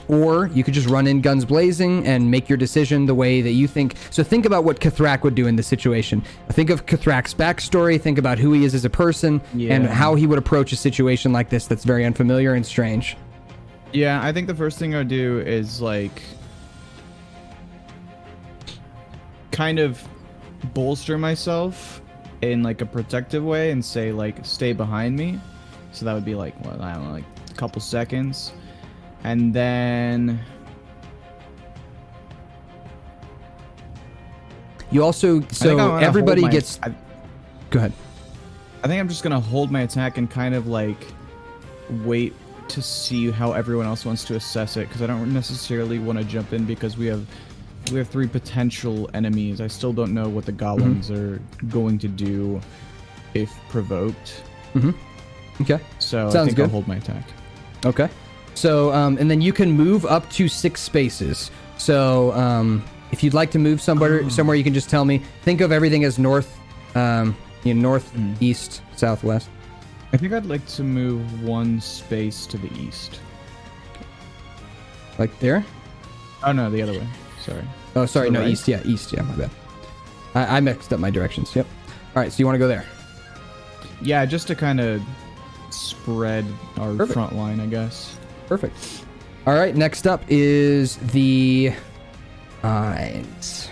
Or you could just run in guns blazing and make your decision the way that you think. So think about what Kithrak would do in this situation. Think of Kithrak's backstory. Think about who he is as a person and how he would approach a situation like this that's very unfamiliar and strange.
Yeah, I think the first thing I would do is like kind of bolster myself in like a protective way and say like stay behind me. So that would be like what, I don't know, like a couple seconds. And then
you also everybody gets go ahead.
I think I'm just gonna hold my attack and kind of like wait to see how everyone else wants to assess it, because I don't necessarily want to jump in because we have 3 potential enemies. I still don't know what the goblins are going to do if provoked.
Okay.
So
Sounds
I think
good.
I'll hold my attack.
Okay. So, and then you can move up to 6 spaces. So, if you'd like to move somewhere, you can just tell me. Think of everything as north, north, east, southwest.
I think I'd like to move 1 space to the east.
Like there?
Oh no, the other way. Sorry.
Oh, sorry.
To the
No,
right?
east. Yeah, east. Yeah, my bad. I mixed up my directions. Yep. All right. So you want to go there?
Yeah, just to kind of spread our
Perfect.
front line, I guess.
Perfect. All right. Next up is the as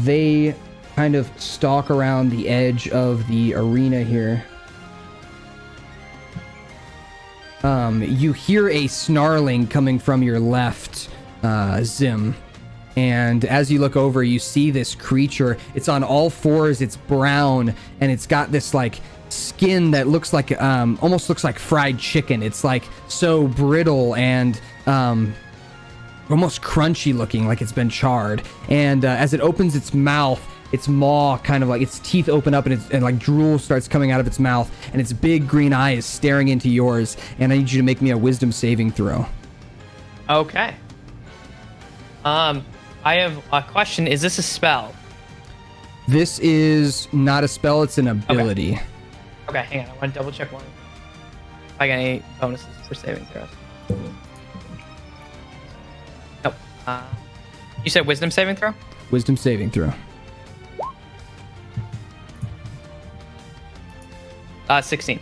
they kind of stalk around the edge of the arena here. You hear a snarling coming from your left, Zim. And as you look over, you see this creature. It's on all fours. It's brown, and it's got this like skin that looks like almost looks like fried chicken. It's like so brittle and almost crunchy looking, like it's been charred. And as it opens its mouth, its maw kind of like its teeth open up, and like drool starts coming out of its mouth, and its big green eye is staring into yours. And I need you to make me a wisdom saving throw.
Okay. I have a question. Is this a spell?
This is not a spell, it's an ability.
Okay, hang on. I want to double check one. If I got any bonuses for saving throws. Nope. You said wisdom saving throw?
Wisdom saving throw.
16.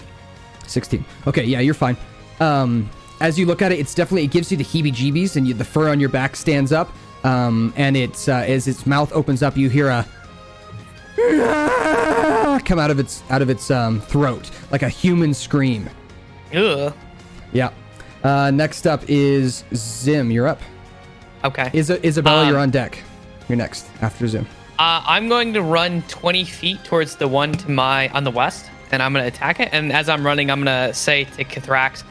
16. Okay, yeah, you're fine. As you look at it, it gives you the heebie-jeebies, and the fur on your back stands up. And it's as its mouth opens up, you hear a come out of its throat like a human scream.
Ugh.
Yeah. Next up is Zim. You're up.
Okay.
Isabella, you're on deck. You're next after Zim.
I'm going to run 20 feet towards the one on the west, and I'm going to attack it. And as I'm running, I'm going to say to Kithrax,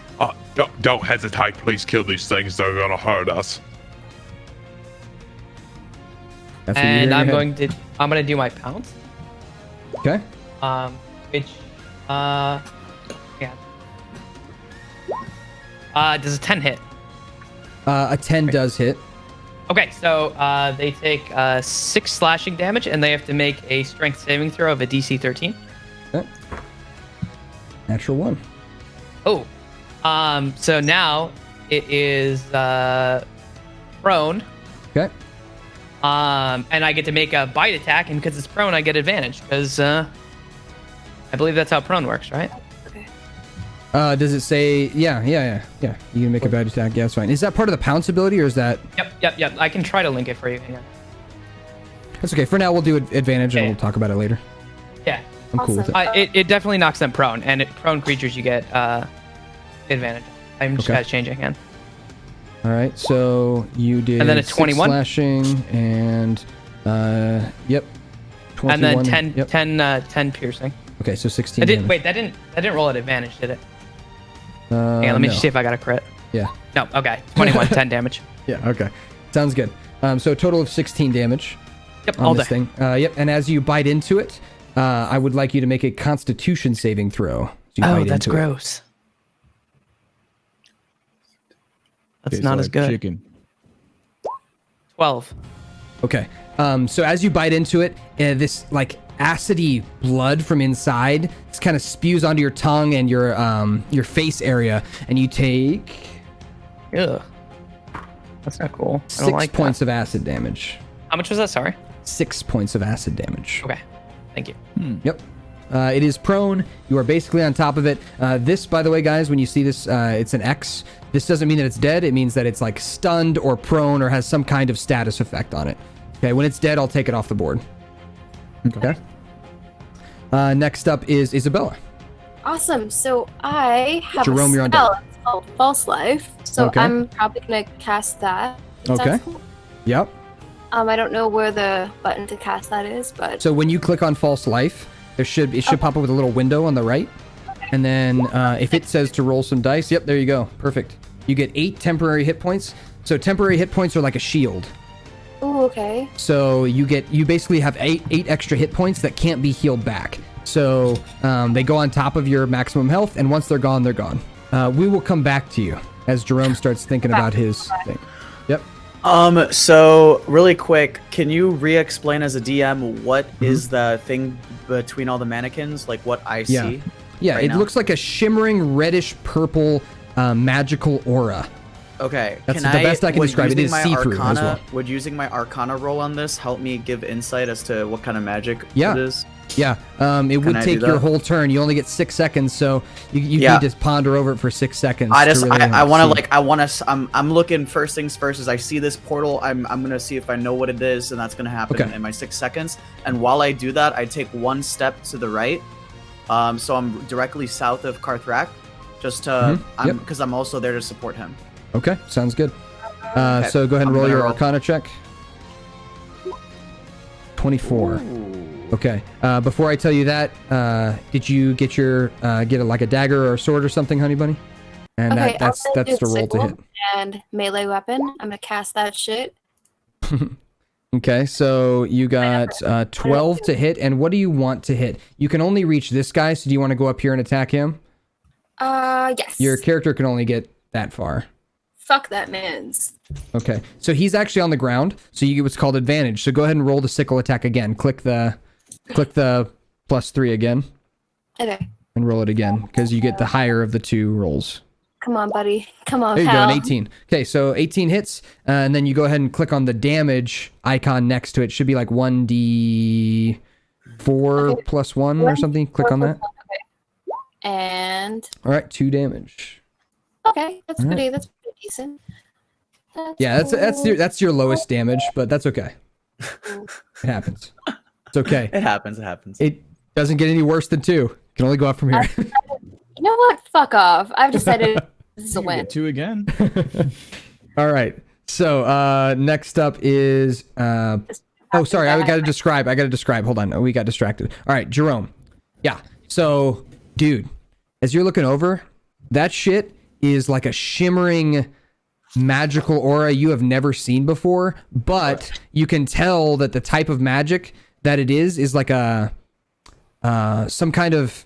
Don't hesitate. Please kill these things. They're gonna hurt us.
That's what you hear in
and
your
I'm
head.
going to do my pounce.
Okay.
Which does a 10 hit?
A 10 does hit.
Okay, so they take 6 slashing damage, and they have to make a strength saving throw of a DC 13.
Okay. Natural 1.
Oh, so now it is prone.
Okay.
And I get to make a bite attack, and because it's prone, I get advantage because I believe that's how prone works, right?
Okay.
Does it say? Yeah. You can make a bad attack. Yeah, that's fine. Is that part of the pounce ability, or is that?
Yep. I can try to link it for you. Hang on.
That's okay. For now, we'll do advantage, and we'll talk about it later.
Yeah.
I'm cool with it.
It definitely knocks them prone, and prone creatures you get advantage. I'm just
Okay.
gotta change it again.
All right, so you did
And then a
6
21.
slashing and yep, 21.
And then 10,
Yep.
10 piercing.
Okay, so 16.
I did,
damage.
wait, that didn't roll at advantage, did it? Hang on, let me
no.
just see if I got a crit.
Yeah.
No, okay. 21, 10 damage.
Yeah. Okay. Sounds good. So a total of 16 damage.
Yep,
on
all
this
day.
thing. Yep. And as you bite into it, I would like you to make a Constitution saving throw. You bite
That's
into it.
gross. That's
Tastes
not
like
as good.
Chicken.
12.
Okay. So as you bite into it, this like acidy blood from inside just kind of spews onto your tongue and your face area, and you take
Ugh. That's not cool. I
6
don't like
points
that.
of acid damage.
How much was that? Sorry.
6 points of acid damage.
Okay. Thank you.
Yep. It is prone. You are basically on top of it. This, by the way, guys, when you see this, it's an X. This doesn't mean that it's dead. It means that it's like stunned or prone or has some kind of status effect on it. Okay, when it's dead, I'll take it off the board. Okay. Next up is Isabella.
Awesome. So I have
Jerome,
a
you're on
spell.
deck.
It's called False Life. So
Okay.
I'm probably gonna cast that.
Okay.
Sounds cool.
Yep.
I don't know where the button to cast that is, but
So when you click on False Life, it should pop up with a little window on the right. And then if it says to roll some dice, yep, there you go. Perfect. You get 8 temporary hit points. So temporary hit points are like a shield.
ooh, okay.
So you basically have eight extra hit points that can't be healed back. So they go on top of your maximum health, and once they're gone, they're gone. We will come back to you as Jerome starts thinking about his thing. Yep.
So really quick, can you re-explain as a DM what is the thing between all the mannequins? Like what I see?
Yeah,
right
it
now?
looks like a shimmering reddish purple magical aura.
Okay.
That's the best I can describe it. It is see-through as well.
Would using my Arcana roll on this help me give insight as to what kind of magic it is?
Yeah, it would take your whole turn. You only get 6 seconds, so you need to ponder over it for 6 seconds.
I'm looking first things first. As I see this portal, I'm gonna see if I know what it is, and that's gonna happen in my 6 seconds. And while I do that, I take 1 step to the right, so I'm directly south of Karthrak, just to because I'm also there to support him.
Okay, sounds good. So go ahead and roll your Arcana check. 24. Ooh. Okay. Before I tell you that, did you get your like a dagger or a sword or something, honey bunny? And that's the roll to hit.
And melee weapon. I'm gonna cast that shit.
Okay, so you got 12 to hit, and what do you want to hit? You can only reach this guy, so do you want to go up here and attack him?
Yes.
Your character can only get that far.
Fuck that man's.
Okay, so he's actually on the ground, so you get what's called advantage. So go ahead and roll the sickle attack again. Click the +3 again.
Okay.
And roll it again, because you get the higher of the 2 rolls.
Come on, buddy. Come on,
There you
pal.
go, an 18. Okay, so 18 hits, and then you go ahead and click on the damage icon next to it. Should be like 1d4 +1 or something. Click on that.
Okay. And.
All right, 2 damage.
Okay, that's pretty decent.
That's your lowest damage, but that's okay. It happens. It's okay.
It happens.
It doesn't get any worse than 2. It can only go up from here.
You know what? Fuck off. I've decided this is a win.
2 again.
All right. So next up is sorry, I got to describe. Hold on. We got distracted. All right, Jerome. Yeah. So, dude, as you're looking over, that shit is like a shimmering magical aura you have never seen before, but you can tell that the type of magic that it is like a some kind of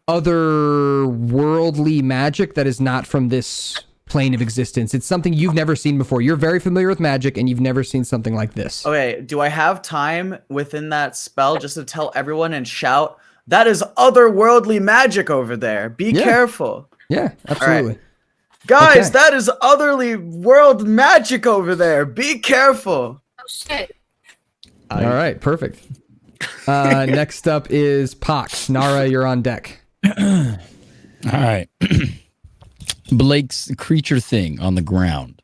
otherworldly magic that is not from this plane of existence. It's something you've never seen before. You're very familiar with magic, and you've never seen something like this.
Okay, do I have time within that spell just to tell everyone and shout, "That is otherworldly magic over there. Be careful."
Yeah, absolutely.
Right. Guys, that is otherly world magic over there. Be careful.
Oh shit.
All right, perfect. Next up is Pox. Nara, you're on deck.
All right. Blake's creature thing on the ground.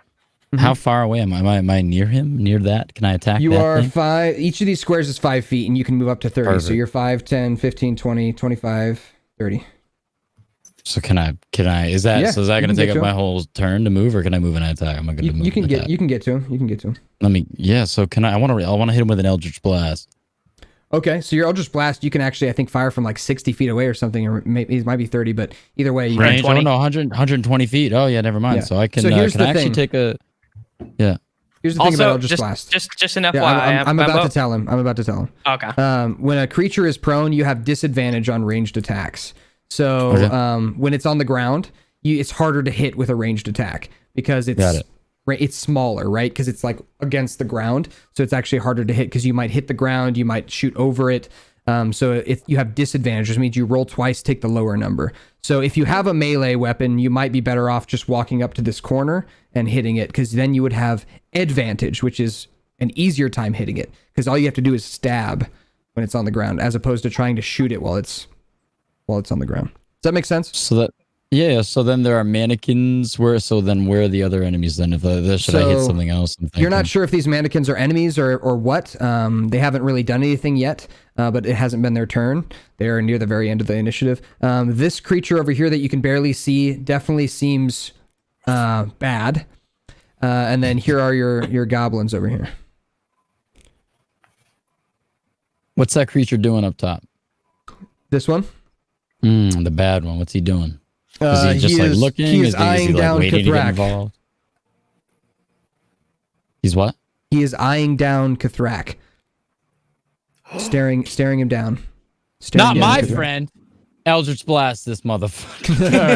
How far away am I? Am I near him? Near that? Can I attack
you
that
are
thing?
5. Each of these squares is 5 feet, and you can move up to 30.
Perfect.
So you're 5, 10, 15, 20, 25, 30.
So can I, is that going to take up my whole turn to move, or can I move and attack? I'm going to move.
You can get to him.
So can I want to hit him with an Eldritch Blast.
Okay, so your Eldritch Blast, you can actually, I think, fire from like 60 feet away or something, or maybe it might be 30, but either way, you
range. Oh no, 120 feet. Oh yeah, never mind.
Yeah.
So I can.
So here's
can
the
I actually
thing.
take a? Yeah.
Here's the thing about Eldritch Blast.
Just an FYI.
Yeah, I'm about to tell him.
Okay.
When a creature is prone, you have disadvantage on ranged attacks. So when it's on the ground, it's harder to hit with a ranged attack because it's smaller, right? Because it's like against the ground, so it's actually harder to hit because you might hit the ground, you might shoot over it. So if you have disadvantage, which means you roll twice, take the lower number. So if you have a melee weapon, you might be better off just walking up to this corner and hitting it, because then you would have advantage, which is an easier time hitting it, because all you have to do is stab when it's on the ground, as opposed to trying to shoot it while it's on the ground. Does that make sense?
So then there are mannequins. Where are the other enemies then? Should I hit something else?
You're not sure if these mannequins are enemies or what. They haven't really done anything yet, but it hasn't been their turn. They are near the very end of the initiative. This creature over here that you can barely see definitely seems bad. And then here are your goblins over here.
What's that creature doing up top?
This one?
The bad one. What's he doing? Is he just looking?
He is eyeing down
waiting to get
Kathrak.
involved? He's what?
He is eyeing down Kathrak. Staring him down. staring
Not
down
my
Cthulhu.
friend. Eldritch Blast this motherfucker.
All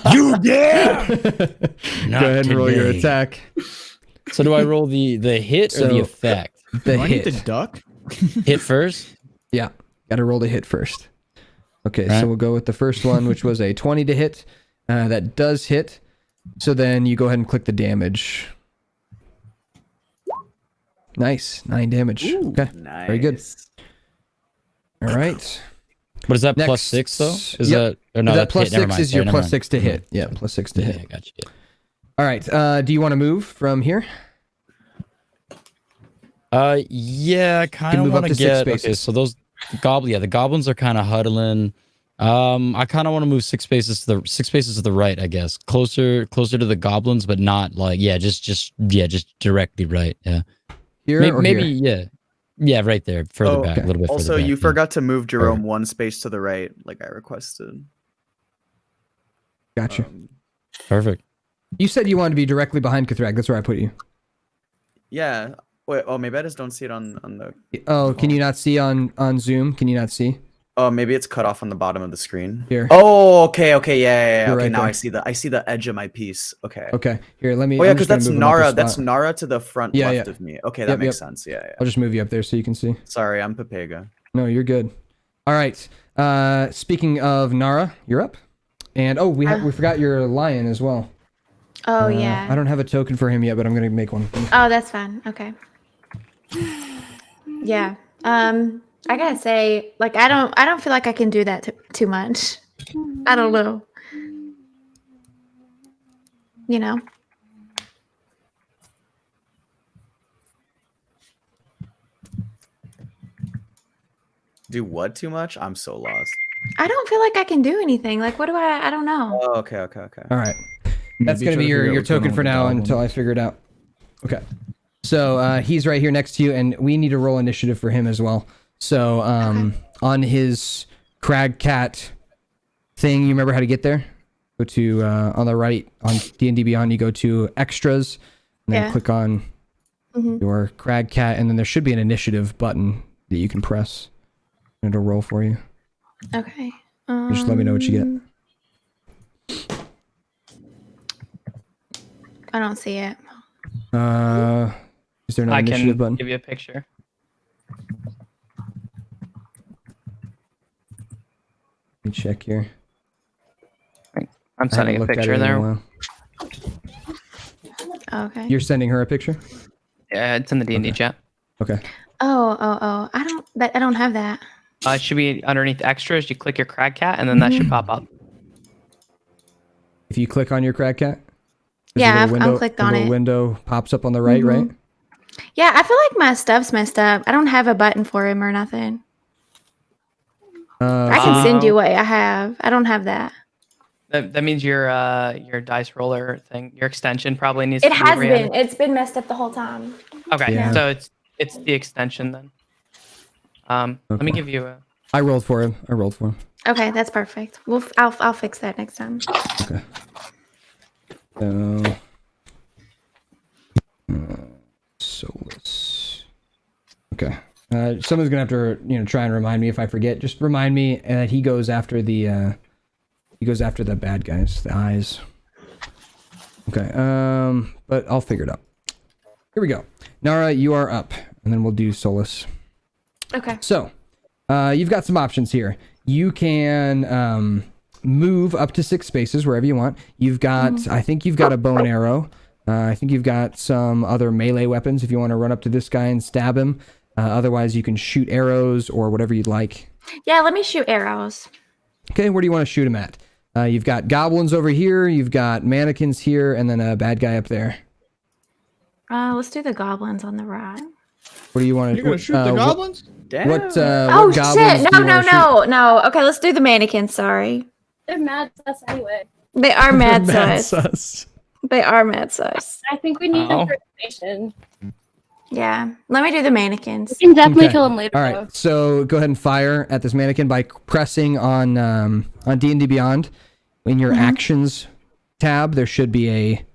right.
You dare!
Go ahead and roll your attack.
So do I roll the hit or the effect?
The
Do I need
hit.
to duck?
Hit first?
Yeah. Got to roll the hit first. Okay,
Right.
so we'll go with the first one, which was a 20 to hit. That does hit. So then you go ahead and click the damage. Nice. 9 damage. Okay.
Nice.
Very good. All right.
But is that
Next.
plus 6 though? Is
Yep.
that or no?
that
That's
plus
hit. Never
6
mind.
is your
Never
plus
mind.
6 to hit. Yeah, plus 6 to
Yeah,
hit.
I got you.
All right. Do you want to move from here?
Yeah, I kind of
move up
want
to
to
6
get.
spaces.
Okay, so those the goblins are kind of huddling. I kind of want to move 6 spaces to the right, I guess, closer to the goblins, but not like just directly right. Yeah,
Here or
maybe
here?
yeah, right there, further back, a little bit.
Also,
further back,
you
yeah.
forgot to move Jerome one space to the right, like I requested.
Gotcha.
Perfect.
You said you wanted to be directly behind Cthulhu. That's where I put you.
Yeah. Wait. Oh, maybe I just don't see it on the.
Oh, can you not see on Zoom? Can you not see?
Oh, maybe it's cut off on the bottom of the screen.
Here.
Oh, okay, yeah.
You're
Okay,
right
now
there.
I see the edge of my piece. Okay.
Okay. Here, let me.
Oh yeah,
I'm
because
just gonna
that's
move him up a
Nara.
spot.
That's Nara to the front
Yeah,
left
yeah.
of me. Okay, that
Yep,
makes
yep.
sense. Yeah.
I'll just move you up there so you can see.
Sorry, I'm Pepega.
No, you're good. All right. Speaking of Nara, you're up. And we forgot your lion as well.
Oh yeah.
I don't have a token for him yet, but I'm gonna make one.
Oh, that's fine. Okay. Yeah. I gotta say, like, I don't feel like I can do that too much. I don't know. You know.
Do what too much? I'm so lost.
I don't feel like I can do anything. Like, what do I don't know.
Oh, okay.
All right. That's
Maybe
gonna
try
be
to
your
figure out what's going
token
on
for
with the
now
goblin.
until I figure it out. Okay. So he's right here next to you, and we need to roll initiative for him as well. So on his crag cat thing, you remember how to get there? Go to on the right on D&D Beyond, you go to extras, and then
Yeah.
click on your crag cat, and then there should be an initiative button that you can press, and it'll roll for you.
Okay.
Just let me know what you get.
I don't see it.
Is there no
I
initiative
can
button?
give you a picture.
Let me check here.
I'm
I haven't
sending a
looked at
picture
it in a
there.
while.
Okay.
You're sending her a picture?
Yeah, it's in the D&D chat.
Okay.
Oh. I don't have that.
It should be underneath extras. You click your crag cat, and then that should pop up.
If you click on your crag cat,
Yeah,
a little
I've clicked on
a little
it.
window pops up on the right, right?
Yeah, I feel like my stuff's messed up. I don't have a button for him or nothing. I can send you what I have. I don't have that.
That means your dice roller thing, your extension probably needs
It
to be
has
re-added.
been. It's been messed up the whole time.
Okay,
Yeah.
so it's the extension then. Let me give you a.
I rolled for him.
Okay, that's perfect. I'll fix that next time.
Okay. So, Solus. Okay. Someone's gonna have to try and remind me if I forget. Just remind me that he goes after the bad guys, the eyes. Okay. But I'll figure it out. Here we go. Nara, you are up, and then we'll do Solus.
Okay.
So, you've got some options here. You can move up to 6 spaces wherever you want. You've got, I think you've got a bow and arrow. I think you've got some other melee weapons if you want to run up to this guy and stab him. Otherwise, you can shoot arrows or whatever you'd like.
Yeah, let me shoot arrows.
Okay, where do you want to shoot him at? You've got goblins over here. You've got mannequins here, and then a bad guy up there.
Let's do the goblins on the right.
What do you want to?
You're gonna shoot the goblins?
Damn.
What
Oh
goblins
shit!
do you wanna shoot?
No. Okay, let's do the mannequins. Sorry,
They're mad sus anyway.
they are mad
Mad
sus.
sus.
They are mad sus.
I think we need
Oh.
them for information.
Yeah, let me do the mannequins.
We can definitely
Okay.
kill them later.
All right, so go ahead and fire at this mannequin by pressing on D&D Beyond. In your actions tab, there should be a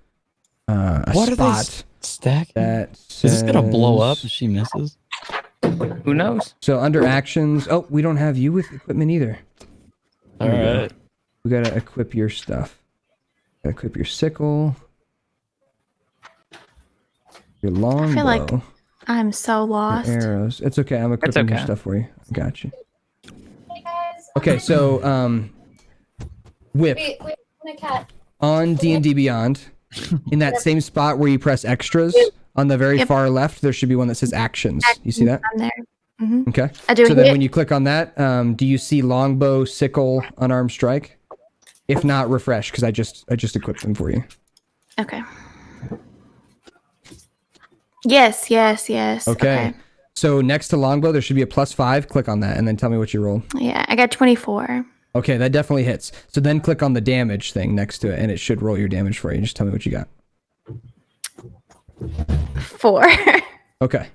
What are they
spot
stack?
that
Is this gonna blow up
says-
if she misses?
Who knows?
So under actions, oh, we don't have you with equipment either.
All right.
We gotta equip your stuff. Gotta equip your sickle. Your longbow.
I feel like I'm so lost.
Arrows. It's okay. I'm equipping your stuff for you. Got you.
Hey guys.
Okay, so whip
Wait, my cat.
on D&D Beyond. In that same spot where you press extras on the very far left, there should be one that says actions. You see that?
I'm there. Mm-hmm.
Okay.
I do
So
it
then
here.
when you click on that, do you see longbow, sickle, unarmed strike? If not, refresh because I just equipped them for you.
Okay. Yes.
Okay. So next to longbow, there should be a +5. Click on that and then tell me what you rolled.
Yeah, I got 24.
Okay, that definitely hits. So then click on the damage thing next to it and it should roll your damage for you. Just tell me what you got.
4.
Okay.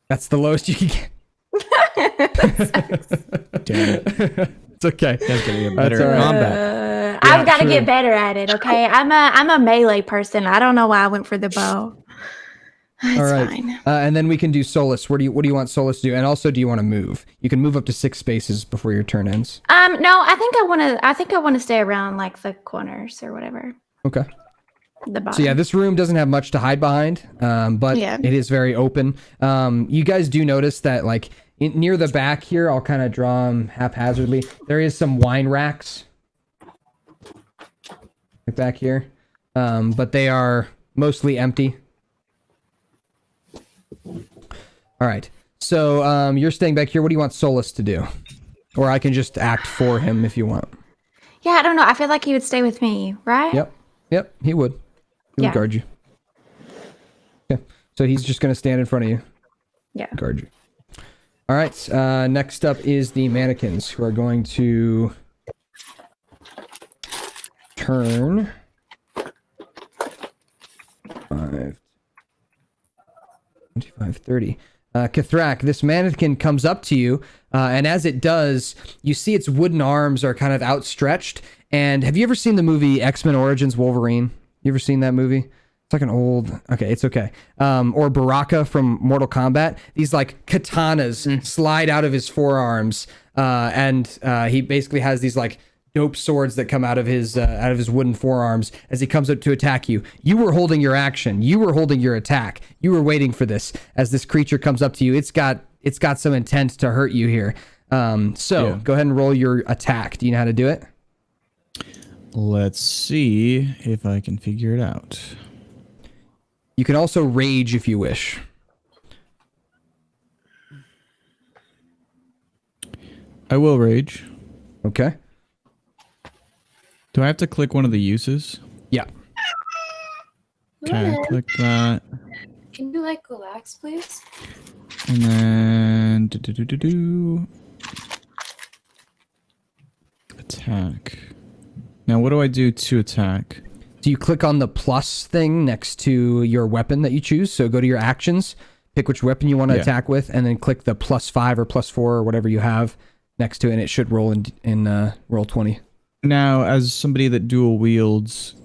That's the lowest you can get.
Damn it.
It's okay.
That's gonna get better
all
at
right.
combat.
I've got to get better at it. Okay, I'm a melee person. I don't know why I went for the bow. It's
All right.
fine.
And then we can do Solus. What do you want Solus to do? And also, do you want to move? You can move up to 6 spaces before your turn ends.
No, I think I want to stay around like the corners or whatever.
Okay.
The bottom.
So yeah, this room doesn't have much to hide behind, but
Yeah.
it is very open. You guys do notice that like near the back here, I'll kind of draw them haphazardly. There is some wine racks right back here, but they are mostly empty. All right. So you're staying back here. What do you want Solus to do? Or I can just act for him if you want.
Yeah, I don't know. I feel like he would stay with me, right?
Yep. He would. He would
Yeah.
guard you. Okay. So he's just going to stand in front of you.
Yeah.
Guard you. All right. Next up is the mannequins who are going to turn 5, 25, 30. Kithrak, this mannequin comes up to you, and as it does, you see its wooden arms are kind of outstretched. And have you ever seen the movie X-Men Origins Wolverine? You ever seen that movie? It's like an old... Okay, it's okay. Or Baraka from Mortal Kombat. These like katanas slide out of his forearms, and he basically has these like dope swords that come out of his wooden forearms as he comes up to attack you. You were holding your action. You were holding your attack. You were waiting for this. As this creature comes up to you, it's got some intent to hurt you here. Go ahead and roll your attack. Do you know how to do it?
Let's see if I can figure it out.
You can also rage if you wish.
I will rage.
Okay.
Do I have to click one of the uses?
Yeah.
Okay, click that.
Can you like relax, please?
And then attack. Now what do I do to attack?
Do you click on the plus thing next to your weapon that you choose? So go to your actions, pick which weapon you want to attack with, and then click the +5 or +4 or whatever you have next to it, and it should roll in roll 20.
Now, as somebody that dual wields,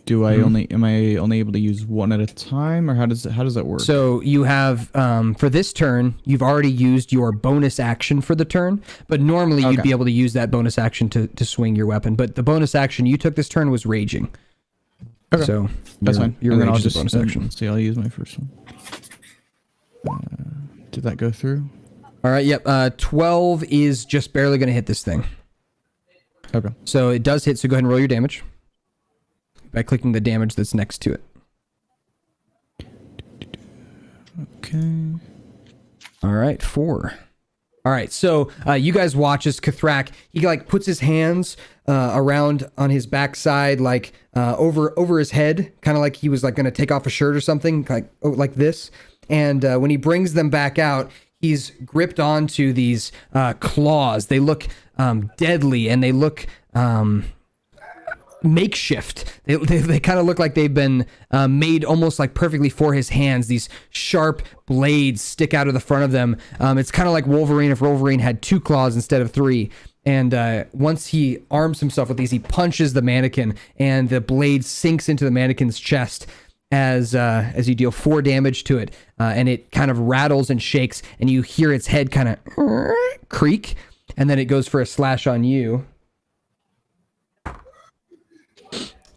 am I only able to use one at a time, or how does that work?
So you have for this turn, you've already used your bonus action for the turn, but normally you'd be able to use that bonus action to swing your weapon. But the bonus action you took this turn was raging.
Okay.
So
that's fine.
Your
and then
rage
I'll
is a
just
bonus action.
Let's see. I'll use my first one. Did that go through?
All right. Yep. 12 is just barely going to hit this thing.
Okay.
So it does hit. So go ahead and roll your damage by clicking the damage that's next to it.
Okay.
All right, 4. All right, so you guys watch as Kithrak, he like puts his hands around on his backside, like over his head, kind of like he was like going to take off a shirt or something, like this. And when he brings them back out, he's gripped onto these claws. They look deadly, and they look makeshift. They kind of look like they've been made almost like perfectly for his hands. These sharp blades stick out of the front of them. It's kind of like Wolverine if Wolverine had 2 claws instead of 3. And once he arms himself with these, he punches the mannequin, and the blade sinks into the mannequin's chest. as you deal 4 damage to it, and it kind of rattles and shakes, and you hear its head kind of creak, and then it goes for a slash on you.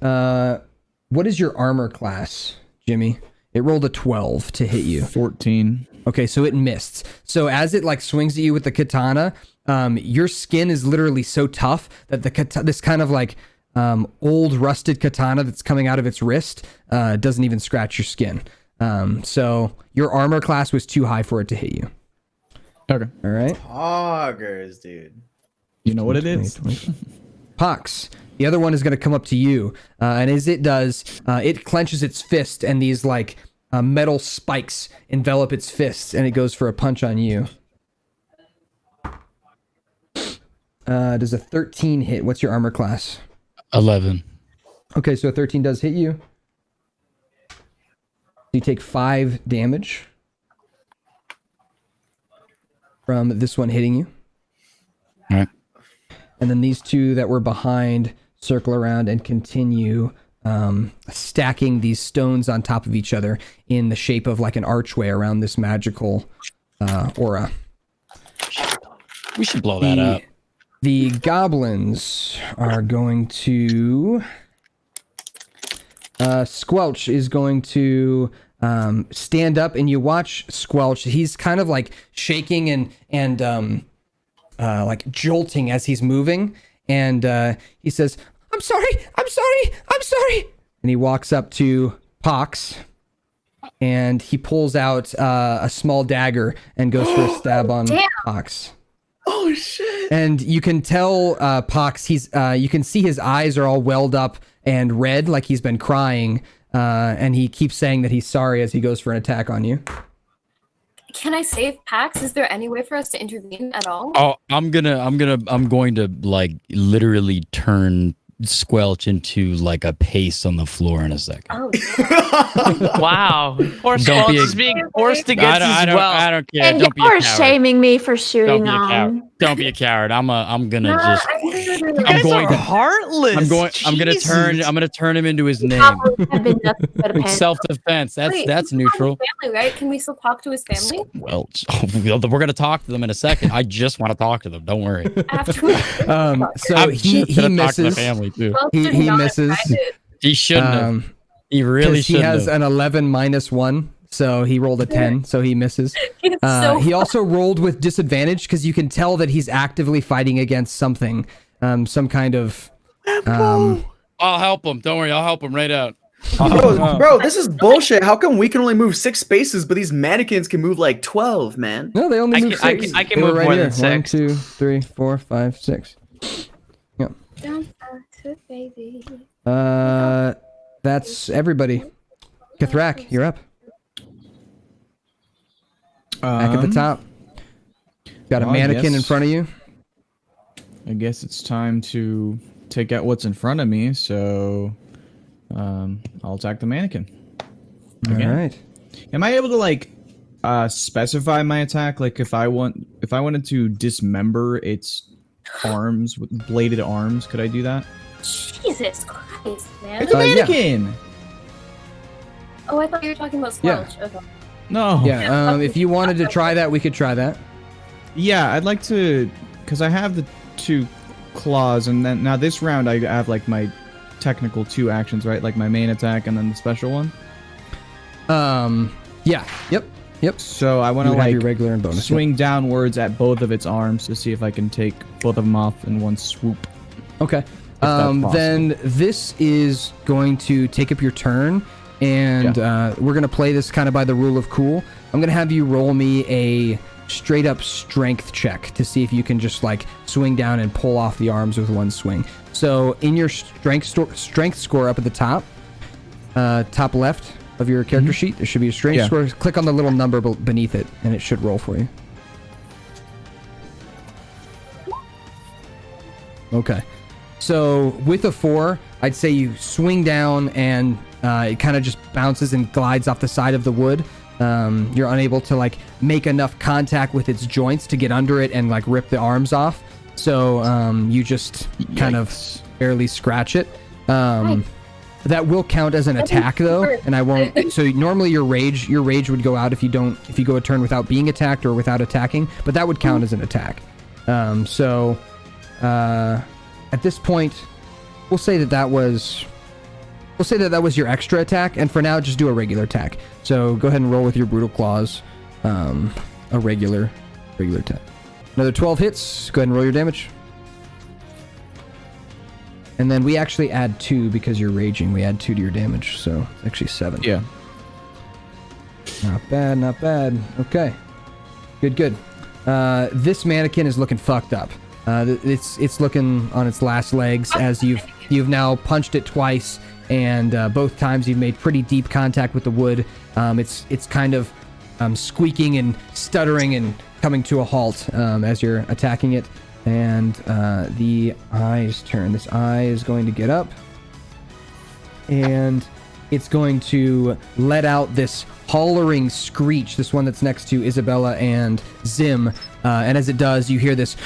What is your armor class, Jimmy? It rolled a 12 to hit you.
14.
Okay, so it missed. So as it like swings at you with the katana, your skin is literally so tough that this kind of like old rusted katana that's coming out of its wrist doesn't even scratch your skin. So your armor class was too high for it to hit you.
Okay.
All right.
Poggers, dude.
You know what it is.
Pox. The other one is going to come up to you, and as it does, it clenches its fist, and these like metal spikes envelop its fists, and it goes for a punch on you. Does a 13 hit? What's your armor class?
11.
Okay, so a 13 does hit you. You take 5 damage from this one hitting you.
All right.
And then these two that were behind circle around and continue stacking these stones on top of each other in the shape of like an archway around this magical aura.
We should blow that up.
The goblins are going to... Squelch is going to stand up, and you watch Squelch. He's kind of like shaking and like jolting as he's moving, and he says, I'm sorry. And he walks up to Pox, and he pulls out a small dagger and goes for a stab on Pox.
Oh shit!
And you can tell Pox, you can see his eyes are all welled up and red, like he's been crying, and he keeps saying that he's sorry as he goes for an attack on you.
Can I save Pax? Is there any way for us to intervene at all?
Oh, I'm going to like literally turn Squelch into like a paste on the floor in a second.
Oh,
wow. Poor Squelch is being forced against his will.
I don't care.
And
Don't be a
you're
coward.
shaming me for shooting on.
Don't be a coward. I'm gonna just.
You guys are heartless.
I'm gonna turn him into his name. Self-defense. That's neutral.
Family, right? Can we still talk to his family?
Well, we're gonna talk to them in a second. I just want to talk to them. Don't worry.
So he misses.
To the family too.
He misses.
He shouldn't have. He really should.
He has an 11 minus 1, so he rolled a 10, so he misses. He also rolled with disadvantage because you can tell that he's actively fighting against something, some kind of.
I'll help him. Don't worry. I'll help him right out.
Bro, this is bullshit. How come we can only move 6 spaces, but these mannequins can move like 12, man?
No, they only move 6.
I can move more than 6.
1, 2, 3, 4, 5, 6. Yep.
Baby.
That's everybody. Kathrak, you're up. Back at the top. Got a mannequin in front of you.
I guess it's time to take out what's in front of me, so I'll attack the mannequin.
Again. All right.
Am I able to like specify my attack? Like if I wanted to dismember its arms with bladed arms, could I do that?
Jesus Christ, man.
It's a mannequin!
Yeah.
Oh, I thought you were talking about Squelch.
Yeah.
Okay.
No.
Yeah, if you wanted to try that, we could try that.
Yeah, I'd like to, because I have the 2 claws, and then now this round I have like my technical 2 actions, right? Like my main attack and then the special one.
Yeah. Yep.
So I want to like
your regular and bonus.
swing downwards at both of its arms to see if I can take both of them off in one swoop.
Okay. Then this is going to take up your turn, and we're going to play this kind of by the rule of cool. I'm going to have you roll me a straight up strength check to see if you can just like swing down and pull off the arms with one swing. So in your strength score up at the top left of your character sheet, there should be a strength score. Click on the little number beneath it, and it should roll for you. Okay. So with a 4, I'd say you swing down and it kind of just bounces and glides off the side of the wood. You're unable to like make enough contact with its joints to get under it and like rip the arms off. So you just kind of barely scratch it. That will count as an attack though, and I won't. So normally your rage would go out if you go a turn without being attacked or without attacking, but that would count as an attack. At this point, we'll say that was your extra attack, and for now just do a regular attack. So go ahead and roll with your brutal claws, a regular attack. Another 12 hits. Go ahead and roll your damage. And then we actually add 2 because you're raging. We add 2 to your damage, so it's actually 7.
Yeah.
Not bad. Okay. Good. This mannequin is looking fucked up. It's looking on its last legs as you've now punched it twice, and both times you've made pretty deep contact with the wood. It's kind of squeaking and stuttering and coming to a halt as you're attacking it. And the eye's turn. This eye is going to get up, and it's going to let out this hollering screech, this one that's next to Isabella and Zim. And as it does, you hear this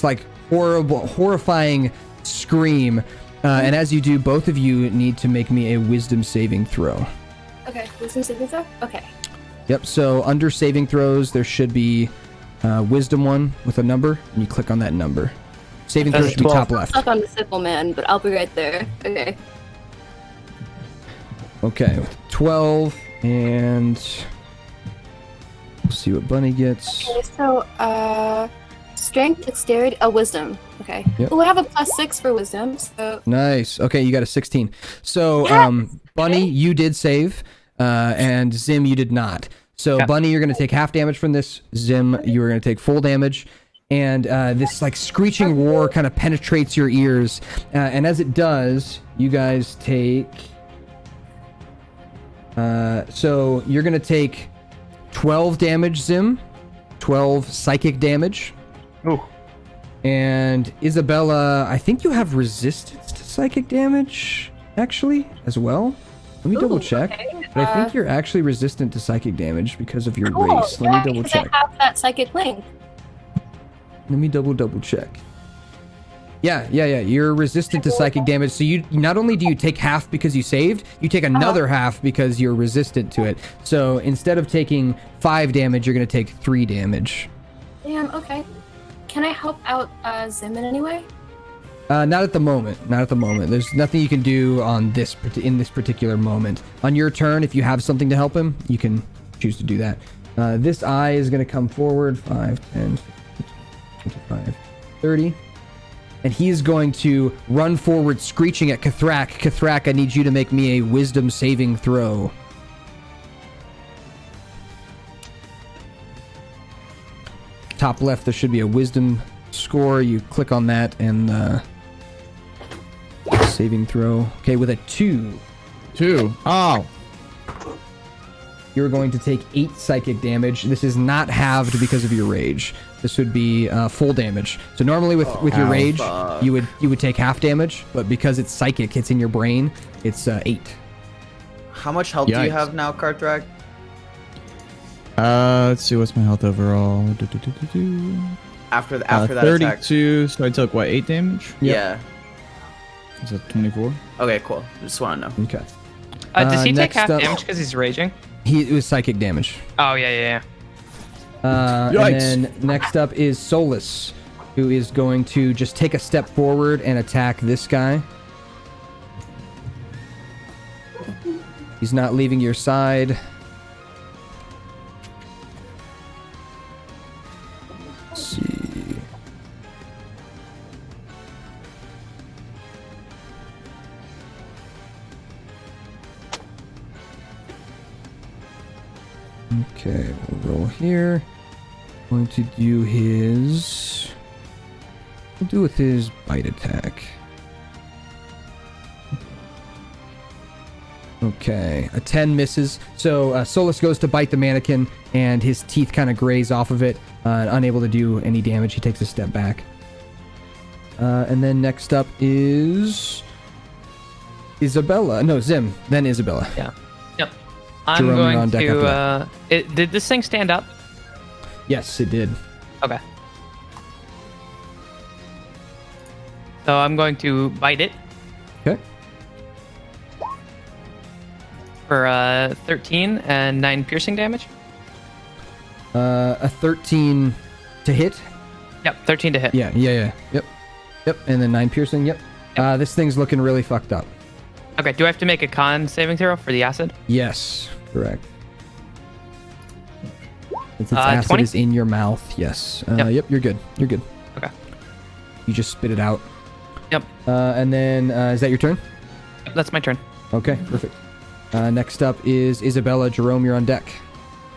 like horrifying scream. And as you do, both of you need to make me a wisdom saving throw.
Okay, wisdom saving throw? Okay.
Yep, so under saving throws, there should be wisdom one with a number, and you click on that number. Saving throw should be top left.
I'm stuck on the simple man, but I'll be right there.
Okay, 12, and we'll see what Bunny gets.
Okay, so, strength, dexterity, wisdom. Okay.
Yep.
Well, I have a +6 for wisdom, so...
Nice. Okay, you got a 16. So, Bunny, you did save, and Zim, you did not. So, Bunny, you're going to take half damage from this. Zim, you are going to take full damage. And this, like, screeching roar kind of penetrates your ears. And as it does, you guys take... so, you're going to take 12 damage, Zim. 12 psychic damage.
Ooh.
And Isabella, I think you have resistance to psychic damage, actually, as well. Let me double check.
Okay.
But I think you're actually resistant to psychic damage because of your
Cool.
race. Let me double check.
I have that psychic link.
Let me double check. Yeah. You're resistant to psychic damage. So you not only do you take half because you saved, you take another half because you're resistant to it. So instead of taking 5 damage, you're going to take 3 damage.
Damn, okay. Can I help out Zim in any way?
Not at the moment. There's nothing you can do on in this particular moment. On your turn, if you have something to help him, you can choose to do that. This eye is going to come forward 5, 10, 25, 30. And he's going to run forward, screeching at Kathrak. Kathrak, I need you to make me a wisdom saving throw. Top left, there should be a wisdom score. You click on that and saving throw. Okay, with a 2.
2. Oh.
You're going to take 8 psychic damage. This is not halved because of your rage. This would be full damage. So normally with your rage, you would take half damage, but because it's psychic, it's in your brain, it's 8.
How much health do you have now, Karthrak?
Let's see, what's my health overall?
After that
32,
attack.
so I took, what, 8 damage?
Yeah.
Is that 24?
Okay, cool. Just want to know.
Okay.
Does he take half
up-
damage because he's raging?
It was psychic damage.
Oh, yeah.
And then next up is Solus, who is going to just take a step forward and attack this guy. He's not leaving your side. Let's see. Okay, we'll roll here. Going to do his... We'll do with his bite attack. Okay, a 10 misses. So Solus goes to bite the mannequin, and his teeth kind of graze off of it. Unable to do any damage, he takes a step back. And then next up is... Isabella. No, Zim. Then Isabella.
Yeah. Yep. I'm
Jerome,
going to... did this thing stand up?
Yes, it did.
Okay. So I'm going to bite it.
Okay.
for 13 and 9 piercing damage.
A 13 to hit.
Yep, 13 to hit.
Yeah. Yep. And then 9 piercing. Yep. This thing's looking really fucked up.
Okay, do I have to make a con saving throw for the acid?
Yes, correct. Since its acid
20?
is in your mouth, yes. Yep, you're good. You're good.
Okay.
You just spit it out.
Yep.
And then, is that your turn?
That's my turn.
Okay, perfect. Next up is Isabella. Jerome, you're on deck.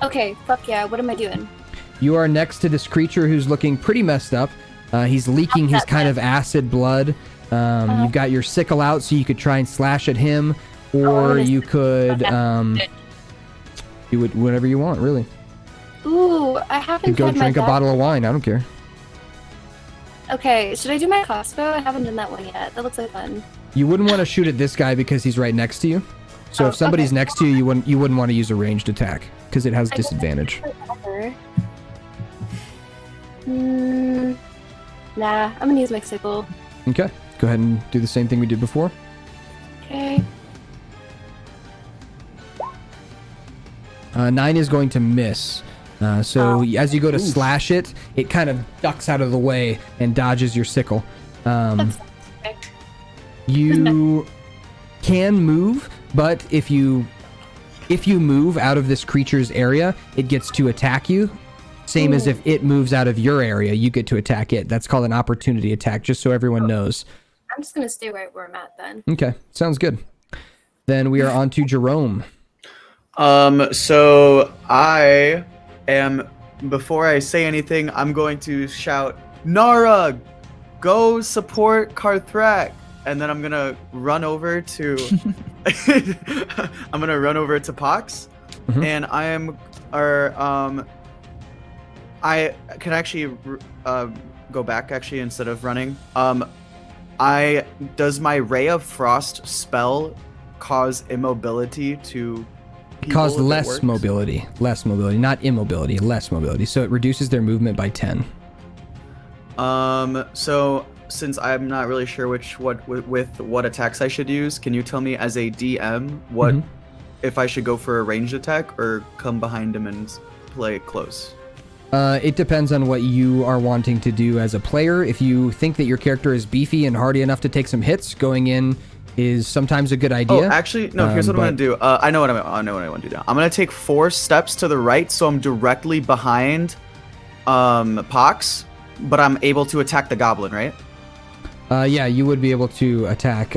Okay, fuck yeah. What am I doing?
You are next to this creature who's looking pretty messed up. He's leaking his kind of acid blood. You've got your sickle out so you could try and slash at him, or you could do it whatever you want, really.
Ooh, I
You
haven't
could go
had my
drink a bottle of wine. I don't care.
Okay, should I do my crossbow? I haven't done that one yet. That looks like fun.
You wouldn't want to shoot at this guy because he's right next to you. So if somebody's next to you, you wouldn't want to use a ranged attack because it has disadvantage.
Nah, I'm gonna use my sickle.
Okay, go ahead and do the same thing we did before.
Okay.
9 is going to miss. So as you go to slash it, it kind of ducks out of the way and dodges your sickle. You can move, but if you move out of this creature's area, it gets to attack you. Same as if it moves out of your area, you get to attack it. That's called an opportunity attack, just so everyone knows.
I'm just gonna stay right where I'm at then.
Okay, sounds good. Then we are on to Jerome.
So I am, before I say anything, I'm going to shout, Nara, go support Karthrak. And then I'm gonna run over to Pox, and I can actually go back actually instead of running. Does my Ray of Frost spell cause immobility to people
Cause
if it
less mobility, not immobility, less mobility. So it reduces their movement by 10.
So since I'm not really sure what attacks I should use, can you tell me as a DM what if I should go for a ranged attack or come behind him and play close?
It depends on what you are wanting to do as a player. If you think that your character is beefy and hardy enough to take some hits, going in is sometimes a good idea.
Oh, actually, no. Here's what I'm gonna do. I know what I want to do now. I'm gonna take 4 steps to the right, so I'm directly behind Pox, but I'm able to attack the goblin, right?
Yeah, you would be able to attack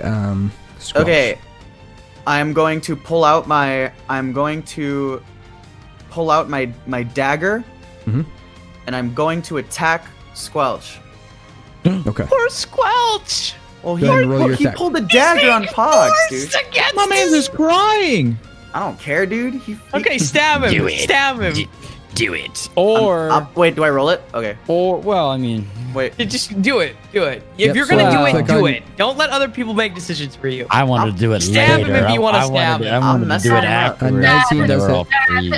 Squelch.
Okay. I'm going to pull out my dagger. And I'm going to attack Squelch.
Okay.
Poor Squelch!
Well, he pulled the dagger on Pox, dude.
My man's just crying.
I don't care, dude.
Okay, stab him.
Do it.
Stab him.
Do it.
Or
wait, do I roll it? Okay.
Or well, I mean,
wait.
Just do it. Do it. If
Yep,
you're gonna
so,
do it, do
on-
it. Don't let other people make decisions for you.
I want to do it
Stab
later.
him if you wanna
I
stab him.
I wanted to do it after.
A 19 does
We're all
hit.
free.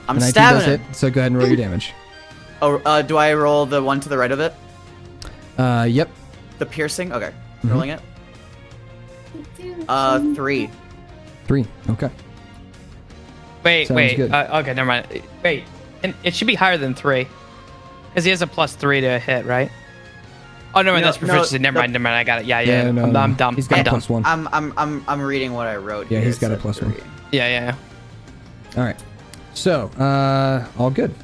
I'm
A 19
stabbing
does hit,
him.
so go ahead and roll your damage.
Oh, do I roll the one to the right of it?
Yep.
The piercing? Okay. Rolling it. 3.
3. Okay.
Wait.
Sounds good.
Okay, never mind. Wait, and it should be higher than 3, because he has a +3 to hit, right? Oh, never mind. That's proficiency. Never mind. I got it. Yeah.
no,
I'm dumb.
He's got
I'm
a
dumb.
+1.
I'm reading what I wrote.
Yeah,
here.
he's got a
It said
+1.
3.
Yeah.
All right. So, all good.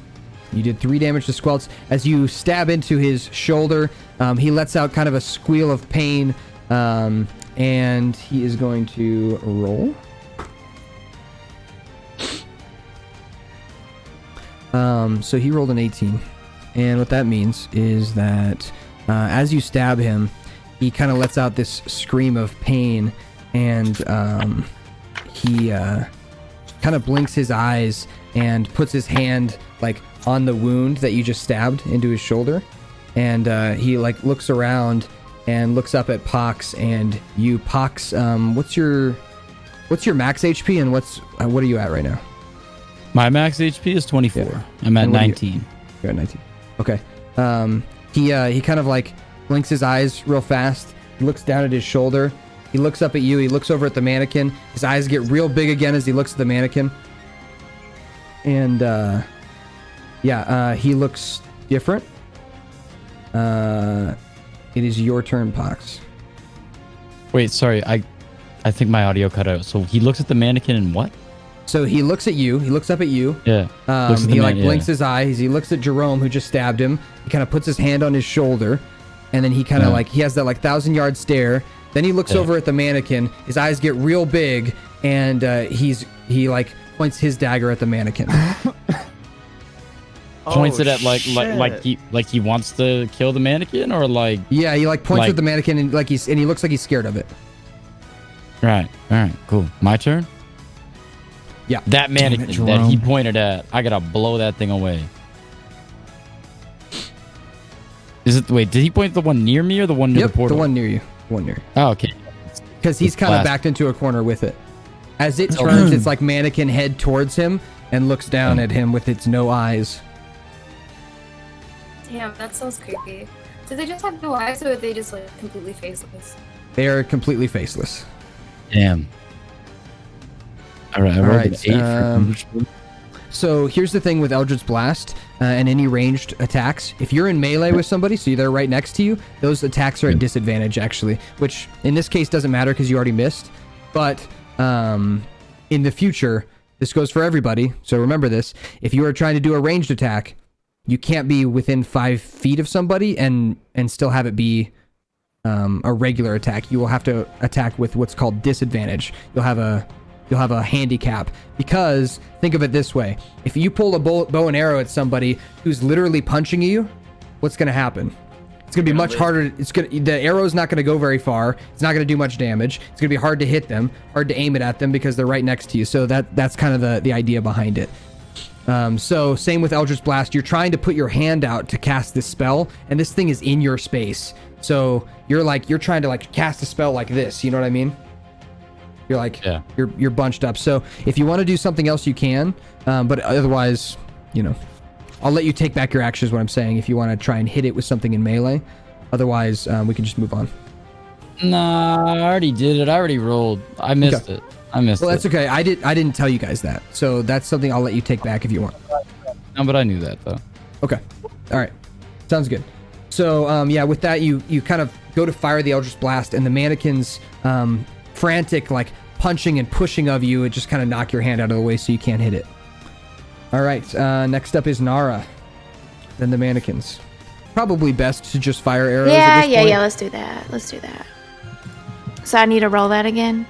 You did 3 damage to Squelch. As you stab into his shoulder, he lets out kind of a squeal of pain, and he is going to roll. So he rolled an 18. And what that means is that as you stab him, he kind of lets out this scream of pain, and he kind of blinks his eyes and puts his hand like on the wound that you just stabbed into his shoulder, and he like looks around and looks up at Pox, and you, Pox, what's your max HP and what are you at right now?
My max HP is 24.
Yeah.
I'm at
And what are you-
19.
You're at 19. Okay. He kind of like blinks his eyes real fast, looks down at his shoulder, He looks up at you. He looks over at the mannequin. His eyes get real big again as he looks at the mannequin. And he looks different. It is your turn, Pox.
Wait, sorry. I think my audio cut out. So he looks at the mannequin and what?
So he looks at you. He looks up at you.
Yeah.
He blinks his eyes. He looks at Jerome, who just stabbed him. He kind of puts his hand on his shoulder, and then he kind of he has that 1,000-yard stare. Then he looks over at the mannequin. His eyes get real big, and he points his dagger at the mannequin.
Points it at like he wants to kill the mannequin, or like
he points at the mannequin and he looks like he's scared of it.
Right. All right. Cool. My turn.
Yeah.
That mannequin that he pointed at, I gotta blow that thing away. Wait, did he point the one near me or the one near the portal?
The one near you. One near.
Oh, okay.
Because he's kind of backed into a corner with it. As it turns its mannequin head towards him and looks down at him with its no eyes.
Damn, that sounds creepy. Do they just have no eyes, or are they just completely faceless?
They are completely faceless.
Damn. All right. I rolled an 8
so here's the thing with Eldritch Blast and any ranged attacks. If you're in melee with somebody, so they're right next to you, those attacks are at disadvantage, actually. Which, in this case, doesn't matter because you already missed. But in the future, this goes for everybody, so remember this. If you are trying to do a ranged attack, you can't be within 5 feet of somebody and still have it be a regular attack. You will have to attack with what's called disadvantage. You'll have a handicap, because think of it this way. If you pull a bow and arrow at somebody who's literally punching you, what's going to happen? It's going to be much harder. The arrow's not going to go very far. It's not going to do much damage. It's going to be hard to hit them, hard to aim it at them because they're right next to you. So that's kind of the idea behind it. So same with Eldritch Blast. You're trying to put your hand out to cast this spell, and this thing is in your space. So you're trying to cast a spell like this. You know what I mean? You're you're bunched up. So if you want to do something else, you can. But otherwise, I'll let you take back your action is what I'm saying. If you want to try and hit it with something in melee, otherwise we can just move on.
Nah, I already did it. I already rolled. I missed it. Well,
that's okay. I didn't tell you guys that. So that's something I'll let you take back if you want.
No, but I knew that though.
Okay. All right. Sounds good. So with that, you kind of go to fire the Eldritch Blast, and the mannequin's frantic punching and pushing of you, it just kind of knock your hand out of the way so you can't hit it. All right. Next up is Nara. Then the mannequins. Probably best to just fire arrows.
Yeah. Let's do that. So I need to roll that again.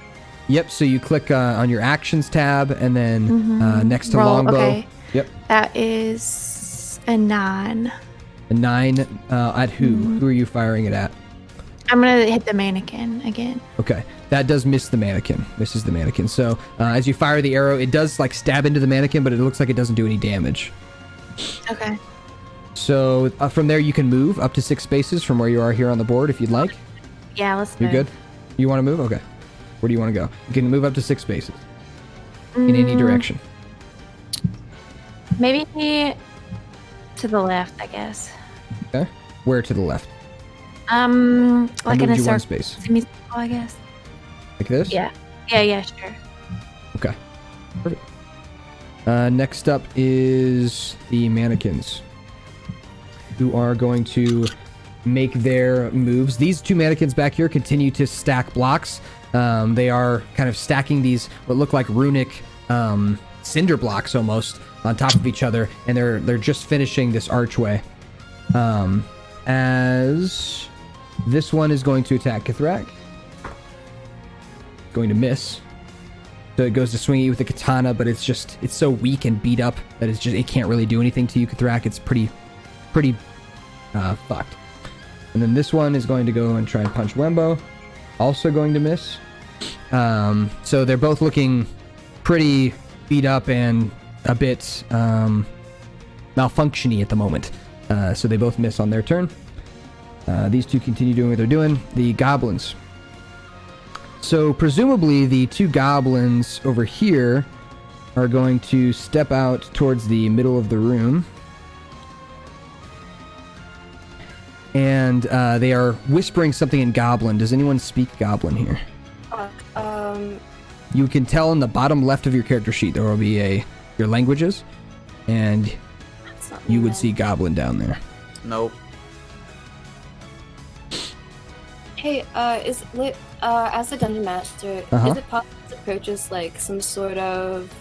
Yep, so you click on your actions tab, and then next to longbow.
Okay.
Yep.
That is a 9.
A 9 at who? Who are you firing it at?
I'm going to hit the mannequin again.
Okay, that does miss the mannequin. Misses the mannequin. So as you fire the arrow, it does stab into the mannequin, but it looks like it doesn't do any damage.
Okay.
So from there, you can move up to 6 spaces from where you are here on the board if you'd like.
Yeah, let's
You're good? You want to move? Okay. Where do you want to go? You can move up to 6 spaces in any direction.
Maybe to the left, I guess.
Okay. Where to the left?
Like in a circle.
1 space.
I guess.
Like this?
Yeah, sure.
Okay. Perfect. Next up is the mannequins, who are going to make their moves. These 2 mannequins back here continue to stack blocks. They are kind of stacking these what look like runic cinder blocks almost on top of each other, and they're just finishing this archway. As this one is going to attack Kithrak. Going to miss. So it goes to swing at you with the katana, but it's so weak and beat up that it can't really do anything to you, Kithrak. It's pretty fucked. And then this one is going to go and try and punch Wembo. Also going to miss. So they're both looking pretty beat up and a bit malfunctiony at the moment. So they both miss on their turn. These 2 continue doing what they're doing. The goblins. So presumably the 2 goblins over here are going to step out towards the middle of the room. And they are whispering something in Goblin. Does anyone speak Goblin here? you can tell in the bottom left of your character sheet there will be your languages, and you would see Goblin down there.
Nope.
Hey, as a dungeon master, is it possible to purchase like some sort of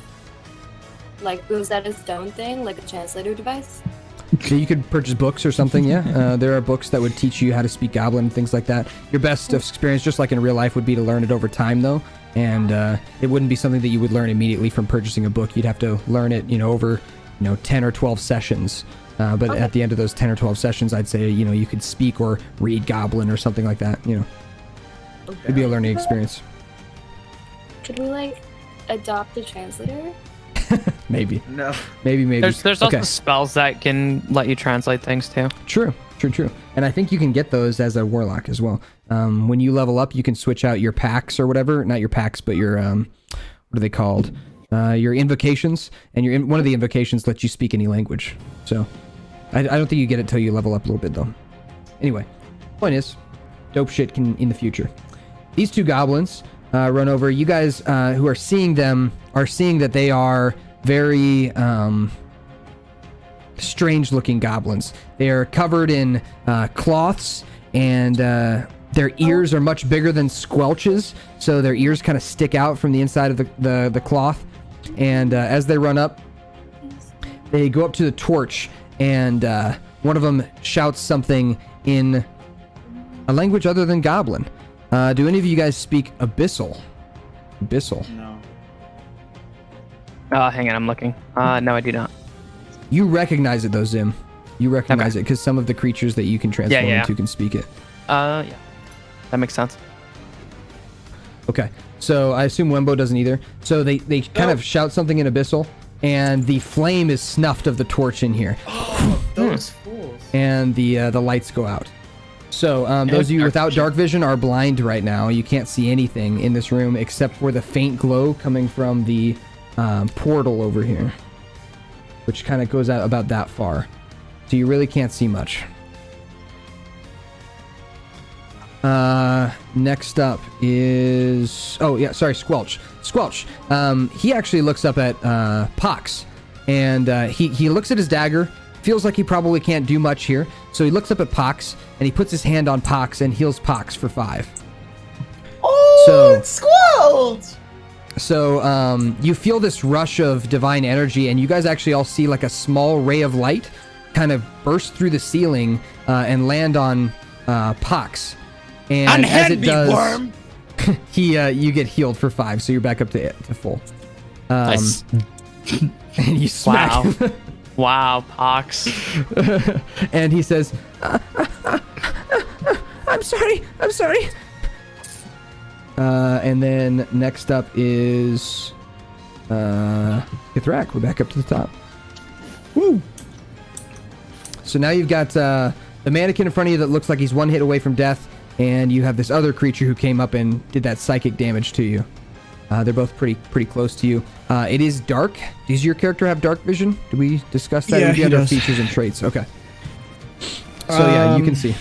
like Rosetta Stone thing, like a translator device?
So you could purchase books or something, yeah. There are books that would teach you how to speak Goblin and things like that. Your best experience, just like in real life, would be to learn it over time, though. And it wouldn't be something that you would learn immediately from purchasing a book. You'd have to learn it, over, 10 or 12 sessions. But at the end of those 10 or 12 sessions, I'd say, you could speak or read Goblin or something like that,
Okay.
It'd be a learning experience.
Could we, adopt a translator?
Maybe.
No.
Maybe.
There's also spells that can let you translate things too.
True. And I think you can get those as a warlock as well. When you level up, you can switch out your packs or whatever. Not your packs, but your, what are they called? Your invocations. And one of the invocations lets you speak any language. So I don't think you get it till you level up a little bit, though. Anyway, point is, dope shit in the future. These two goblins run over. You guys who are seeing them are seeing that they are very strange-looking goblins. They are covered in cloths, and their ears are much bigger than Squelch's, so their ears kind of stick out from the inside of the cloth. And as they run up, they go up to the torch, and one of them shouts something in a language other than Goblin. Do any of you guys speak Abyssal?
No.
Hang on, I'm looking. No, I do not.
You recognize it, though, Zim. You recognize it because some of the creatures that you can transform into can speak it.
Yeah. That makes sense.
Okay. So I assume Wembo doesn't either. So they kind of shout something in Abyssal, and the flame is snuffed of the torch in here.
Those fools.
And the lights go out. So those of you without dark vision are blind right now. You can't see anything in this room except for the faint glow coming from the portal over here, which kind of goes out about that far. So you really can't see much. Next up is... Squelch. Squelch. He actually looks up at Pox, and he looks at his dagger, feels like he probably can't do much here, so he looks up at Pox, and he puts his hand on Pox and heals Pox for 5.
It's Squelch!
So you feel this rush of divine energy, and you guys actually all see like a small ray of light kind of burst through the ceiling and land on Pox. And as it does, worm. You get healed for 5, so you're back up to full.
Nice.
And you smack him.
Wow, Pox.
And he says, I'm sorry. And then next up is Ithrak. We're back up to the top. Woo! So now you've got the mannequin in front of you that looks like he's one hit away from death, and you have this other creature who came up and did that psychic damage to you. They're both pretty close to you. It is dark. Does your character have dark vision? Did we discuss that?
Yeah, he does.
Features and traits. Okay. So yeah, you can see.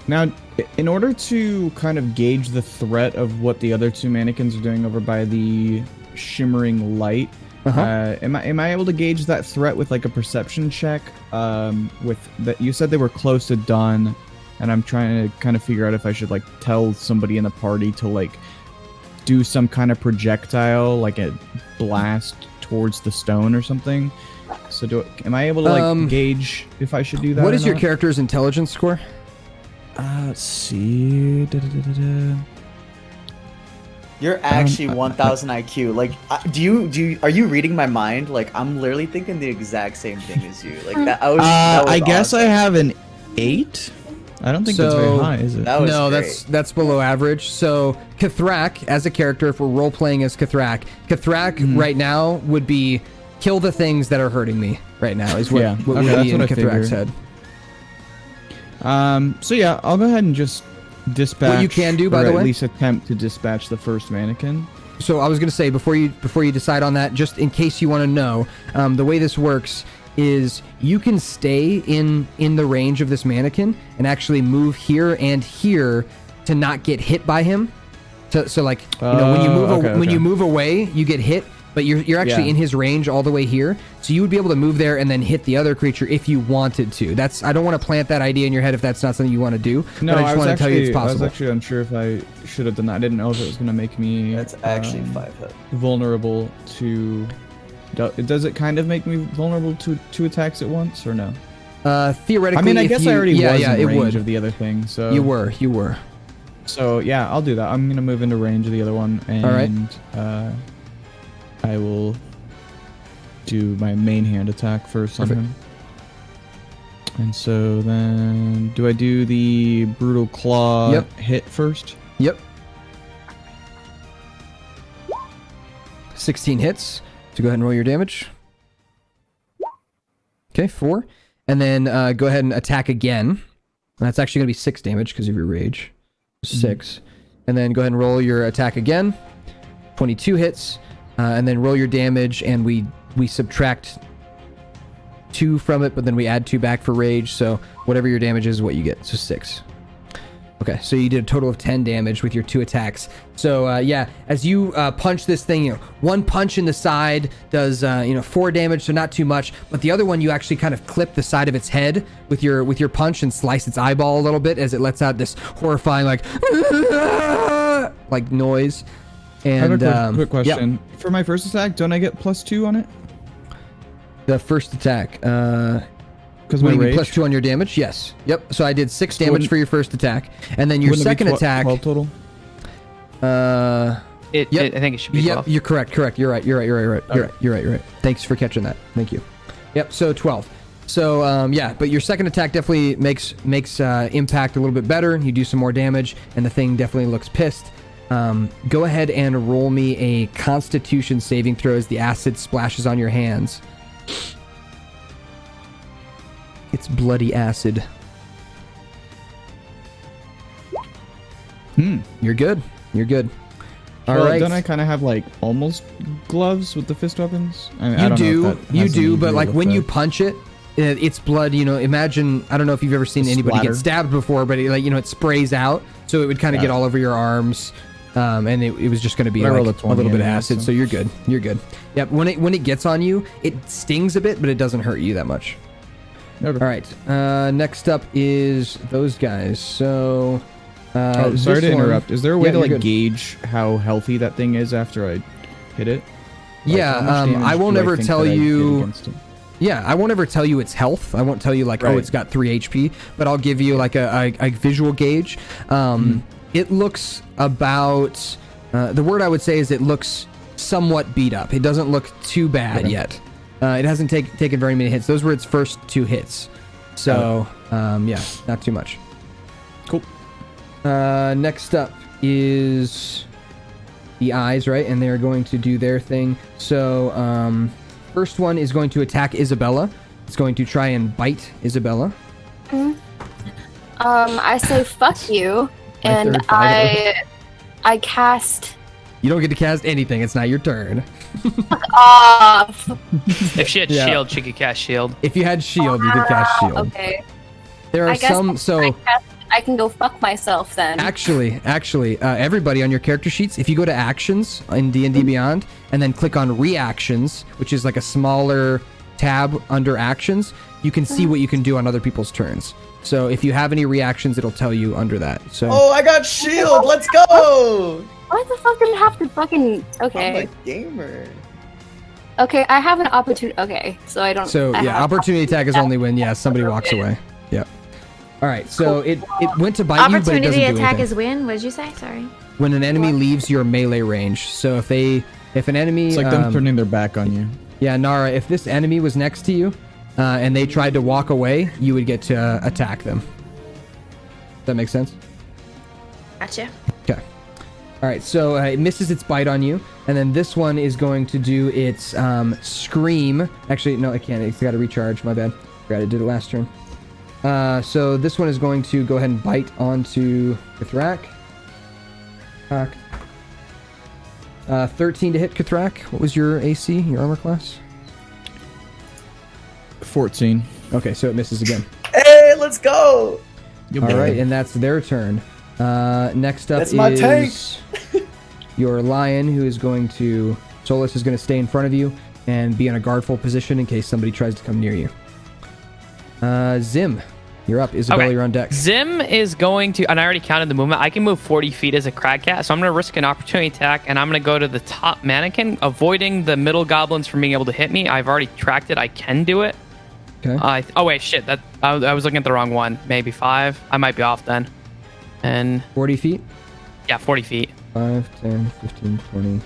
Now, in order to kind of gauge the threat of what the other two mannequins are doing over by the shimmering light, am I able to gauge that threat with like a perception check? With that, you said they were close to done, and I'm trying to kind of figure out if I should like tell somebody in the party to like do some kind of projectile, like a blast towards the stone or something. So am I able to like gauge if I should do that?
What is your character's intelligence score?
Let's see.
You're actually 1000 IQ. Like, are you reading my mind? Like, I'm literally thinking the exact same thing as you. Like that.
I guess I have an 8. I don't think that's very high, is it?
No, that's below average. So Kathrak, as a character, if we're role playing as Kathrak right now would be kill the things that are hurting me right now. Is what would be in Kathrak's head.
So yeah, I'll go ahead and just dispatch.
What you can do, by the way,
at least attempt to dispatch the first mannequin.
So I was gonna say before you decide on that, just in case you want to know, the way this works is you can stay in the range of this mannequin and actually move here and here to not get hit by him. So like, when you move you move away, you get hit, but you're actually in his range all the way here. So you would be able to move there and then hit the other creature if you wanted to. I don't want to plant that idea in your head if that's not something you want to do.
No,
but I just want to tell you it's possible.
I was actually unsure if I should have done that. I didn't know if it was going to make me.
That's actually 5 hit.
Vulnerable to. Does it kind of make me vulnerable to 2 attacks at once or no?
Theoretically,
I mean, I guess I already was in
it
range
would.
of the other thing. So
You were.
So yeah, I'll do that. I'm gonna move into range of the other one, and
All right.
I will do my main hand attack first on him. And so then, do I do the brutal claw hit first?
Yep. 16 hits. So go ahead and roll your damage. Okay, 4. And then go ahead and attack again. And that's actually going to be 6 damage because of your rage. 6. And then go ahead and roll your attack again. 22 hits. And then roll your damage, and we subtract 2 from it, but then we add 2 back for rage. So whatever your damage is what you get. So 6. Okay, so you did a total of 10 damage with your 2 attacks. So as you punch this thing, 1 punch in the side does 4 damage, so not too much. But the other one, you actually kind of clip the side of its head with your punch and slice its eyeball a little bit as it lets out this horrifying like noise. And
I have a quick question. For my first attack, don't I get +2 on it?
The first attack,
because my rage
+2 on your damage. Yes. Yep. So I did 6 damage for your first attack, and then your second attack.
12 total.
I think it should be 12.
You're correct. You're right. You're right. Thanks for catching that. Thank you. Yep. So 12. So but your second attack definitely makes impact a little bit better. You do some more damage, and the thing definitely looks pissed. Go ahead and roll me a Constitution saving throw as the acid splashes on your hands. It's bloody acid. You're good. All right.
Don't I kind of have like almost gloves with the fist weapons?
You do, but like when you punch it, it's blood. Imagine, I don't know if you've ever seen anybody get stabbed before, but it sprays out, so it would kind of get all over your arms. And it was just going to be like a little bit of acid, so you're good. Yep. When it gets on you, it stings a bit, but it doesn't hurt you that much. Okay. All right. Next up is those guys. So,
sorry to interrupt. Is there a way to gauge how healthy that thing is after I hit it?
I won't ever tell you. Yeah, I won't ever tell you its health. I won't tell you it's got 3 HP, but I'll give you like a visual gauge. It looks about, the word I would say is it looks somewhat beat up. It doesn't look too bad yet. It hasn't taken very many hits. Those were its first 2 hits. So, not too much.
Cool.
Next up is the eyes, right? And they're going to do their thing. So, first one is going to attack Isabella. It's going to try and bite Isabella.
I say fuck you. And I cast.
You don't get to cast anything. It's not your turn.
Fuck off.
If she had shield, she could cast shield.
If you had shield, you could cast shield.
Okay.
There are some. So
I can go fuck myself then.
Actually, everybody on your character sheets, if you go to actions in D&D Beyond and then click on reactions, which is like a smaller tab under actions, you can see what you can do on other people's turns. So if you have any reactions, it'll tell you under that. So.
Oh, I got shield. Let's go.
Why the fuck did it have to fucking? Okay.
I'm a gamer.
Okay, I have an opportunity. Okay, so I don't.
So opportunity attack is only when somebody walks away. Yep. All right, so it went to bite you, but it doesn't do anything.
Opportunity attack is when? What did you say? Sorry.
When an enemy leaves your melee range. So if an enemy,
it's like them turning their back on you.
Yeah, Nara, if this enemy was next to you, and they tried to walk away, you would get to attack them. Does that make sense?
Gotcha.
Okay. All right, so it misses its bite on you, and then this one is going to do its scream. Actually, no, it can't. It's got to recharge. My bad. Forgot it did it last turn. So this one is going to go ahead and bite onto Kithrak. 13 to hit Kithrak. What was your AC, your armor class?
14.
Okay, so it misses again.
Hey, let's go!
All right, and that's their turn. Next up
that's my tank.
your lion, who is going to... Solus is going to stay in front of you and be in a guardful position in case somebody tries to come near you. Zim, you're up. Isabella,
Okay.
you're on deck.
Zim is going to, and I already counted the movement. I can move 40 feet as a crag cat, so I'm going to risk an opportunity attack, and I'm going to go to the top mannequin, avoiding the middle goblins from being able to hit me. I've already tracked it. I can do it.
Okay.
Oh wait, shit. I was looking at the wrong one. Maybe 5. I might be off then. And
40 feet?
yeah, 40 feet.
5, 10, 15, 20.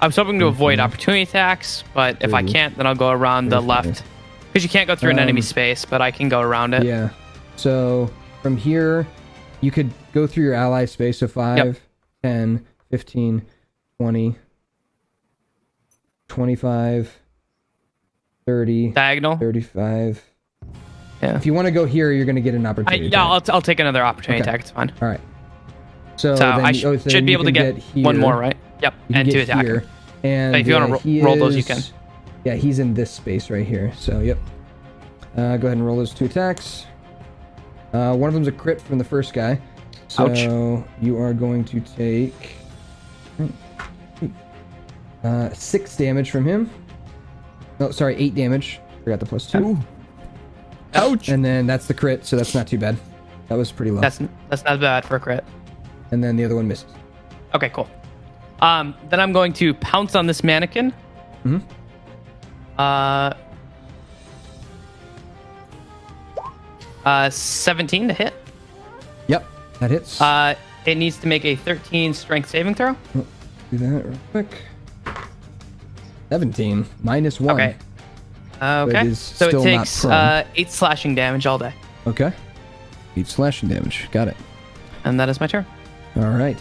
I was hoping to avoid opportunity attacks, but if I
30,
can't, then I'll go around the
35.
left. Because you can't go through an enemy space, but I can go around it.
Yeah. So from here, you could go through your ally space. So 5, 10, 15, 20, 25, 30.
Diagonal.
35.
Yeah.
If you want to go here, you're going to get an opportunity.
Yeah, I'll take another opportunity
Okay.
attack. It's fine.
All right. So,
So
then,
I
then
should be
you
able to
can
get
here.
one more, right? Yep.
You can
And 2
get
attack.
here. And
If you want to
he
roll those, you
is-
can.
Yeah, he's in this space right here. So, yep. Go ahead and roll those 2 attacks. One of them's a crit from the first guy. So
Ouch.
you are going to take 6 damage from him. No, sorry, 8 damage. Forgot the +2.
Ouch.
And then that's the crit, so that's not too bad. That was pretty low.
That's not bad for a crit.
And then the other one misses.
Okay, cool. Then I'm going to pounce on this mannequin.
Mhm.
17 to hit.
Yep, that hits.
It needs to make a 13 strength saving throw.
Do that real quick. 17 minus 1.
Okay.
But
Okay.
is
So it
still not
takes
prone.
8 slashing damage all day.
Okay. 8 slashing damage. Got it.
And that is my turn.
All right.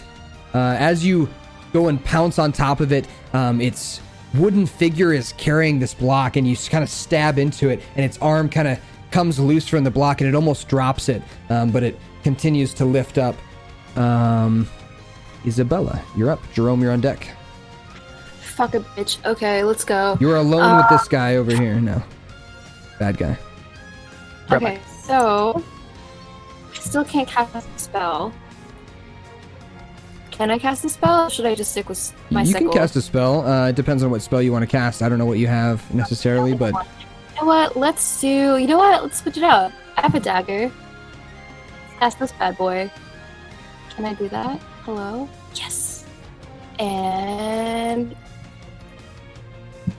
As you go and pounce on top of it, its wooden figure is carrying this block, and you kind of stab into it, and its arm kind of comes loose from the block, and it almost drops it, but it continues to lift up. Isabella, you're up. Jerome, you're on deck.
Fuck a bitch. Okay, let's go.
You're alone with this guy over here now. Bad guy.
Okay, so I still can't cast a spell. Can I cast a spell? Or should I just stick with my
You
sickle?
can cast a spell. It depends on what spell you want to cast. I don't know what you have necessarily, but
You know what? Let's do. You know what? Let's switch it up. I have a dagger. Let's cast this bad boy. Can I do that? Hello? Yes. And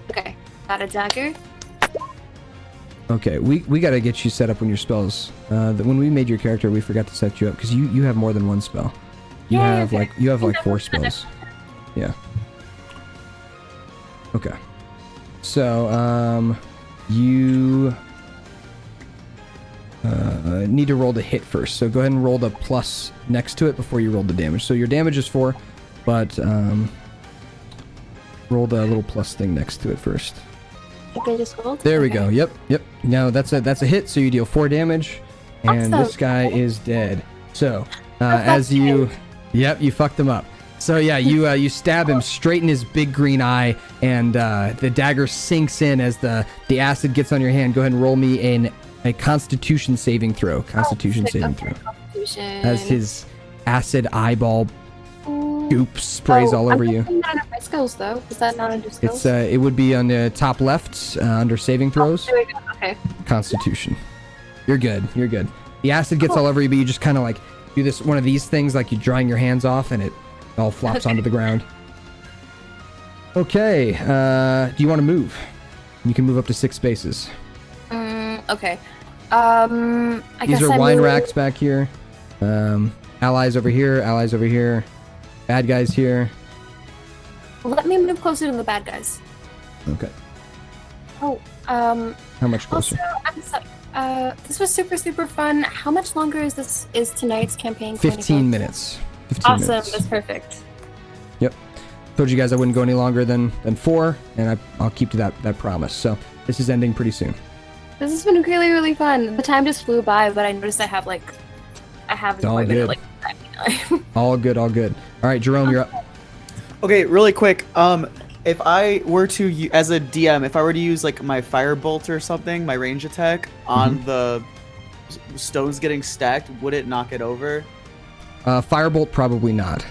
okay, got a dagger.
okay, we got to get you set up on your spells. When we made your character, we forgot to set you up because you have more than one spell. You
Yeah,
have
okay.
like 4 spells. Yeah. Okay. So you need to roll the hit first. So go ahead and roll the plus next to it before you roll the damage. So your damage is 4, but roll the little plus thing next to it first.
I think I just rolled.
There we
Okay.
go. Yep. Now that's a hit. So you deal 4 damage, and
Awesome.
this guy is dead. So as you, you fucked him up. So yeah, you stab him straight in his big green eye, and the dagger sinks in as the acid gets on your hand. Go ahead and roll me a Constitution saving throw. Constitution saving throw.
Constitution.
As his acid eyeball goop sprays all over you.
I'm not under my skills though. Is that not under skills?
It's it would be on the top left under saving throws.
There we go. Okay.
Constitution. You're good. You're good. The acid gets all over you, but you just kind of like do this one of these things, like you're drying your hands off, and it all flops onto the ground. Okay. Do you want to move? You can move up to 6 spaces.
Okay. I
These
guess
are
I
wine
move-
racks back here. Allies over here. Allies over here. Bad guys here.
Let me move closer to the bad guys.
Okay.
Oh.
How much closer?
Also, I'm sorry. This was super fun. How much longer is tonight's campaign? going to
15
go?
minutes. 15
Awesome.
minutes.
That's perfect.
Yep. Told you guys I wouldn't go any longer than 4, and I'll keep to that promise. So this is ending pretty soon.
This has been really fun. The time just flew by, but I noticed I have an
It's all
appointment
good.
at, 9.
All good. All good. All right, Jerome, you're up.
Okay, really quick. If I were to, as a DM, if I were to use like my firebolt or something, my range attack on the stones getting stacked, would it knock it over?
Firebolt, probably not.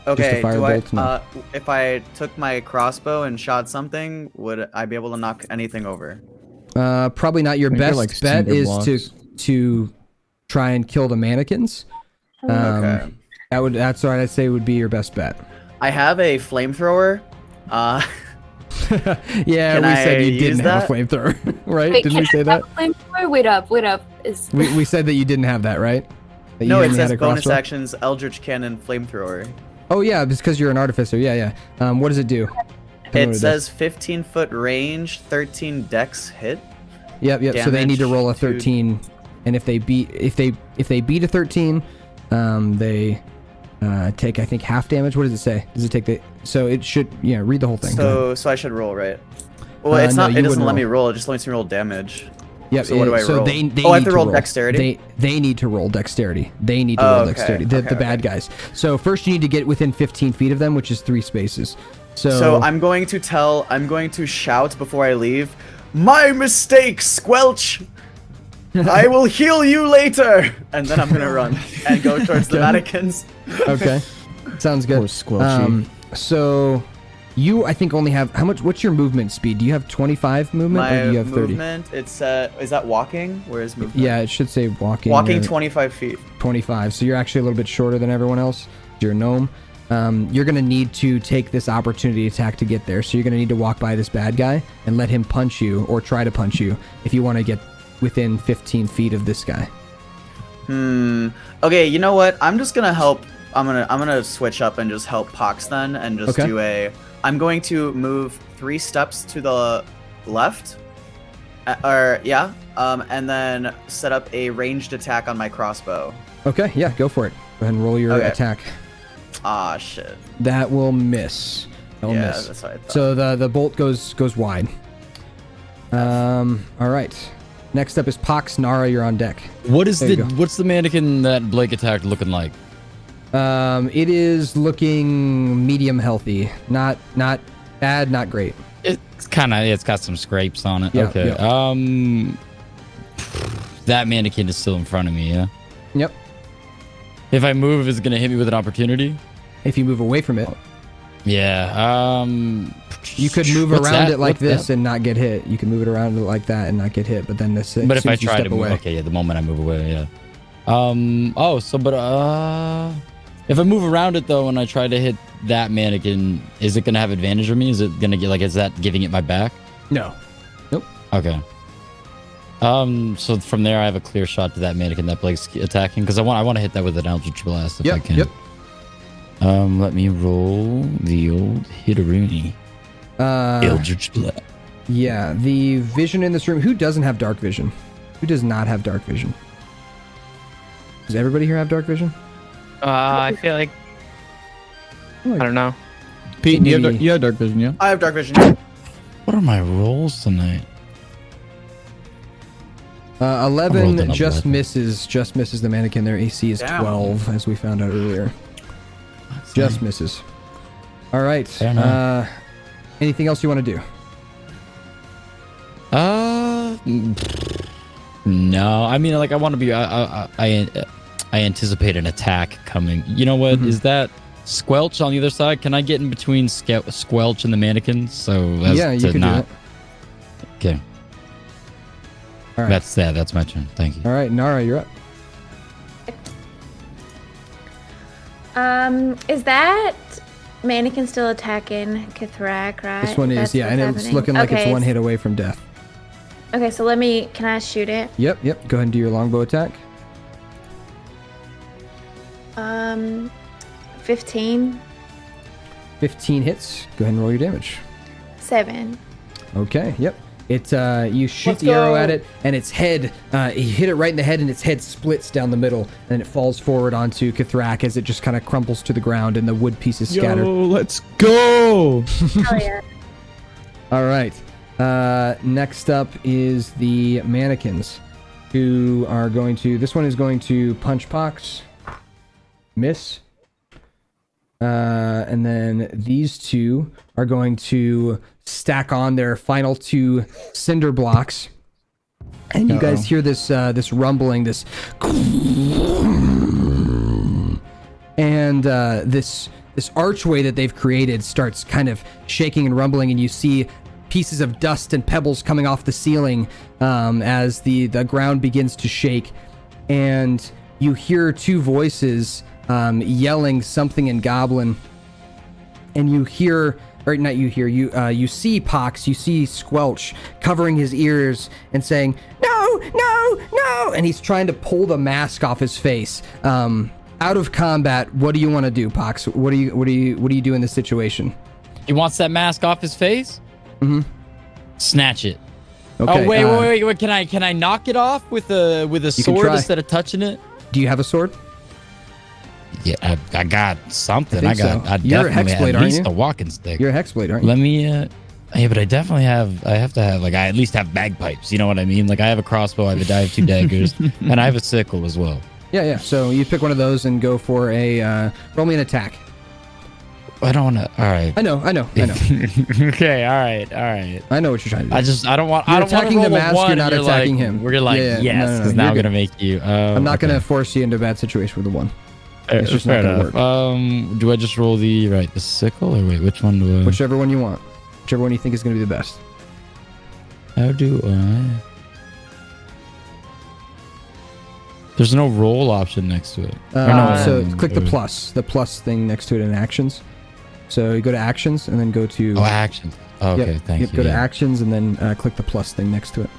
Okay, do I,
firebolt? No.
if I took my crossbow and shot something, would I be able to knock anything over?
Probably not. Your
I think they're
best
like
bet
cinder
is
blocks.
to try and kill the mannequins.
Okay.
That's what I'd say would be your best bet.
I have a flamethrower.
Yeah,
Can
we said
I
you
use
didn't have a
that?
flamethrower, right?
Wait,
Didn't we
can
say
I
that?
have a flamethrower? Wait up.
We said that you didn't have that, right? That you
No, it
only had
says
a
bonus
crossbow?
actions, Eldritch Cannon, Flamethrower.
Oh yeah, it's because you're an artificer. Yeah. What does it do? Tell me what
It
does.
says 15-foot range, 13 dex hit.
Yep. So they need to
damage
roll a
to-
13, and if they beat a 13, they take, I think, half damage. What does it say? Does it take the? So it should. Yeah. Read the whole thing. Go ahead.
So I should roll, right? Well, it's
no,
not.
you
It doesn't
wouldn't
let me
roll.
roll. It just lets me roll damage.
Yep.
So what do I
so
roll?
They
Oh, I have
need
to roll dexterity?
They need to roll dexterity. They need to
Oh,
roll
okay,
dexterity.
okay,
The bad guys. So first you need to get within 15 feet of them, which is 3 spaces.
So I'm going to shout before I leave. My mistake, Squelch. I will heal you later. And then I'm gonna run and go towards the mannequins.
Okay. Sounds good.
Poor Squelchy.
So you, I think, only have how much? What's your movement speed? Do you have 25 movement,
My
or do you have 30?
movement, is that walking? Where is movement?
Yeah, it should say walking.
Walking
or
25 feet.
25. So you're actually a little bit shorter than everyone else. You're a gnome. You're gonna need to take this opportunity attack to get there. So you're gonna need to walk by this bad guy and let him punch you or try to punch you if you want to get within 15 feet of this guy.
Okay, you know what? I'm just gonna help. I'm gonna switch up and just help Pox then, and just
Okay.
do a. I'm going to move 3 steps to the left, and then set up a ranged attack on my crossbow.
Okay, yeah, go for it. Go ahead and roll your
Okay.
attack.
Ah, shit.
That will miss. That will
Yeah,
miss.
that's what I thought.
So the bolt goes wide. All right. Next up is Pox. Nara, you're on deck.
What's
There you go.
the mannequin that Blake attacked looking like?
It is looking medium healthy. Not bad, not great.
It's got some scrapes on it.
Yeah,
Okay.
yeah.
That mannequin is still in front of me, yeah?
Yep.
If I move, is it gonna hit me with an opportunity?
If you move away from it,
Yeah.
you could move
What's
around
that?
it like
What's
this
that?
and not get hit. You can move it around like that and not get hit. But then this.
But
as
if
soon
I
as you
try
step
to move,
away,
okay, yeah, the moment I move away, yeah. If I move around it though, and I try to hit that mannequin, is it gonna have advantage on me? Is it gonna get is that giving it my back?
no. Nope.
Okay. So from there, I have a clear shot to that mannequin that Blake's attacking because I want to hit that with an Eldritch Blast if I can.
Yep.
Let me roll the old Hitteroonie. Eldritch Blast.
Yeah, the vision in this room. Who doesn't have dark vision? Who does not have dark vision? Does everybody here have dark vision?
I feel like I don't know.
Pete,
Maybe-
you have dark vision, yeah?
I have dark vision.
What are my rolls tonight?
11
an
just
11.
misses the mannequin. Their AC is
Damn.
12, as we found out earlier. Just misses. All right.
Fair enough.
Anything else you want to do?
No. I mean, I want to be. I anticipate an attack coming. You know what? Is that Squelch on the other side? Can I get in between Squelch and the mannequin? So as
Yeah, you
to
could
not.
do
Okay.
All right.
That's my turn. Thank you.
All right, Nara, you're up.
Is that mannequin still attacking Kithrak, right?
This one is,
That's
yeah,
what's
and it's
happening?
looking like it's
Okay,
one hit away from death.
Okay, so can I shoot it?
Yep. Go ahead and do your longbow attack.
15,
15 hits. Go ahead and roll your damage.
7.
Okay, yep. It you shoot
Let's
the arrow
go.
at it, and its head you hit it right in the head, and its head splits down the middle, and it falls forward onto Kithrak as it just kind of crumples to the ground, and the wood pieces scatter.
Yo, let's go!
Hell yeah.
All right. Next up is the mannequins, who are going to. This one is going to punch Pox, miss, and then these two are going to stack on their final 2 cinder blocks, and you guys hear this this rumbling, this, and this this archway that they've created starts kind of shaking and rumbling, and you see pieces of dust and pebbles coming off the ceiling as the ground begins to shake, and you hear two voices yelling something in Goblin, and you hear, or not you hear, you see Pox, you see Squelch covering his ears and saying, "No, no, no!" And he's trying to pull the mask off his face. Out of combat, what do you want to do, Pox? What do you do in this situation?
He wants that mask off his face?
Mm-hmm.
Snatch it.
Okay,
Oh wait! Can I knock it off with a sword instead of touching it?
Do you have a sword?
Yeah, I got something.
You're a Hexblade,
at
aren't
least
you?
a walking stick.
You're a Hexblade, aren't you?
Let me. Yeah, but I definitely have. I have to have I at least have bagpipes. You know what I mean? Like I have a crossbow. I have 2 daggers, and I have a sickle as well.
Yeah. So you pick one of those and go for a roll me an attack.
I don't want to. All right.
I know.
Okay. All right.
I know what you're trying to do.
I don't want.
You're
I don't want
attacking
to roll
the mask.
a 1,
You're not attacking him.
We're like
Yeah,
yes, because
no,
now I'm
you're
gonna make you.
I'm not gonna force you into a bad situation with a 1. It's just
fair
not gonna
enough.
work.
Do I just roll the sickle, or wait, which one do I?
Whichever one you want. Whichever one you think is gonna be the best.
How do I? There's no roll option next to it.
So click the plus thing next to it in actions. So you go to actions and then go to.
Oh, actions. Oh, okay, thank you.
Go to actions and then click the plus thing next to it.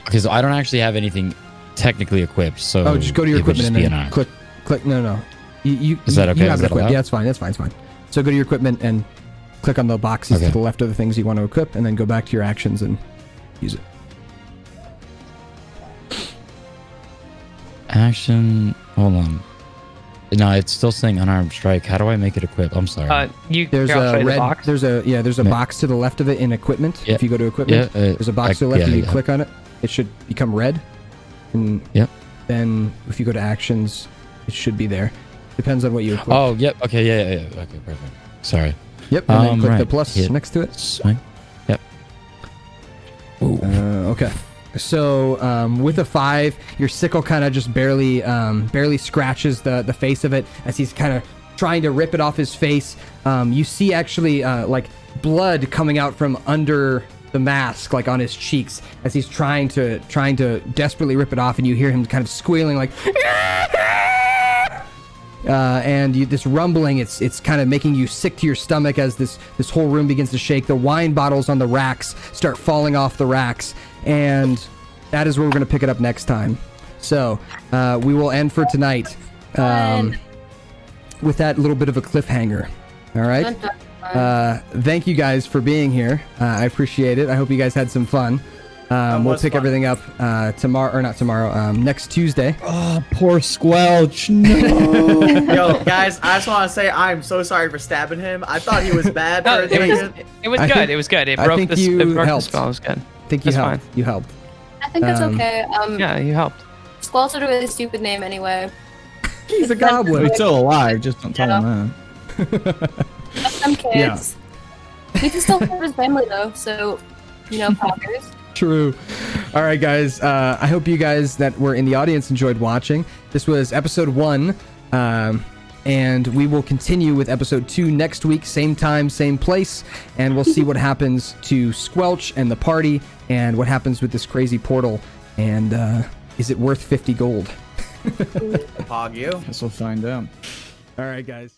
Okay, so I don't actually have anything technically equipped. So
just go to your
it would
equipment
just
and
be
then
an
click. No.
Is that okay?
You have
Is
it
that
equipped.
allowed?
Yeah, it's fine. It's fine. So go to your equipment and click on the boxes to the left of the things you want to equip, and then go back to your actions and use it.
Action. Hold on. No, it's still saying unarmed strike. How do I make it equip? I'm sorry.
There's a red.
Box.
There's a box to the left of it in equipment.
Yeah.
If you go to equipment, there's a box to the left. and you
yeah.
click on it, it should become red. And then if you go to actions, it should be there. Depends on what you equip.
Oh, yep. Okay, yeah. Okay, perfect. Sorry.
Yep. And then click the
right.
plus
Hit.
next to it.
Swing. Yep.
Okay. So with a 5, your sickle kind of just barely scratches the face of it as he's kind of trying to rip it off his face. You see actually like blood coming out from under the mask, like on his cheeks, as he's trying to desperately rip it off, and you hear him kind of squealing like. And this rumbling, it's kind of making you sick to your stomach as this whole room begins to shake. The wine bottles on the racks start falling off the racks, and that is where we're going to pick it up next time. So we will end for tonight with that little bit of a cliffhanger. All right. Thank you guys for being here. I appreciate it. I hope you guys had some fun. We'll pick everything up next Tuesday.
Oh, poor Squelch. No.
Yo, guys, I just want to say I'm so sorry for stabbing him. I thought he was bad.
No, it was good. It was good. It broke the spell. It was good.
I think you helped. You helped.
I think that's okay.
Yeah, you helped.
Squelch had a really stupid name anyway.
He's a goblin.
He's still alive. Just don't tell him that.
Some kids. He can still have his family though, so poggers.
True. All right, guys. I hope you guys that were in the audience enjoyed watching. This was episode 1, and we will continue with episode 2 next week, same time, same place, and we'll see what happens to Squelch and the party, and what happens with this crazy portal, and is it worth 50 gold?
Pog you.
Guess we'll find out.
All right, guys.